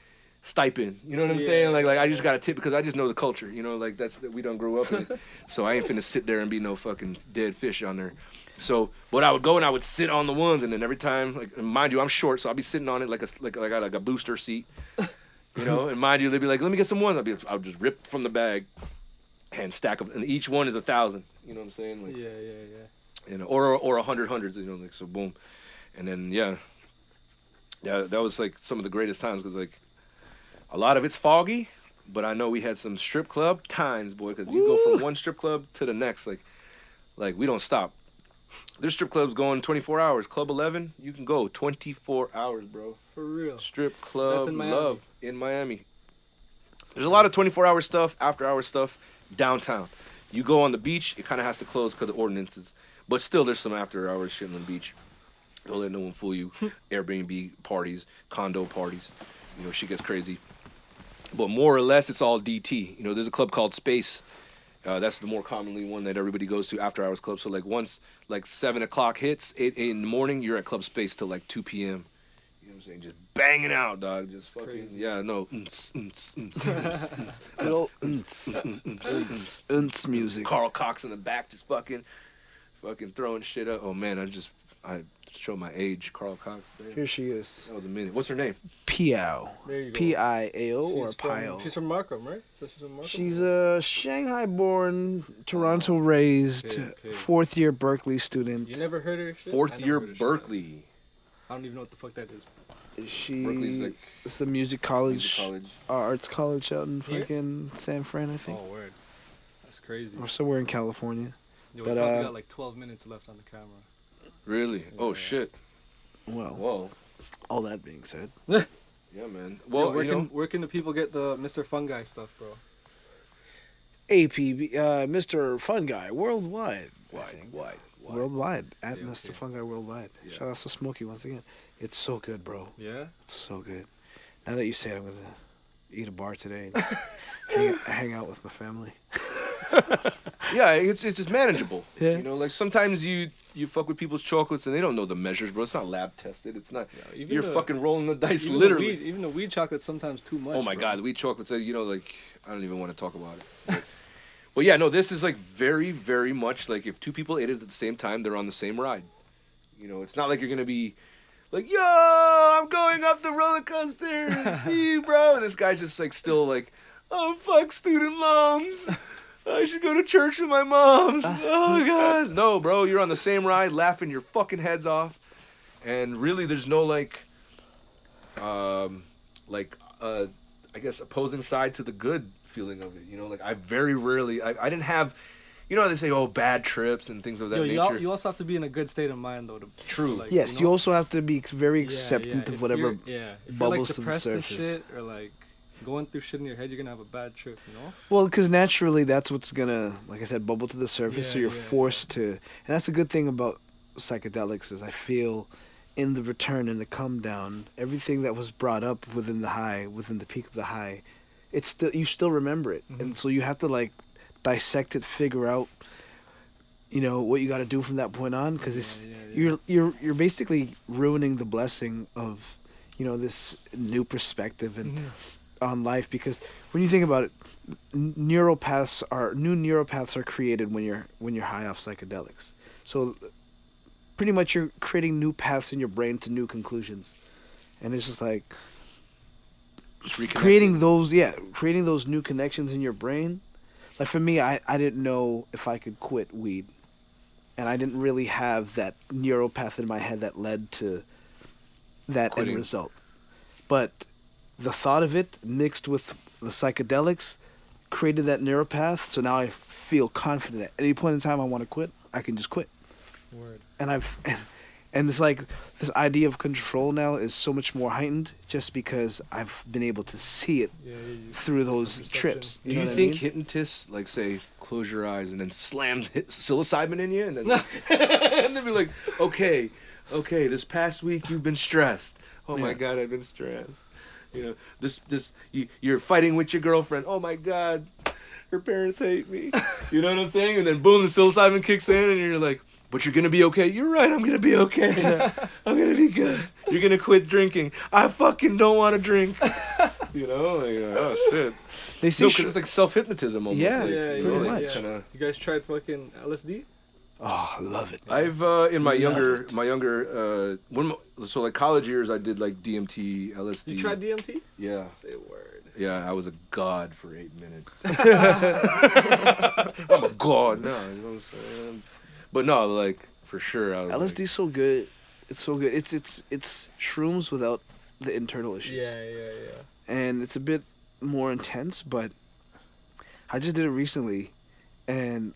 stipend. You know what I'm saying? Like I just got to tip because I just know the culture. You know, like, we don't grow up in it. So I ain't finna sit there and be no fucking dead fish on there. So, but I would go and I would sit on the ones, and then every time, like, mind you, I'm short, so I'll be sitting on it like a booster seat. You know, and mind you, they'd be like, let me get some ones. I'll just rip from the bag and stack them, and each one is 1,000. You know what I'm saying? Like, Yeah. You know, or 100 hundreds, you know, like, so boom. And then, yeah, that was, like, some of the greatest times, because, like, a lot of it's foggy, but I know we had some strip club times, boy, because you go from one strip club to the next, like we don't stop. There's strip clubs going 24 hours. Club 11, you can go 24 hours, bro. For real. Strip club That's in Miami. love in Miami. There's a lot of 24-hour stuff, after-hour stuff downtown. You go on the beach, it kind of has to close because of the ordinances. But still, there's some after-hours shit on the beach. Don't let no one fool you. Airbnb parties, condo parties. You know, shit gets crazy. But more or less, it's all DT. You know, there's a club called Space. That's the more commonly one that everybody goes to, after-hours club. So, like, once, like, 7 o'clock hits, 8 in the morning, you're at Club Space till, like, 2 p.m. You know what I'm saying? Just banging out, dog. Just fucking, crazy. yeah, no. Little music. Carl Cox in the back just fucking throwing shit up. Oh, man, I show my age. Carl Cox. Damn. Here she is. That was a minute. What's her name? Piao. There you go. P-I-A-O or Pio? She's from Markham, right? So she's from Markham? She's a Shanghai-born, Toronto-raised, okay. fourth-year Berkeley student. You never heard of her shit? Fourth I never year heard of shit. Berkeley. I don't even know what the fuck that is. Berkeley's like It's the music college, arts college out in Here? fucking San Fran, I think, Oh, word. That's crazy. or somewhere in California. Yo, but, we probably got like 12 minutes left on the camera. Really? Oh, Yeah. shit. Well, Whoa. all that being said, Yeah, man. Well, Yo, where can the people get the Mr. Fun Guy stuff, bro? APB, Mr. Fun Guy worldwide. I think. Wide. Worldwide at Okay, Mr. okay. Fun Guy worldwide. Yeah. Shout out to Smokey once again. It's so good, bro. Yeah? It's so good. Now that you say it, I'm gonna eat a bar today and just hang out with my family. Yeah, it's just manageable. Yeah. You know, like, sometimes you fuck with people's chocolates and they don't know the measures, bro. It's not lab tested. It's not. Yeah, even You're the- fucking rolling the dice, Even literally. even the weed chocolate's sometimes too much. Oh my bro. God, the wheat chocolates. You know, like, I don't even want to talk about it. But yeah, no, this is like very, very much like if two people ate it at the same time, they're on the same ride. You know, it's not like you're gonna be like, yo, I'm going up the roller coaster. See you, bro. And this guy's just like still like, oh, fuck student loans. I should go to church with my moms. Oh my God. No, bro, you're on the same ride, laughing your fucking heads off. and really there's no I guess opposing side to the good feeling of it. You know, like I very rarely I didn't have, you know how they say, oh, bad trips and things of that nature. You also have to be in a good state of mind though. True. Like, Yes, you also have to be very acceptant of If whatever you're, if bubbles you're to like the depressed and surface. shit, or like going through shit in your head, you're gonna have a bad trip, you know? Well, because naturally that's what's gonna, like I said, bubble to the surface. So Yeah, you're yeah, forced to, and that's the good thing about psychedelics is I feel in the return and the come down, everything that was brought up within the high, within the peak of the high, it's still, you still remember it, and so you have to like dissect it, figure out, you know, what you got to do from that point on, because it's you're basically ruining the blessing of, you know, this new perspective and on life, because when you think about it, new neural paths are created when you're high off psychedelics. So pretty much you're creating new paths in your brain to new conclusions, and it's just like creating those new connections in your brain. Like for me, I didn't know if I could quit weed, and I didn't really have that neural path in my head that led to that Quitting. end result. But the thought of it mixed with the psychedelics created that neural path. So now I feel confident at any point in time I want to quit, I can just quit. Word. And it's like this idea of control now is so much more heightened just because I've been able to see it through those Perception. trips. Do know you what I think mean? hypnotists like say close your eyes and then slam psilocybin in you and then and then be like, okay, this past week you've been stressed. Oh my God, I've been stressed. You know, you're fighting with your girlfriend. Oh my God, her parents hate me. You know what I'm saying? And then boom, the psilocybin kicks in and you're like, but you're gonna be okay. You're right, I'm gonna be okay. I'm gonna be good. You're gonna quit drinking. I fucking don't want to drink. You know, like, oh shit. They say No, because it's like self-hypnotism almost. Yeah, like, Yeah, you know, pretty like, much. kinda- You guys tried fucking LSD? oh, I love it. I've in my younger so like college years I did like DMT, LSD. You tried DMT? Yeah. Say a word. Yeah, I was a god for 8 minutes. I'm a god now, you know what I'm saying? But no, like for sure I was LSD's so good. It's so good. It's shrooms without the internal issues. Yeah. And it's a bit more intense, but I just did it recently, and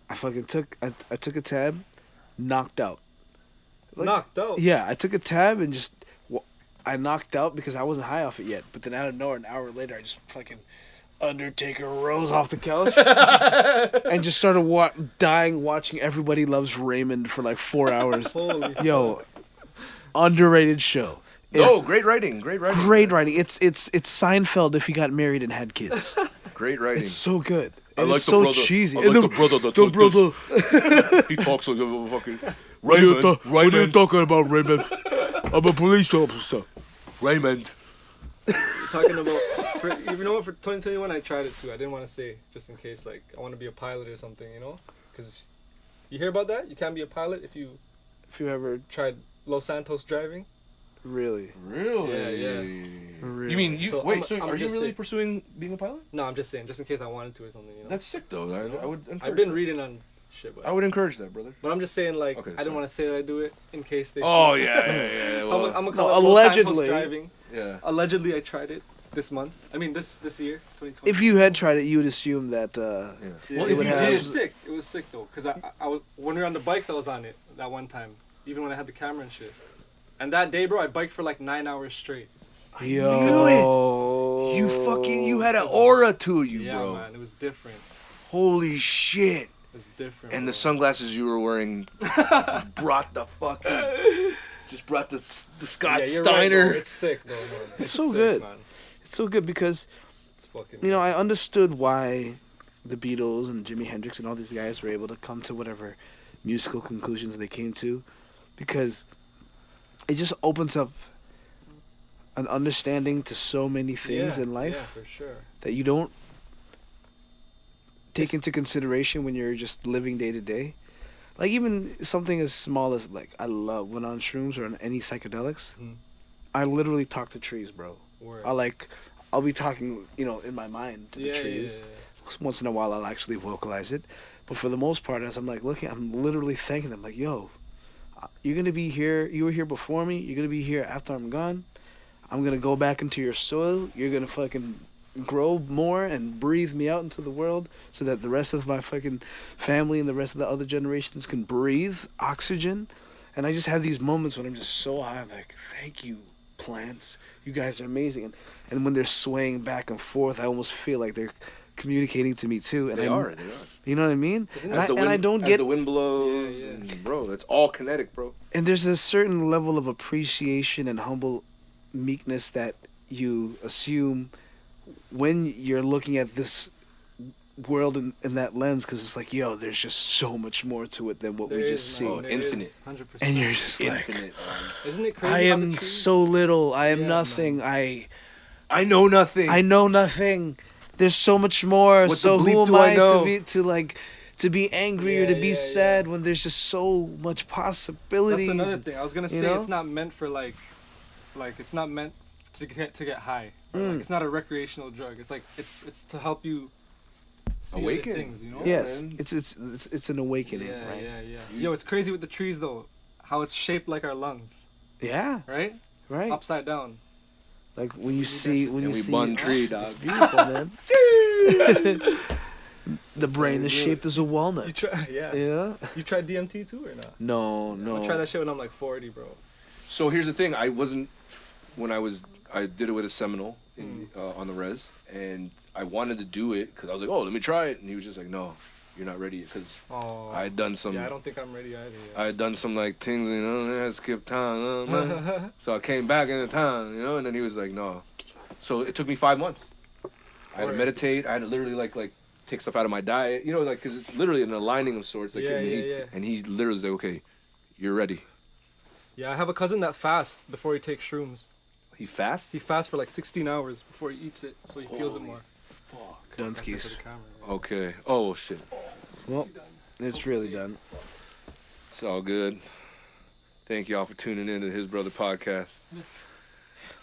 I fucking took a tab, knocked out. Like, Knocked out? Yeah, I took a tab and just I knocked out because I wasn't high off it yet. But then out of nowhere, an hour later, I just fucking Undertaker rose off the couch and just started dying watching Everybody Loves Raymond for like 4 hours. Holy Yo, underrated show. No, great writing. Great writing. It's Seinfeld if he got married and had kids. Great writing. It's so good. I And like it's the so brother. cheesy. I And like the brother that's like this. He talks like a fucking Raymond. What are you talking about, Raymond? I'm a police officer. Raymond. You're talking about, you know what, for 2021 I tried it too. I didn't want to say, just in case, like, I want to be a pilot or something, you know? Because you hear about that? You can't be a pilot if you If you ever tried Los Santos driving. really, Really? really. You mean So wait? I'm- So I'm are you just really saying- pursuing being a pilot? No, I'm just saying, just in case I wanted to or something, you know? That's sick though. I would. Encourage I've been that. reading on shit, but I would encourage that, brother. I'm just saying, like, Okay, I sorry. don't want to say that I do it in case they Oh see. yeah. So Well, I'm gonna No, call it Los Santos allegedly. driving. yeah. Allegedly, I tried it this month. I mean, this year, 2020. if you had tried it, you would assume that. Yeah. Yeah, Well, it if would you have- it did, was sick. It was sick though, cause I was, when we were on the bikes, I was on it that one time. Even when I had the camera and shit. And that day, bro, I biked for like 9 hours straight. Yo, you had an aura to you, Yeah, bro. man, it was different. Holy shit. It was different. And the bro. sunglasses you were wearing brought the Scott Yeah, you're Steiner. right, bro. It's sick though, man. It's so sick, good. man. It's so good because It's fucking. you know I understood why the Beatles and Jimi Hendrix and all these guys were able to come to whatever musical conclusions they came to, because it just opens up an understanding to so many things in life Yeah, for sure. that you don't take It's- into consideration when you're just living day to day. Like even something as small as like I love when on shrooms or on any psychedelics, Mhm. I literally talk to trees, bro. Word. I'll be talking, in my mind to the trees. Once in a while I'll actually vocalize it. But for the most part, as I'm like looking, I'm literally thanking them like, yo, You're gonna be here. You were here before me. You're gonna be here after I'm gone. I'm gonna go back into your soil. You're gonna fucking grow more and breathe me out into the world so that the rest of my fucking family and the rest of the other generations can breathe oxygen. And I just have these moments when I'm just so high. I'm like, thank you, plants. You guys are amazing. And when they're swaying back and forth, I almost feel like they're communicating to me too. And They are. You know what I mean? As the wind blows, Yeah, yeah. and, bro, it's all kinetic, bro. And there's a certain level of appreciation and humble meekness that you assume when you're looking at this world in that lens, because it's like, yo, there's just so much more to it than what we just see. man. Infinite. 100%. And you're just Infinite. Isn't it crazy? I how am the trees- so little. I am Yeah, nothing. man. I know nothing. I know nothing. There's so much more. What So the who bleep am do I I know? to be angry or to Yeah, be yeah, sad when there's just so much possibilities? That's another thing. I was gonna say know? it's not meant for like it's not meant to get high. Or, Mm. like, it's not a recreational drug. It's like it's to help you see Awaken. other things. You know? Yes, man. it's an awakening, Yeah, right? yeah. Yo, it's crazy with the trees though. How it's shaped like our lungs, Yeah, right? right. Upside down. Like when you see And we bun tree, dog. It's beautiful, man. The brain is shaped as a You walnut. try, yeah. Yeah. You tried DMT too or not? No, I'm gonna try that shit when I'm like 40, bro. So here's the thing. I did it with a Seminole on the res, and I wanted to do it because I was like, oh, let me try it, and he was just like, no, you're not ready because Oh. I had done some. Yeah, I don't think I'm ready either. I had done some like things, I had skipped time, man. So I came back into town, and then he was like, no. So it took me 5 months. I had to Word. meditate. I had to literally like take stuff out of my diet, like because it's literally an aligning of sorts. Like, Yeah, and he, yeah. And he literally was like, okay, you're ready. Yeah, I have a cousin that fasts before he takes shrooms. He fasts. He fasts for like 16 hours before he eats it, so he feels it Holy more. Dunskies. That's it for the camera, right? Okay. Oh shit. Well, it's really done. It's all good. Thank y'all for tuning in to HisBrother Podcast.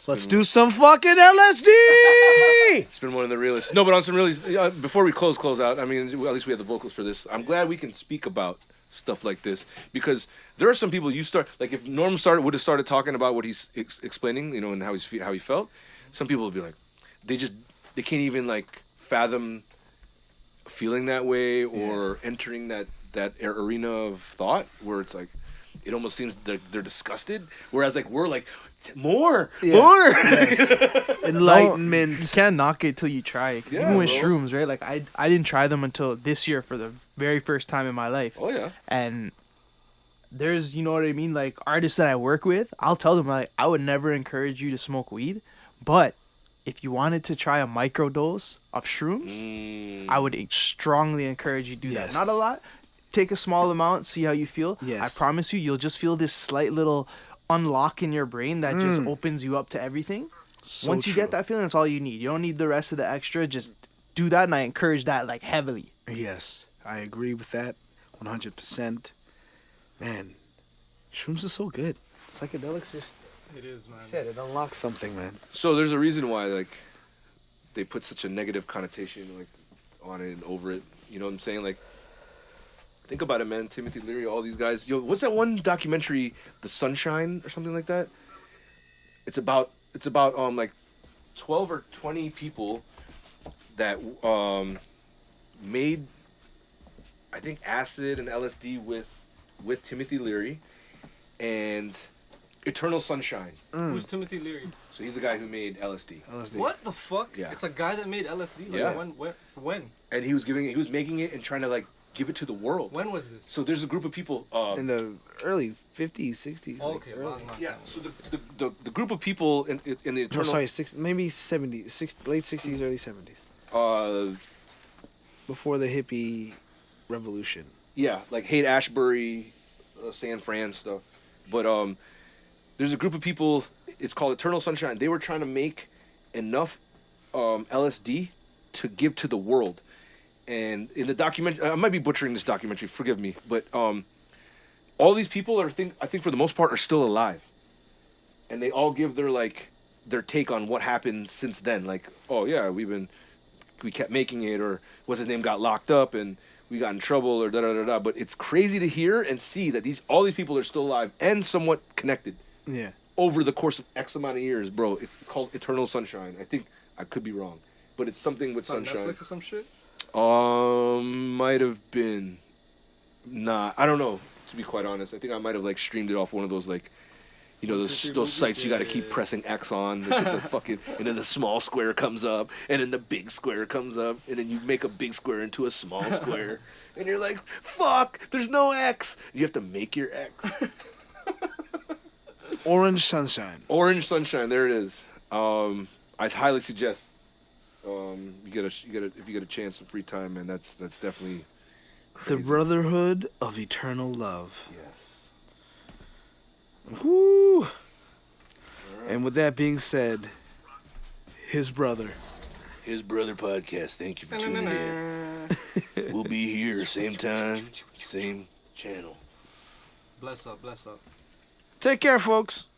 Let's do some fucking LSD. It's been one of the realest. No, but on some really, before we close out, I mean, at least we have the vocals for this. I'm glad we can speak about stuff like this because there are some people like if Norm would have started talking about what he's explaining, and how he felt. Some people would be like, they can't even like fathom feeling that way or entering that arena of thought where it's like, it almost seems they're disgusted. Whereas like we're like, more. Yes. Enlightenment. You can't knock it till you try it. 'Cause Yeah, even with bro. shrooms, right? Like I didn't try them until this year for the very first time in my life. Oh yeah. And there's, you know what I mean, like artists that I work with, I'll tell them like I would never encourage you to smoke weed, but if you wanted to try a microdose of shrooms, I would strongly encourage you to do Yes. that. Not a lot. Take a small amount, see how you feel. Yes. I promise you'll just feel this slight little unlock in your brain that just opens you up to everything. So Once you true. get that feeling, that's all you need. You don't need the rest of the extra. Just do that, and I encourage that like heavily. Yes, I agree with that 100%. Man, shrooms are so good. Psychedelics just, It is, man. like I said, it unlocks something, man. So there's a reason why like they put such a negative connotation like on it and over it. You know what I'm saying? Like, think about it, man. Timothy Leary, all these guys. Yo, what's that one documentary, The Sunshine or something like that? It's about like 12 or 20 people that made, I think, acid and LSD with Timothy Leary and Eternal Sunshine. Who's Timothy Leary? So he's the guy who made LSD. LSD. What the fuck? Yeah. It's a guy that made LSD. Like, Yeah. When? And he was making it and trying to like give it to the world. When was this? So there's a group of people. In the early 50s, 60s. Oh, like okay. early. Wow, not Yeah. that So the group of people in the No, Eternal. sorry, maybe 70s, late 60s, early 70s. Before the hippie revolution. Yeah, like Haight Ashbury, San Fran stuff. But there's a group of people. It's called Eternal Sunshine. They were trying to make enough LSD to give to the world. And in the documentary, I might be butchering this documentary. Forgive me, but all these people I think for the most part are still alive, and they all give their take on what happened since then. Like, oh yeah, we've been we kept making it, or what's his name got locked up and we got in trouble, or da da da da. But it's crazy to hear and see that all these people are still alive and somewhat connected. Yeah. Over the course of X amount of years, bro. It's called Eternal Sunshine. I think I could be wrong, but it's something with It's on sunshine. Netflix or some shit? Might have been. Nah, I don't know. To be quite honest, I think I might have like streamed it off one of those like, you know, those sites you got to keep pressing X on. The fucking, and then the small square comes up, and then the big square comes up, and then you make a big square into a small square, and you're like, fuck, there's no X. You have to make your X. Orange Sunshine. Orange Sunshine. There it is. I highly suggest you get if you get a chance, some free time, man. That's definitely The crazy. Brotherhood of Eternal Love. Yes. Woo! All right. And with that being said, his brother. HisBrother Podcast. Thank you for tuning in. We'll be here same time, same channel. Bless up, bless up. Take care, folks.